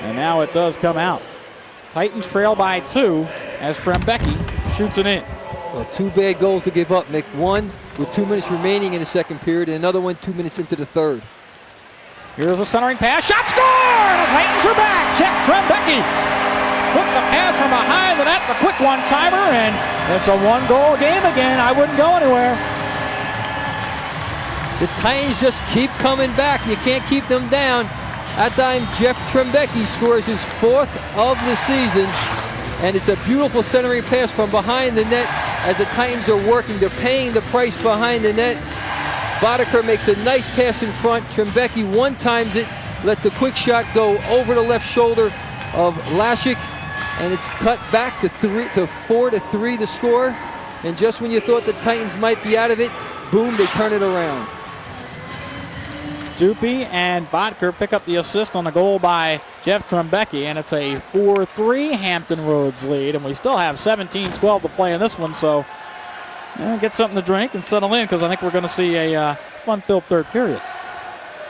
And now it does come out. Titans trail by 2 as Trembecki shoots it in. Well, 2 bad goals to give up, Mick. One with 2 minutes remaining in the second period, and another one 2 minutes into the third. Here's a centering pass. Shot scored! The Titans are back. Check Trembecki. Put the pass from behind the net, the quick one-timer, and it's a 1-goal game again. I wouldn't go anywhere. The Titans just keep coming back. You can't keep them down. That time, Jeff Trembecki scores his 4th of the season. And it's a beautiful centering pass from behind the net as the Titans are working. They're paying the price behind the net. Boddicker makes a nice pass in front. Trembecki one-times it, lets the quick shot go over the left shoulder of Lashik, and it's cut back to 4-3 the score. And just when you thought the Titans might be out of it, boom, they turn it around. Dupe and Bodker pick up the assist on the goal by Jeff Trembecki, and it's a 4-3 Hampton Roads lead, and we still have 17-12 to play in this one, so get something to drink and settle in, because I think we're going to see a fun-filled third period.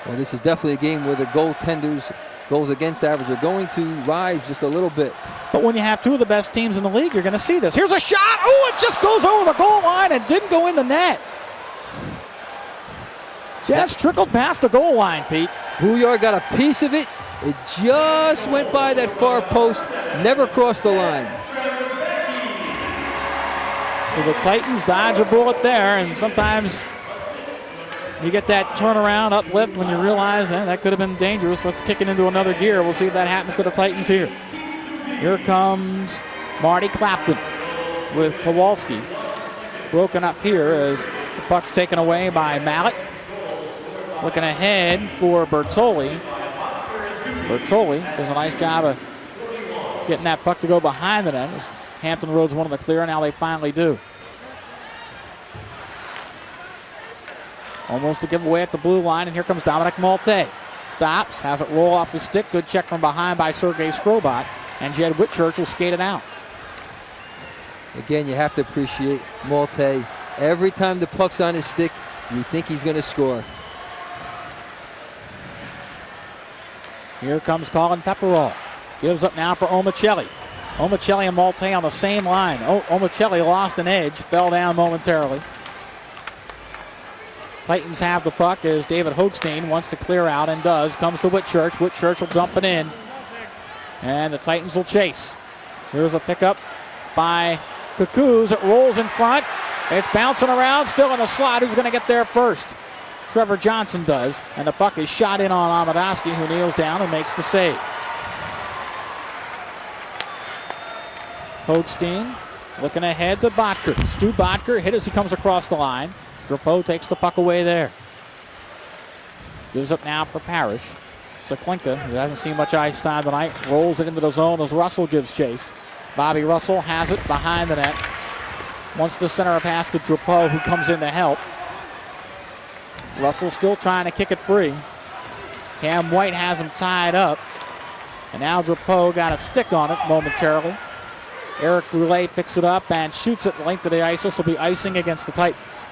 Well, this is definitely a game where the goaltenders' goals against average are going to rise just a little bit. But when you have two of the best teams in the league, you're going to see this. Here's a shot. Oh, it just goes over the goal line and didn't go in the net. Just trickled past the goal line, Pete. Bouillard got a piece of it. It just went by that far post, never crossed the line. So the Titans dodge a bullet there, and sometimes you get that turnaround uplift when you realize that could have been dangerous. Let's kick it into another gear. We'll see if that happens to the Titans here. Here comes Marty Clapton with Kowalski. Broken up here as the puck's taken away by Mallet. Looking ahead for Bertoli. Bertoli does a nice job of getting that puck to go behind the net. Hampton Roads wanted to clear, now they finally do. Almost a giveaway at the blue line, and here comes Dominic Malte. Stops, has it roll off the stick. Good check from behind by Sergei Skrobot, and Jed Whitchurch will skate it out. Again, you have to appreciate Malte. Every time the puck's on his stick, you think he's going to score. Here comes Colin Pepperall. Gives up now for Omicelli. Omicelli and Malte on the same line. Omicelli lost an edge, fell down momentarily. Titans have the puck as David Hochstein wants to clear out and does. Comes to Whitchurch. Whitchurch will dump it in. And the Titans will chase. Here's a pickup by Cuckoos. It rolls in front. It's bouncing around, still in the slot. Who's going to get there first? Trevor Johnson does. And the puck is shot in on Amadowski, who kneels down and makes the save. Hochstein looking ahead to Botker. Stu Botker hit as he comes across the line. Drapeau takes the puck away there. Gives up now for Parrish. Seklinka, who hasn't seen much ice time tonight, rolls it into the zone as Russell gives chase. Bobby Russell has it behind the net. Wants to center a pass to Drapeau, who comes in to help. Russell still trying to kick it free. Cam White has him tied up. And now Drapeau got a stick on it momentarily. Eric Roulet picks it up and shoots it length of the ice. This will be icing against the Titans.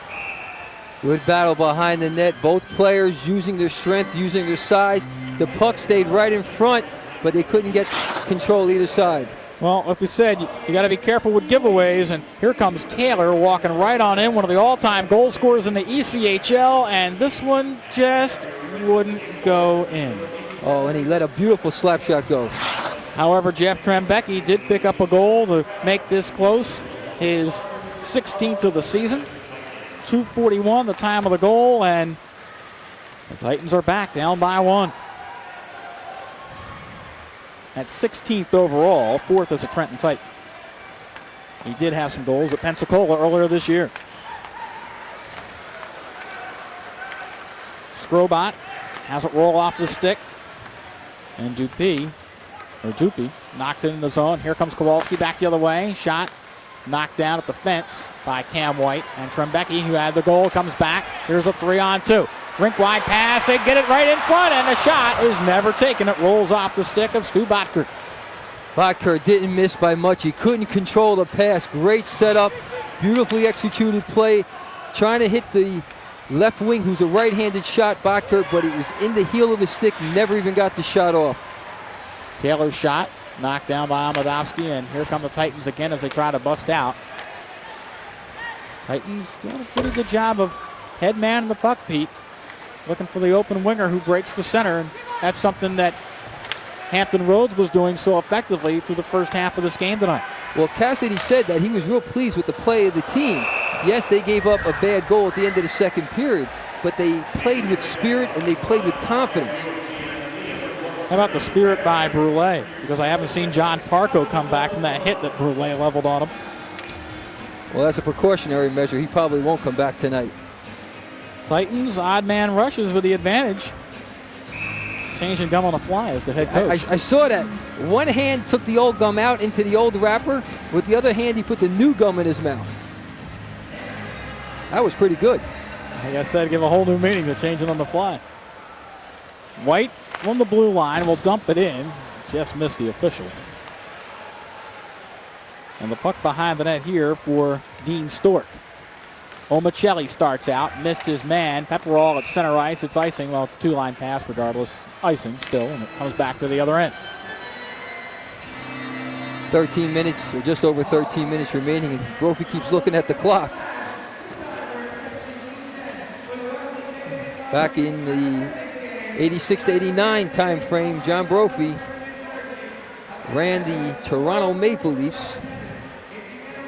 Good battle behind the net. Both players using their strength, using their size. The puck stayed right in front, but they couldn't get control either side. Well, like we said, you got to be careful with giveaways, and here comes Taylor walking right on in, one of the all-time goal scorers in the ECHL, and this one just wouldn't go in. Oh, and he let a beautiful slap shot go. However, Jeff Trembecki did pick up a goal to make this close, his 16th of the season. 2:41 the time of the goal, and the Titans are back down by one. At 16th overall, 4th as a Trenton Titan. He did have some goals at Pensacola earlier this year. Skrobot has it roll off the stick, and Dupe knocks it in the zone. Here comes Kowalski back the other way. Shot knocked down at the fence by Cam White. And Trembecki, who had the goal, comes back. Here's a 3-on-2. Rink wide pass. They get it right in front, and the shot is never taken. It rolls off the stick of Stu Botker. Botker didn't miss by much. He couldn't control the pass. Great setup. Beautifully executed play. Trying to hit the left wing, who's a right-handed shot, Botker, but it was in the heel of his stick. Never even got the shot off. Taylor's shot knocked down by Amadowski, and here come the Titans again as they try to bust out. Titans doing a pretty good job of head man in the puck, Pete. Looking for the open winger who breaks the center, and that's something that Hampton Roads was doing so effectively through the first half of this game tonight. Well, Cassidy said that he was real pleased with the play of the team. Yes, they gave up a bad goal at the end of the second period, but they played with spirit and they played with confidence. How about the spirit by Brule? Because I haven't seen John Parco come back from that hit that Brule leveled on him. Well, that's a precautionary measure. He probably won't come back tonight. Titans, odd man rushes with the advantage. Changing gum on the fly as the head coach. I saw that. One hand took the old gum out into the old wrapper. With the other hand, he put the new gum in his mouth. That was pretty good. Like I said, give a whole new meaning to changing on the fly. White on the blue line will dump it in. Just missed the official. And the puck behind the net here for Dean Stork. Omicelli starts out, missed his man. Pepperall at center ice. It's icing. Well, it's a two-line pass regardless. Icing still, and it comes back to the other end. 13 minutes, or just over 13 minutes remaining, and Brophy keeps looking at the clock. Back in the 86 to 89 time frame, John Brophy ran the Toronto Maple Leafs.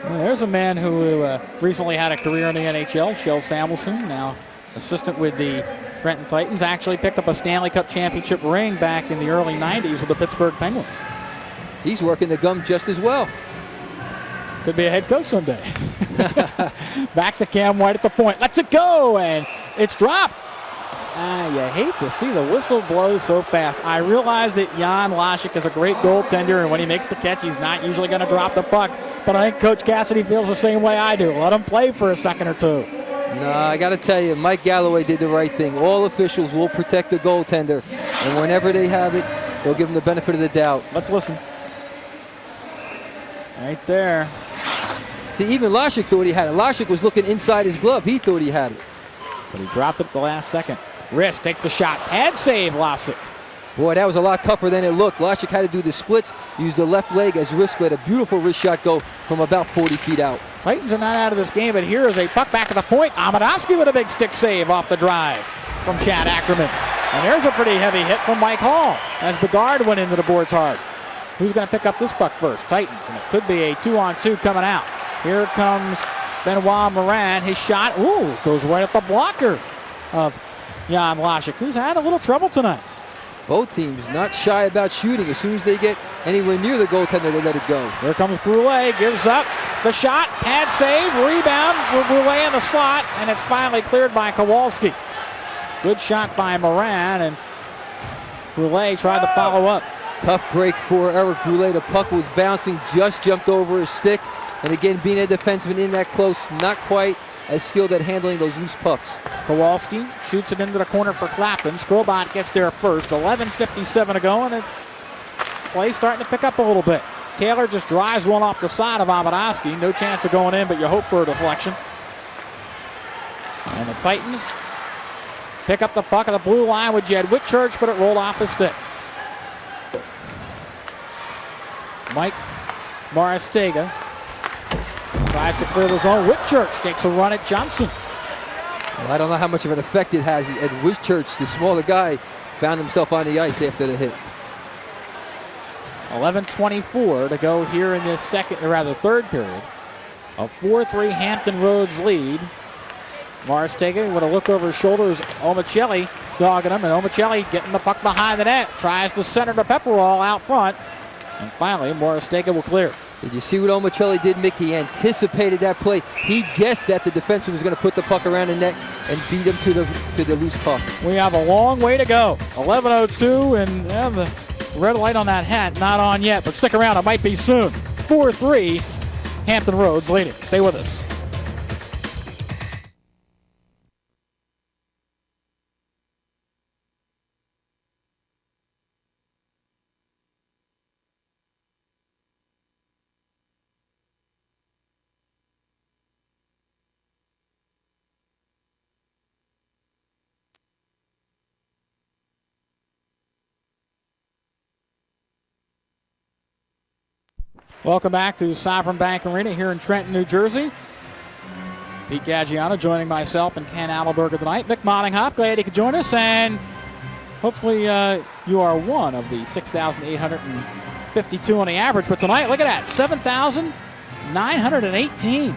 Well, there's a man who recently had a career in the NHL, Shel Samuelson, now assistant with the Trenton Titans, actually picked up a Stanley Cup championship ring back in the early 90s with the Pittsburgh Penguins. He's working the gum just as well. Could be a head coach someday. Back to Cam White at the point. Lets it go, and it's dropped. You hate to see the whistle blow so fast. I realize that Jan Lashik is a great goaltender, and when he makes the catch, he's not usually going to drop the puck. But I think Coach Cassidy feels the same way I do. Let him play for a second or two. No, I got to tell you, Mike Galloway did the right thing. All officials will protect the goaltender, and whenever they have it, they'll give him the benefit of the doubt. Let's listen. Right there. See, even Lashik thought he had it. Lashik was looking inside his glove. He thought he had it. But he dropped it at the last second. Wrist takes the shot. Head save, Lashik. Boy, that was a lot tougher than it looked. Lashik had to do the splits, use the left leg as wrist, let a beautiful wrist shot go from about 40 feet out. Titans are not out of this game, but here is a puck back at the point. Amadovsky with a big stick save off the drive from Chad Ackerman. And there's a pretty heavy hit from Mike Hall as Bedard went into the boards hard. Who's going to pick up this puck first? Titans, and it could be a 2-on-2 coming out. Here comes Benoit Morin. His shot, goes right at the blocker of Jan Lashik, who's had a little trouble tonight. Both teams not shy about shooting. As soon as they get anywhere near the goaltender, they let it go. Here comes Brule, gives up the shot, pad save, rebound for Brule in the slot, and it's finally cleared by Kowalski. Good shot by Morin, and Brule tried to follow up. Tough break for Eric Brule. The puck was bouncing, just jumped over his stick. And again, being a defenseman in that close, not quite as skilled at handling those loose pucks. Kowalski shoots it into the corner for Clapton. Skrobot gets there first. 11:57 to go, and the play's starting to pick up a little bit. Taylor just drives one off the side of Amadovsky. No chance of going in, but you hope for a deflection. And the Titans pick up the puck at the blue line with Jed Whitchurch, but it rolled off his stick. Mike Maristega tries to clear the zone. Whitchurch takes a run at Johnson. Well, I don't know how much of an effect it has. At Whitchurch, the smaller guy, found himself on the ice after the hit. 11:24 to go here in this third period. A 4-3 Hampton Roads lead. Maristega with a look over his shoulders. Omicelli dogging him, and Omicelli getting the puck behind the net. Tries to center to Pepperall out front. And finally, Maristega will clear. Did you see what Omicelli did, Mick? He anticipated that play. He guessed that the defenseman was going to put the puck around the net and beat him to the loose puck. We have a long way to go. 11:02, and the red light on that hat not on yet, but stick around. It might be soon. 4-3, Hampton Roads leading. Stay with us. Welcome back to Sovereign Bank Arena here in Trenton, New Jersey. Pete Gaggiano joining myself and Ken Allenberger tonight. Mick Moddinghoff, glad you could join us, and hopefully you are one of the 6,852 on the average. But tonight, look at that, 7,918.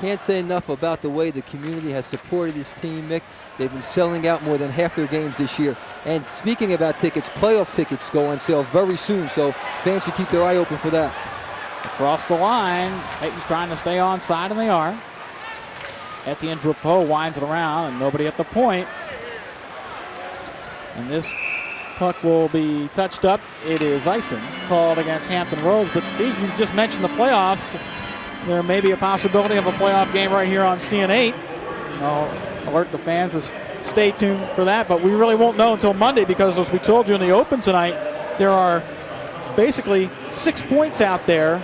can't say enough about the way the community has supported this team, Mick. They've been selling out more than half their games this year. And speaking about tickets, playoff tickets go on sale very soon, so fans should keep their eye open for that. Across the line, Titans trying to stay onside, and they are. Etienne Drapeau winds it around, and nobody at the point. And this puck will be touched up. It is icing called against Hampton Roads. But Pete, you just mentioned the playoffs. There may be a possibility of a playoff game right here on CN8. I'll alert the fans to stay tuned for that. But we really won't know until Monday because, as we told you in the open tonight, there are basically 6 points out there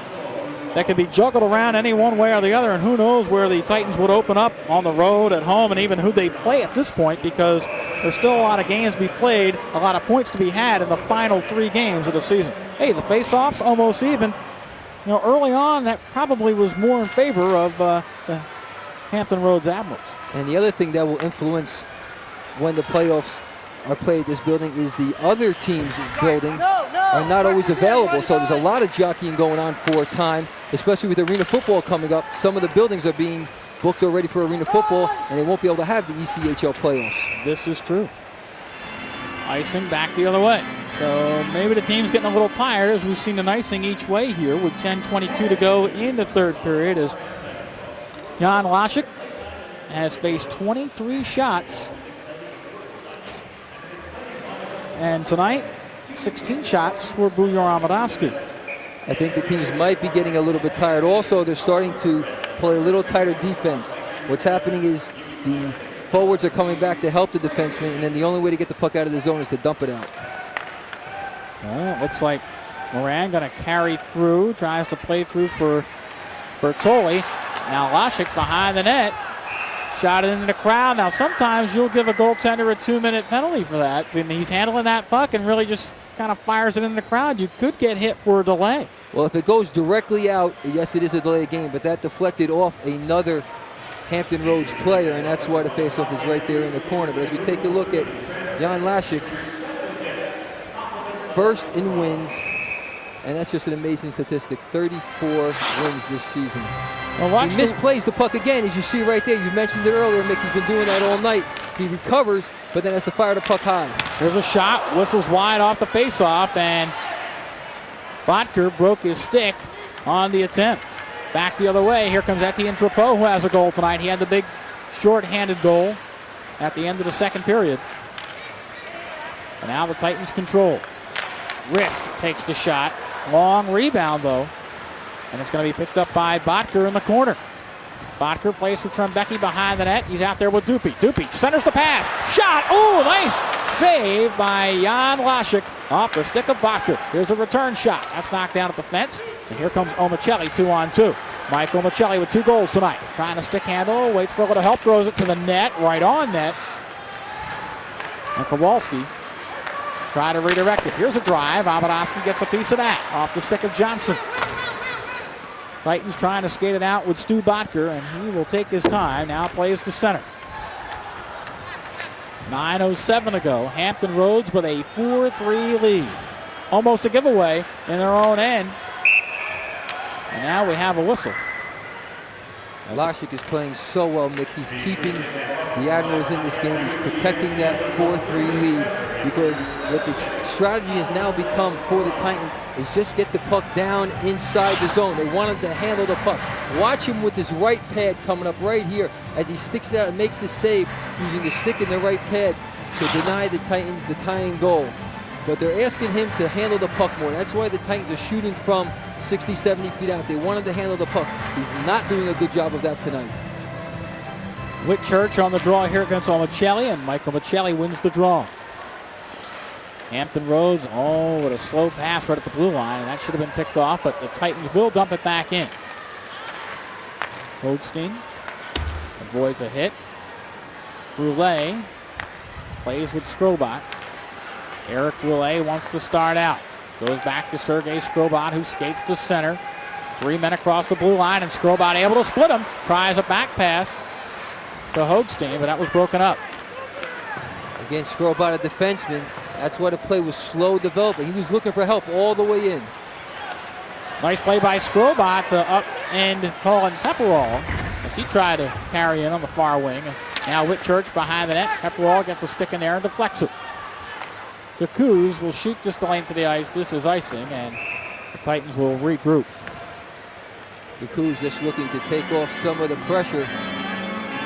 that can be juggled around any one way or the other, and who knows where the Titans would open up on the road, at home, and even who they play at this point, because there's still a lot of games to be played, a lot of points to be had in the final 3 games of the season. Hey, the face-offs almost even. Early on, that probably was more in favor of the Hampton Roads Admirals. And the other thing that will influence when the playoffs are played at this building is the other team's building are not always available. So there's a lot of jockeying going on for time, especially with arena football coming up. Some of the buildings are being booked already for arena football, and they won't be able to have the ECHL playoffs. This is true. Icing back the other way. So maybe the team's getting a little tired, as we've seen an icing each way here with 10:22 to go in the third period, as Jan Laschik has faced 23 shots. And tonight, 16 shots for Bujor Amadovsky. I think the teams might be getting a little bit tired. Also, they're starting to play a little tighter defense. What's happening is the forwards are coming back to help the defensemen, and then the only way to get the puck out of the zone is to dump it out. Well, it looks like Moran going to carry through, tries to play through for Bertoli. Now Laschik behind the net. Shot it into the crowd. Now, sometimes you'll give a goaltender a 2-minute penalty for that. When he's handling that puck and really just kind of fires it into the crowd, you could get hit for a delay. Well, if it goes directly out, yes, it is a delayed game, but that deflected off another Hampton Roads player, and that's why the faceoff is right there in the corner. But as we take a look at Jan Laschik, first in wins, and that's just an amazing statistic, 34 wins this season. Well, he misplays the puck again, as you see right there. You mentioned it earlier, Mick. He's been doing that all night. He recovers, but then has to fire the puck high. There's a shot, whistles wide off the faceoff, and Botker broke his stick on the attempt. Back the other way, here comes Etienne Drapeau, who has a goal tonight. He had the big short-handed goal at the end of the second period. And now the Titans control. Risk takes the shot. Long rebound, though. And it's going to be picked up by Botker in the corner. Botker plays for Trembecki behind the net. He's out there with Dupe. Dupe centers the pass. Shot! Oh, nice save by Jan Laschik off the stick of Botker. Here's a return shot. That's knocked down at the fence. And here comes Omicelli, 2-on-2. Mike Omicelli with 2 goals tonight. Trying to stick handle, waits for a little help, throws it to the net, right on net. And Kowalski try to redirect it. Here's a drive. Amadovsky gets a piece of that off the stick of Johnson. Titans trying to skate it out with Stu Botker, and he will take his time. Now plays to center. 9:07 to go. Hampton Roads with a 4-3 lead. Almost a giveaway in their own end. And now we have a whistle. Laschik is playing so well, Mick. He's keeping the Admirals in this game. He's protecting that 4-3 lead, because what the strategy has now become for the Titans is just get the puck down inside the zone. They want him to handle the puck. Watch him with his right pad coming up right here as he sticks it out and makes the save using the stick in the right pad to deny the Titans the tying goal. But they're asking him to handle the puck more. That's why the Titans are shooting from 60, 70 feet out. They want him to handle the puck. He's not doing a good job of that tonight. Whitchurch on the draw here against Omicelli, and Michael Omicelli wins the draw. Hampton Roads, with a slow pass right at the blue line, and that should have been picked off, but the Titans will dump it back in. Goldstein avoids a hit. Brule plays with Skrobot. Eric Brule wants to start out. Goes back to Sergei Skrobot, who skates to center. 3 men across the blue line, and Skrobot able to split him. Tries a back pass to Hoagstein, but that was broken up. Again, Skrobot, a defenseman. That's why the play was slow developing. He was looking for help all the way in. Nice play by Skrobot to up-end Colin Pepperall. He tried to carry in on the far wing. And now Whitchurch behind the net. Pepperell gets a stick in there and deflects it. Kukuz will shoot just the length of the ice. This is icing, and the Titans will regroup. Kukuz just looking to take off some of the pressure.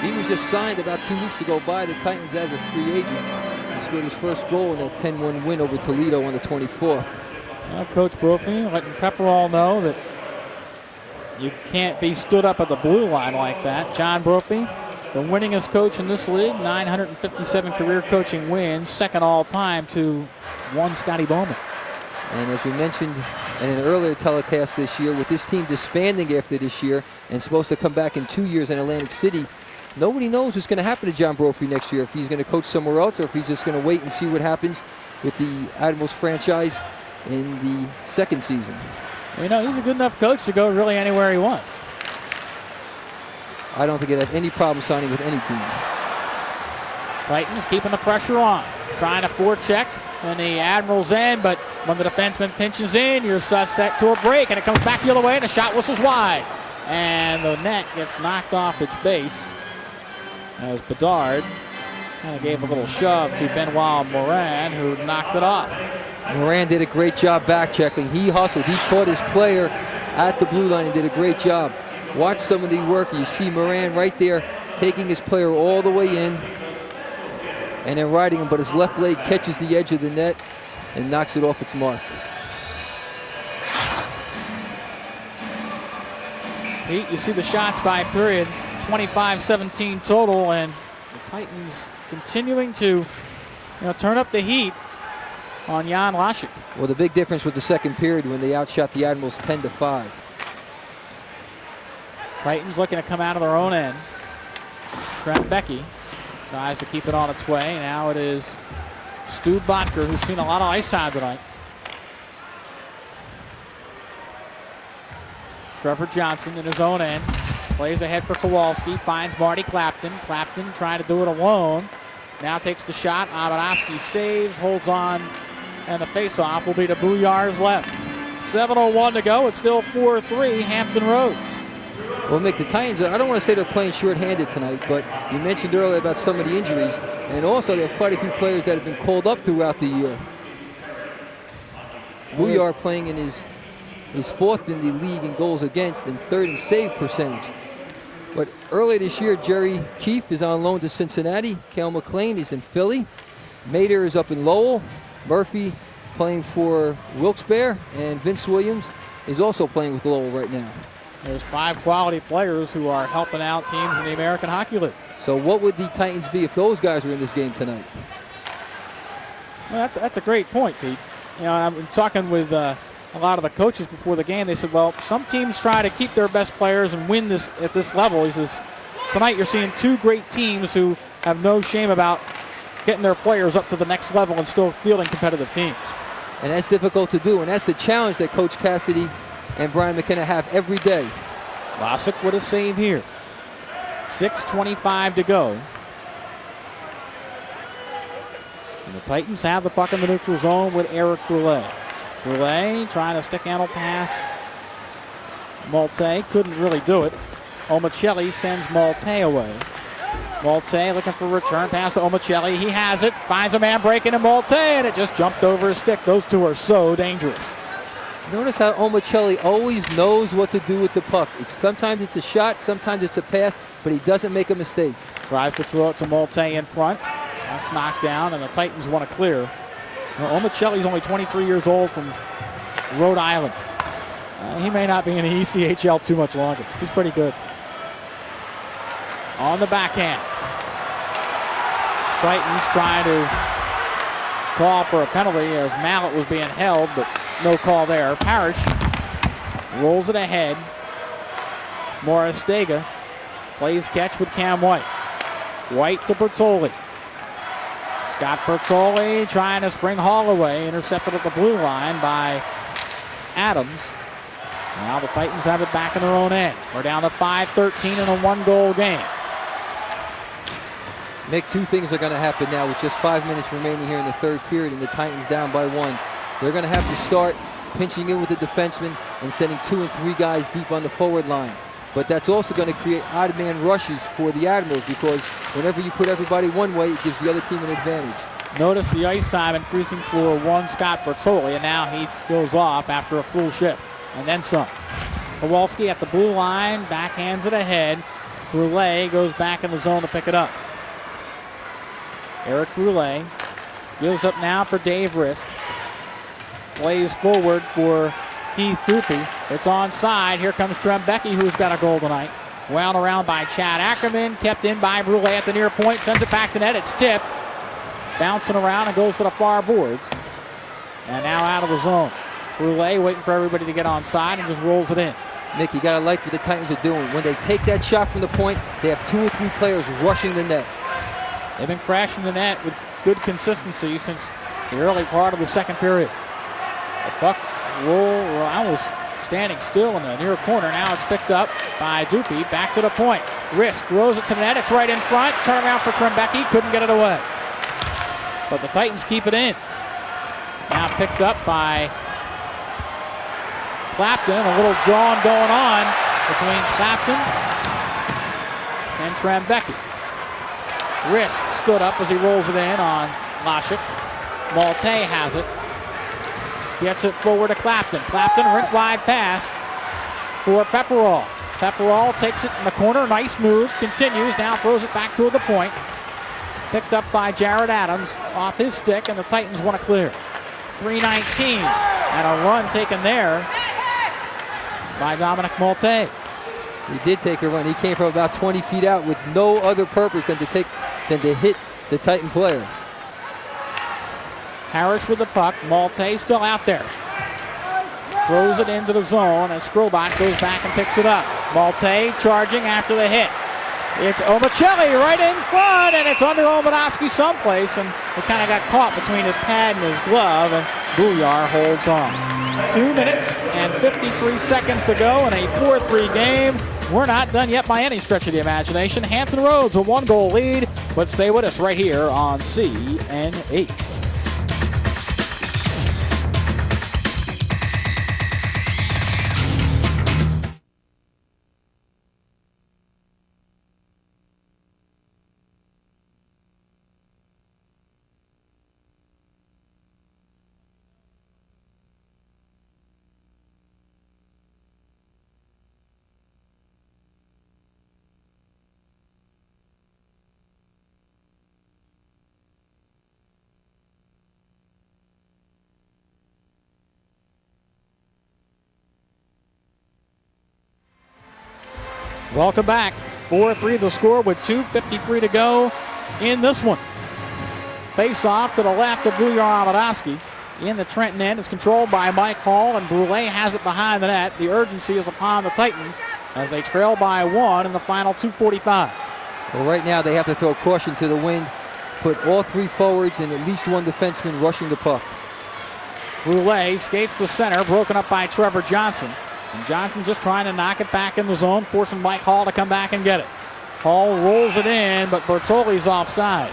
He was just signed about 2 weeks ago by the Titans as a free agent. He scored his first goal in that 10-1 win over Toledo on the 24th. Well, Coach Brophy letting Pepperell know that you can't be stood up at the blue line like that. John Brophy, the winningest coach in this league, 957 career coaching wins, second all time to one Scotty Bowman. And as we mentioned in an earlier telecast this year, with this team disbanding after this year and supposed to come back in 2 years in Atlantic City, nobody knows what's going to happen to John Brophy next year, if he's going to coach somewhere else or if he's just going to wait and see what happens with the Admirals franchise in the second season. You know, he's a good enough coach to go really anywhere he wants. I don't think he'd have any problem signing with any team. Titans keeping the pressure on, trying to forecheck in the Admirals' end, but when the defenseman pinches in, you're suspect to a break, and it comes back the other way, and the shot whistles wide. And the net gets knocked off its base as Bedard kind of gave a little shove to Benoit Morin, who knocked it off. Morin did a great job back checking. He hustled. He caught his player at the blue line and did a great job. Watch some of the work. You see Morin right there taking his player all the way in and then riding him, but his left leg catches the edge of the net and knocks it off its mark. Pete, you see the shots by period, 25-17 total, and the Titans continuing to turn up the heat on Jan Laschik. Well, the big difference was the second period when they outshot the Admirals 10-5. Titans looking to come out of their own end. Trent Becky tries to keep it on its way. Now it is Stu Botker, who's seen a lot of ice time tonight. Trevor Johnson in his own end. Plays ahead for Kowalski. Finds Marty Clapton. Clapton trying to do it alone. Now takes the shot. Abadowski saves, holds on, and the faceoff will be to Bouillard's left. 7:01 to go. It's still 4-3 Hampton Roads. Well, Mick, the Titans, I don't want to say they're playing short-handed tonight, but you mentioned earlier about some of the injuries, and also they have quite a few players that have been called up throughout the year. Bouillard playing in his fourth in the league in goals against and third in save percentage. But earlier this year, Jerry Keefe is on loan to Cincinnati. Cal McLean is in Philly. Mader is up in Lowell. Murphy playing for Wilkes-Barre, and Vince Williams is also playing with Lowell right now. There's 5 quality players who are helping out teams in the American Hockey League. So what would the Titans be if those guys were in this game tonight? Well, that's a great point, Pete. I'm talking with a lot of the coaches before the game. They said, well, some teams try to keep their best players and win this at this level. He says, tonight you're seeing 2 great teams who have no shame about getting their players up to the next level and still fielding competitive teams. And that's difficult to do, and that's the challenge that Coach Cassidy and Brian McKenna have every day. Laschik with a save here. 6:25 to go. And the Titans have the puck in the neutral zone with Eric Brule. Brule trying to stick handle pass. Malte couldn't really do it. Omicelli sends Malte away. Malte looking for a return pass to Omicelli. He has it, finds a man breaking in Malte, and it just jumped over his stick. Those two are so dangerous. Notice how Omicelli always knows what to do with the puck. Sometimes it's a shot, sometimes it's a pass, but he doesn't make a mistake. Tries to throw it to Malte in front. That's knocked down, and the Titans want to clear. Omicelli's only 23 years old from Rhode Island. He may not be in the ECHL too much longer. He's pretty good. On the backhand. Titans trying to call for a penalty as Mallet was being held, but no call there. Parrish rolls it ahead. Morris Stega plays catch with Cam White. White to Bertoli. Scott Bertoli trying to spring Holloway, intercepted at the blue line by Adams. Now the Titans have it back in their own end. We're down to 5-13 in a 1-goal game. Mick, 2 things are going to happen now with just 5 minutes remaining here in the third period and the Titans down by 1. They're going to have to start pinching in with the defensemen and sending 2 and 3 guys deep on the forward line. but that's also going to create odd man rushes for the Admirals, because whenever you put everybody one way, it gives the other team an advantage. Notice the ice time increasing for one Scott Bertoli, and now he goes off after a full shift, and then some. Kowalski at the blue line, backhands it ahead. Brule goes back in the zone to pick it up. Eric Brule gives up now for Dave Risk. Plays forward for Keith Dupe. It's onside. Here comes Trembecki, who's got a goal tonight. Wound around by Chad Ackerman, kept in by Brule at the near point, sends it back to net. It's tipped. Bouncing around and goes to the far boards. And now out of the zone. Brule waiting for everybody to get onside and just rolls it in. Nick, you got to like what the Titans are doing. When they take that shot from the point, they have 2 or 3 players rushing the net. They've been crashing the net with good consistency since the early part of the second period. The puck almost standing still in the near corner. Now it's picked up by Dupe. Back to the point. Risk throws it to the net. It's right in front. Turn around for Trembecki. Couldn't get it away. But the Titans keep it in. Now picked up by Clapton. A little jawing going on between Clapton and Trembecki. Risk stood up as he rolls it in on Lashik. Malte has it. Gets it forward to Clapton. Clapton, rink wide pass for Pepperall. Pepperall takes it in the corner. Nice move. Continues. Now throws it back toward the point. Picked up by Jared Adams off his stick, and the Titans want to clear. 3:19, and a run taken there by Dominic Malte. He did take a run. He came from about 20 feet out with no other purpose than to hit the Titan player. Harris with the puck. Malte still out there. Throws it into the zone, and Skrobot goes back and picks it up. Malte charging after the hit. It's Omicelli right in front, and it's under Omadowski someplace, and it kind of got caught between his pad and his glove, and Bouillard holds on. 2 minutes and 53 seconds to go in a 4-3 game. We're not done yet by any stretch of the imagination. Hampton Roads a 1-goal lead, but stay with us right here on CN8. Welcome back. 4-3 the score with 2:53 to go in this one. Face off to the left of Bouillard Amadowski. In the Trenton end, it's controlled by Mike Hall, and Brule has it behind the net. The urgency is upon the Titans as they trail by 1 in the final 2:45. Well, right now they have to throw caution to the wind, put all 3 forwards and at least 1 defenseman rushing the puck. Brule skates to center, broken up by Trevor Johnson. And Johnson just trying to knock it back in the zone, forcing Mike Hall to come back and get it. Hall rolls it in, but Bertoli's offside.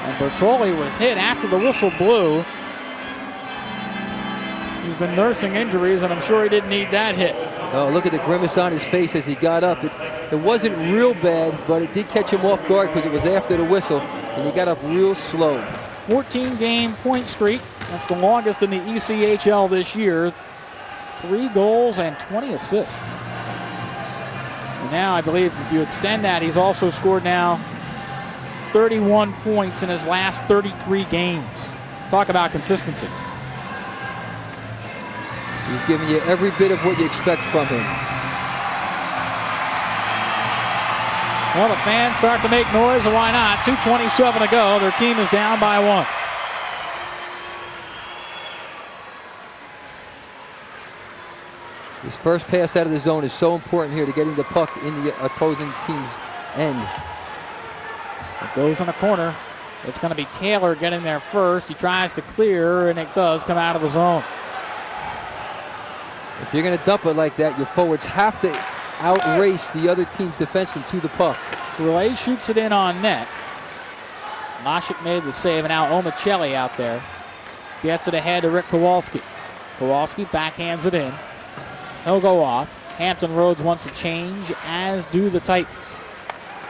And Bertoli was hit after the whistle blew. He's been nursing injuries, and I'm sure he didn't need that hit. Oh, look at the grimace on his face as he got up. It wasn't real bad, but it did catch him off guard because it was after the whistle, and he got up real slow. 14-game point streak. That's the longest in the ECHL this year. 3 goals and 20 assists. And now I believe if you extend that, he's also scored now 31 points in his last 33 games. Talk about consistency. He's giving you every bit of what you expect from him. Well, the fans start to make noise, and why not? 2:27 to go. Their team is down by 1. His first pass out of the zone is so important here to getting the puck in the opposing team's end. It goes in the corner. It's going to be Taylor getting there first. He tries to clear, and it does come out of the zone. If you're going to dump it like that, your forwards have to outrace the other team's defenseman to the puck. Relay shoots it in on net. Lashik made the save, and now Omicelli out there. Gets it ahead to Rick Kowalski. Kowalski backhands it in. He'll go off. Hampton Roads wants a change, as do the Titans.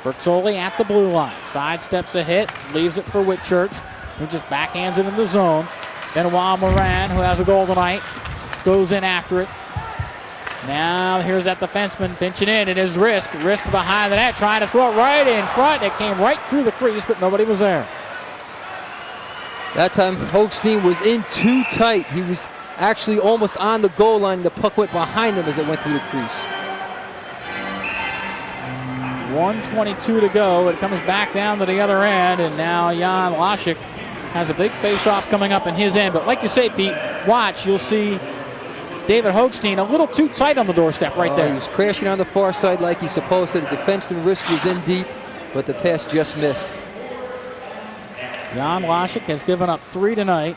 Bertzoli at the blue line. Sidesteps a hit, leaves it for Whitchurch, who just backhands it in the zone. Benoit Moran, who has a goal tonight, goes in after it. Now here's that defenseman pinching in. It is Risk. Risk behind the net, trying to throw it right in front. It came right through the crease, but nobody was there. That time, Hochstein was in too tight. He was actually almost on the goal line. The puck went behind him as it went through the crease. 1:22 to go. It comes back down to the other end, and now Jan Laschik has a big face-off coming up in his end. But like you say, Pete, watch. You'll see David Hochstein a little too tight on the doorstep right there. He was crashing on the far side like he's supposed to. The defenseman Risk was in deep, but the pass just missed. Jan Laschik has given up 3 tonight.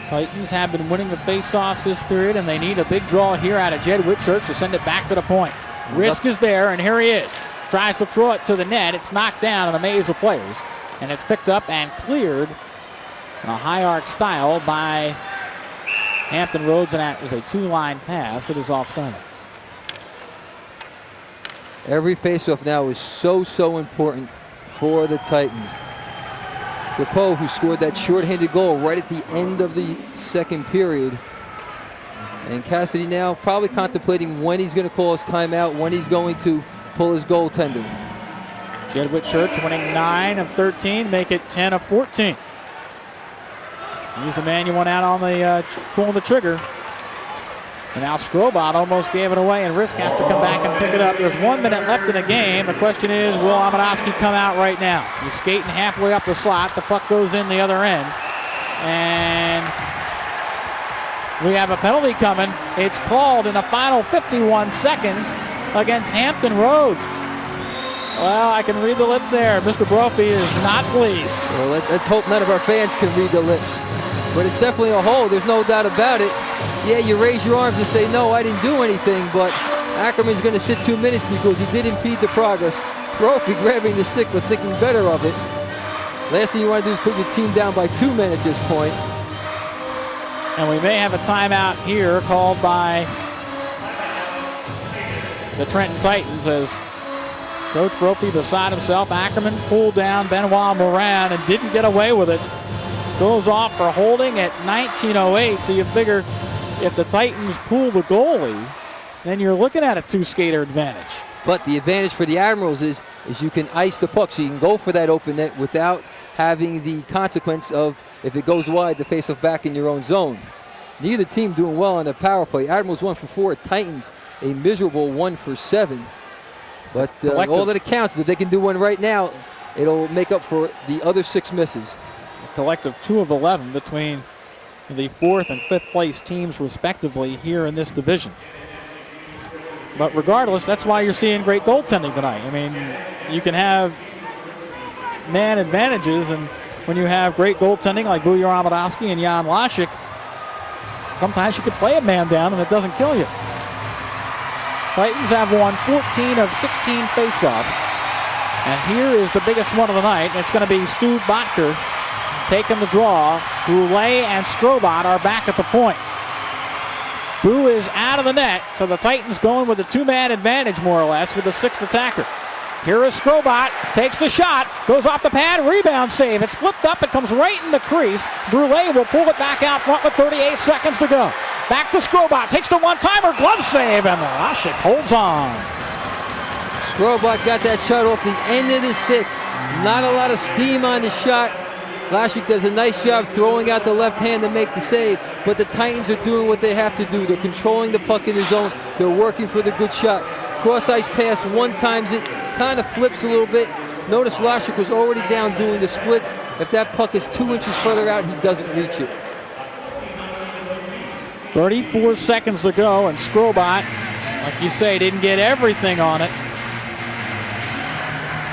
Titans have been winning the face-offs this period, and they need a big draw here out of Jed Whitchurch to send it back to the point. Risk is there, and here he is. Tries to throw it to the net. It's knocked down in a maze of players, and it's picked up and cleared in a high arc style by Hampton Roads, and that is a 2-line pass. It is offside. Every faceoff now is so important for the Titans. Drapeau, who scored that shorthanded goal right at the end of the second period. And Cassidy now probably contemplating when he's going to call his timeout, when he's going to pull his goaltender. Jed Whitchurch winning 9 of 13, make it 10 of 14. He's the man you want out on the pulling the trigger. And now Skrobot almost gave it away, and Risk has to come back and pick it up. There's 1 minute left in the game. The question is, will Amadowski come out right now? He's skating halfway up the slot. The puck goes in the other end. And we have a penalty coming. It's called in the final 51 seconds against Hampton Roads. Well, I can read the lips there. Mr. Brophy is not pleased. Well, let's hope none of our fans can read the lips. But it's definitely a hold. There's no doubt about it. Yeah, you raise your arms and say, no, I didn't do anything, but Ackerman's going to sit 2 minutes because he did impede the progress. Brophy grabbing the stick but thinking better of it. Last thing you want to do is put your team down by 2 men at this point. And we may have a timeout here called by the Trenton Titans as Coach Brophy beside himself. Ackerman pulled down Benoit Moran and didn't get away with it. Goes off for holding at 19:08, so you figure if the Titans pull the goalie, then you're looking at a 2-skater advantage. But the advantage for the Admirals is you can ice the puck, so you can go for that open net without having the consequence of, if it goes wide, the face-off back in your own zone. Neither team doing well on the power play. Admirals 1 for 4, Titans a miserable 1 for 7. But all that it counts is if they can do one right now, it'll make up for the other 6 misses. A collective 2 of 11 between the 4th and 5th place teams respectively here in this division. But regardless, that's why you're seeing great goaltending tonight. I mean, you can have man advantages, and when you have great goaltending like Bujar Amadowski and Jan Laschik, sometimes you can play a man down and it doesn't kill you. Titans have won 14 of 16 faceoffs, and here is the biggest one of the night. It's going to be Stu Botker taking the draw. Brulé and Skrobot are back at the point. Boo is out of the net, so the Titans going with a 2-man advantage more or less with the 6th attacker. Here is Skrobot, takes the shot, goes off the pad, rebound save. It's flipped up, it comes right in the crease. Brulé will pull it back out front with 38 seconds to go. Back to Skrobot, takes the one-timer, glove save, and Laschik holds on. Skrobot got that shot off the end of the stick. Not a lot of steam on the shot. Laschik does a nice job throwing out the left hand to make the save, but the Titans are doing what they have to do. They're controlling the puck in the zone. They're working for the good shot. Cross-ice pass, one times it, kind of flips a little bit. Notice Laschik was already down doing the splits. If that puck is 2 inches further out, he doesn't reach it. 34 seconds to go, and Skrobot, like you say, didn't get everything on it.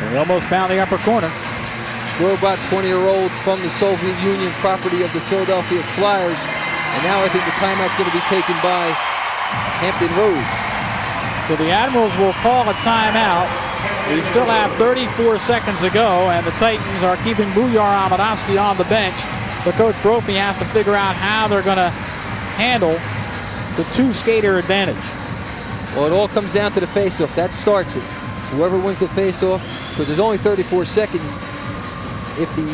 He almost found the upper corner. Skrobot, 20-year-old from the Soviet Union, property of the Philadelphia Flyers. And now I think the timeout's going to be taken by Hampton Roads. So the Admirals will call a timeout. We still have 34 seconds to go, and the Titans are keeping Bujar Amadowski on the bench. So Coach Brophy has to figure out how they're going to handle the two-skater advantage. Well, it all comes down to the faceoff. That starts it. Whoever wins the faceoff, because there's only 34 seconds. If the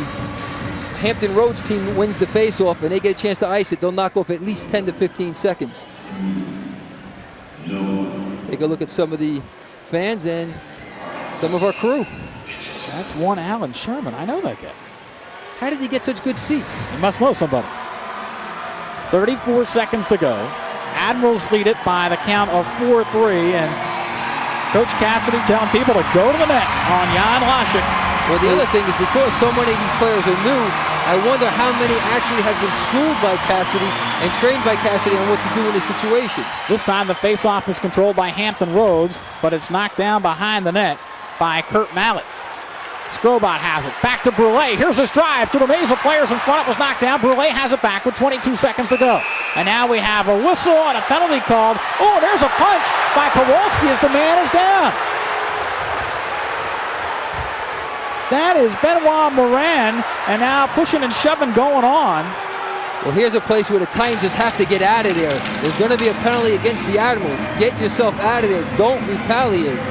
Hampton Roads team wins the faceoff and they get a chance to ice it, they'll knock off at least 10 to 15 seconds. Take a look at some of the fans and some of our crew. That's one Alan Sherman. I know that guy. How did he get such good seats? He must know somebody. 34 seconds to go. Admirals lead it by the count of 4-3, and Coach Cassidy telling people to go to the net on Jan Laschik. Well, the other thing is because so many of these players are new, I wonder how many actually have been schooled by Cassidy and trained by Cassidy on what to do in this situation. This time the faceoff is controlled by Hampton Roads, but it's knocked down behind the net by Kurt Mallett. Skrobot has it. Back to Brule. Here's his drive to the maze of players in front. It was knocked down. Brule has it back with 22 seconds to go. And now we have a whistle and a penalty called. Oh, there's a punch by Kowalski as the man is down. That is Benoit Morin, and now pushing and shoving going on. Well, here's a place where the Titans just have to get out of there. There's going to be a penalty against the Admirals. Get yourself out of there. Don't retaliate.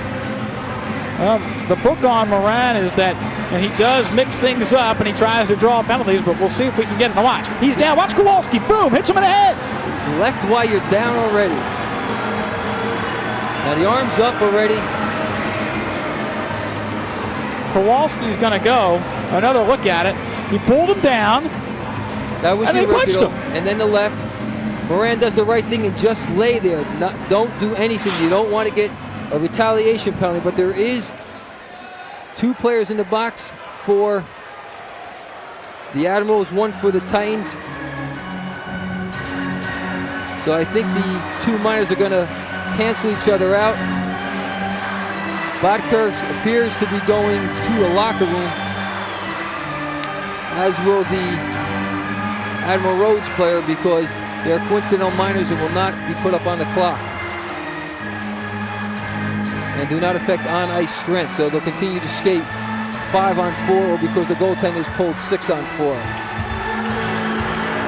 The book on Moran is that he does mix things up and he tries to draw penalties, but we'll see if we can get him to watch. He's down. Watch Kowalski. Boom. Hits him in the head. Left while you're down already. Now the arm's up already. Kowalski's going to go. Another look at it. He pulled him down. That was and the they punched him. And then the left. Moran does the right thing and just lay there. Don't do anything. You don't want to get a retaliation penalty, but there is two players in the box for the Admirals, one for the Titans. So I think the two minors are going to cancel each other out. Bodker appears to be going to a locker room, as will the Admiral Roads player, because they're coincidental minors and will not be put up on the clock and do not affect on-ice strength. So they'll continue to skate 5-on-4, or because the goaltender's pulled 6-on-4.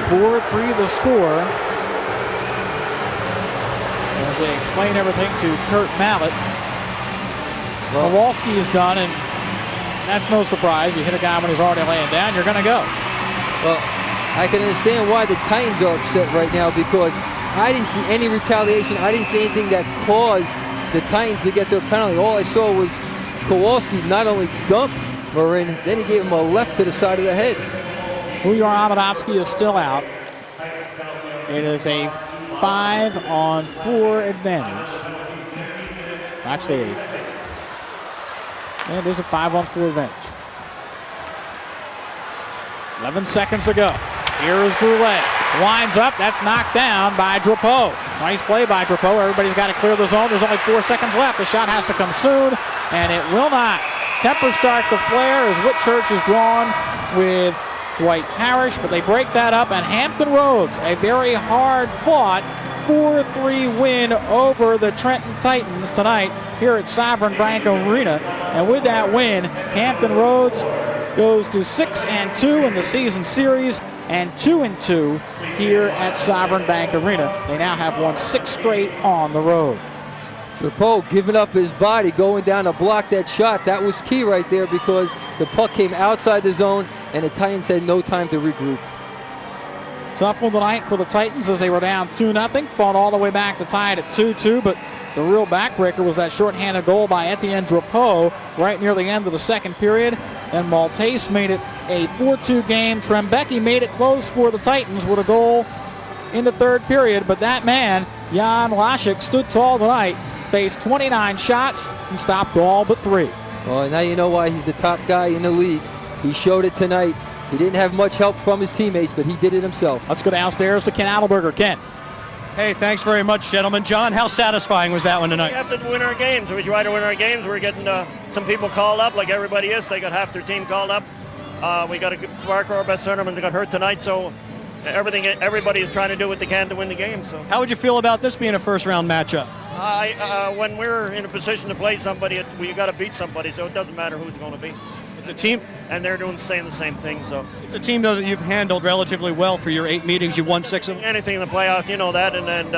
4-3 the score. As they explain everything to Kurt Mallett. Well, Kowalski is done, and that's no surprise. You hit a guy when he's already laying down, you're going to go. Well, I can understand why the Titans are upset right now, because I didn't see any retaliation. I didn't see anything that caused the Titans to get their penalty. All I saw was Kowalski not only dump Marin, then he gave him a left to the side of the head. Uyar Amadovsky is still out. It is a 5-on-4 advantage. Actually, it is a 5-on-4 advantage. 11 seconds to go. Here is Brule. Winds up. That's knocked down by Drapeau. Nice play by Drapeau. Everybody's got to clear the zone. There's only 4 seconds left. The shot has to come soon, and it will not. Temper start the flare as Whitchurch is drawn with Dwight Parrish, but they break that up, and Hampton Roads, a very hard-fought 4-3 win over the Trenton Titans tonight here at Sovereign Bank Arena. And with that win, Hampton Roads goes to 6-2 in the season series and 2-2 here at Sovereign Bank Arena. They now have won 6 straight on the road. Drapeau giving up his body, going down to block that shot. That was key right there, because the puck came outside the zone and the Titans had no time to regroup. Tough one tonight for the Titans as they were down 2-0. Fought all the way back to tie it at 2-2, but the real backbreaker was that shorthanded goal by Etienne Drapeau right near the end of the second period. And Maltese made it a 4-2 game. Trembecki made it close for the Titans with a goal in the third period, but that man, Jan Laschik, stood tall tonight, faced 29 shots and stopped all but 3. Well, now you know why he's the top guy in the league. He showed it tonight. He didn't have much help from his teammates, but he did it himself. Let's go downstairs to Ken Adelberger. Ken. Hey, thanks very much, gentlemen. John, how satisfying was that one tonight? We have to win our games. We try to win our games. We're getting some people called up, like everybody is. They got half their team called up. We got a Barker, our best centerman, that got hurt tonight. So everybody is trying to do what they can to win the game. So how would you feel about this being a first-round matchup? When we're in a position to play somebody, we got to beat somebody. So it doesn't matter who it's going to be. It's a team, and they're saying the same thing. So it's a team, though, that you've handled relatively well for your 8 meetings. You won 6 of them. Anything in the playoffs, you know that, and then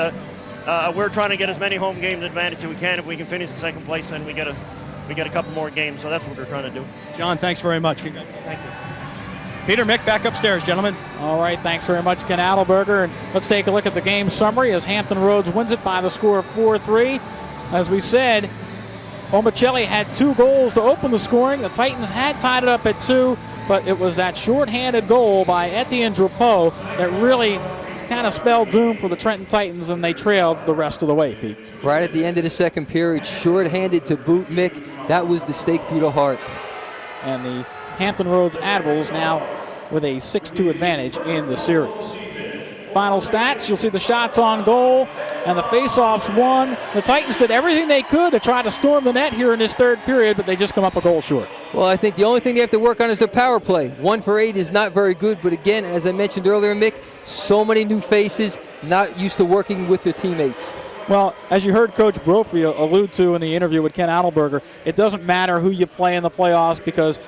we're trying to get as many home games advantage as we can. If we can finish in second place, then we get a couple more games. So that's what we're trying to do. John, thanks very much. Congratulations. Thank you. Peter, Mick, back upstairs, gentlemen. All right, thanks very much, Ken Adelberger. And let's take a look at the game summary as Hampton Roads wins it by the score of 4-3. As we said, Omicelli had 2 goals to open the scoring. The Titans had tied it up at 2, but it was that shorthanded goal by Etienne Drapeau that really kind of spelled doom for the Trenton Titans, and they trailed the rest of the way, Pete. Right at the end of the second period, short-handed to boot, Mick. That was the stake through the heart. And the Hampton Roads Admirals now with a 6-2 advantage in the series. Final stats, you'll see the shots on goal and the face-offs won. The Titans did everything they could to try to storm the net here in this third period, but they just come up a goal short. Well, I think the only thing they have to work on is their power play. 1 for 8 is not very good, but again, as I mentioned earlier, Mick, so many new faces, not used to working with their teammates. Well, as you heard Coach Brophy allude to in the interview with Ken Adelberger, it doesn't matter who you play in the playoffs because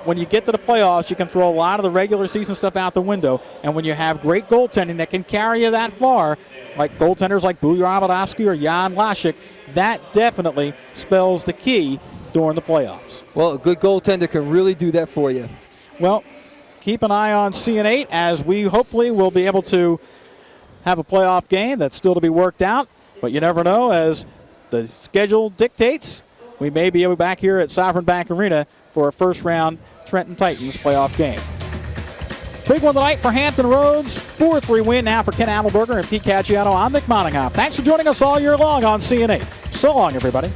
when you get to the playoffs, you can throw a lot of the regular season stuff out the window. And when you have great goaltending that can carry you that far, like goaltenders like Bujar Abadovsky or Jan Lashik, that definitely spells the key during the playoffs. Well, a good goaltender can really do that for you. Well, keep an eye on CN8 as we hopefully will be able to have a playoff game that's still to be worked out. But you never know, as the schedule dictates, we may be back here at Sovereign Bank Arena for a first-round Trenton Titans playoff game. Big one tonight for Hampton Roads. 4-3 win now for Ken Adelberger and Pete Caggiano. I'm Mick Monaghan. Thanks for joining us all year long on CN8. So long, everybody.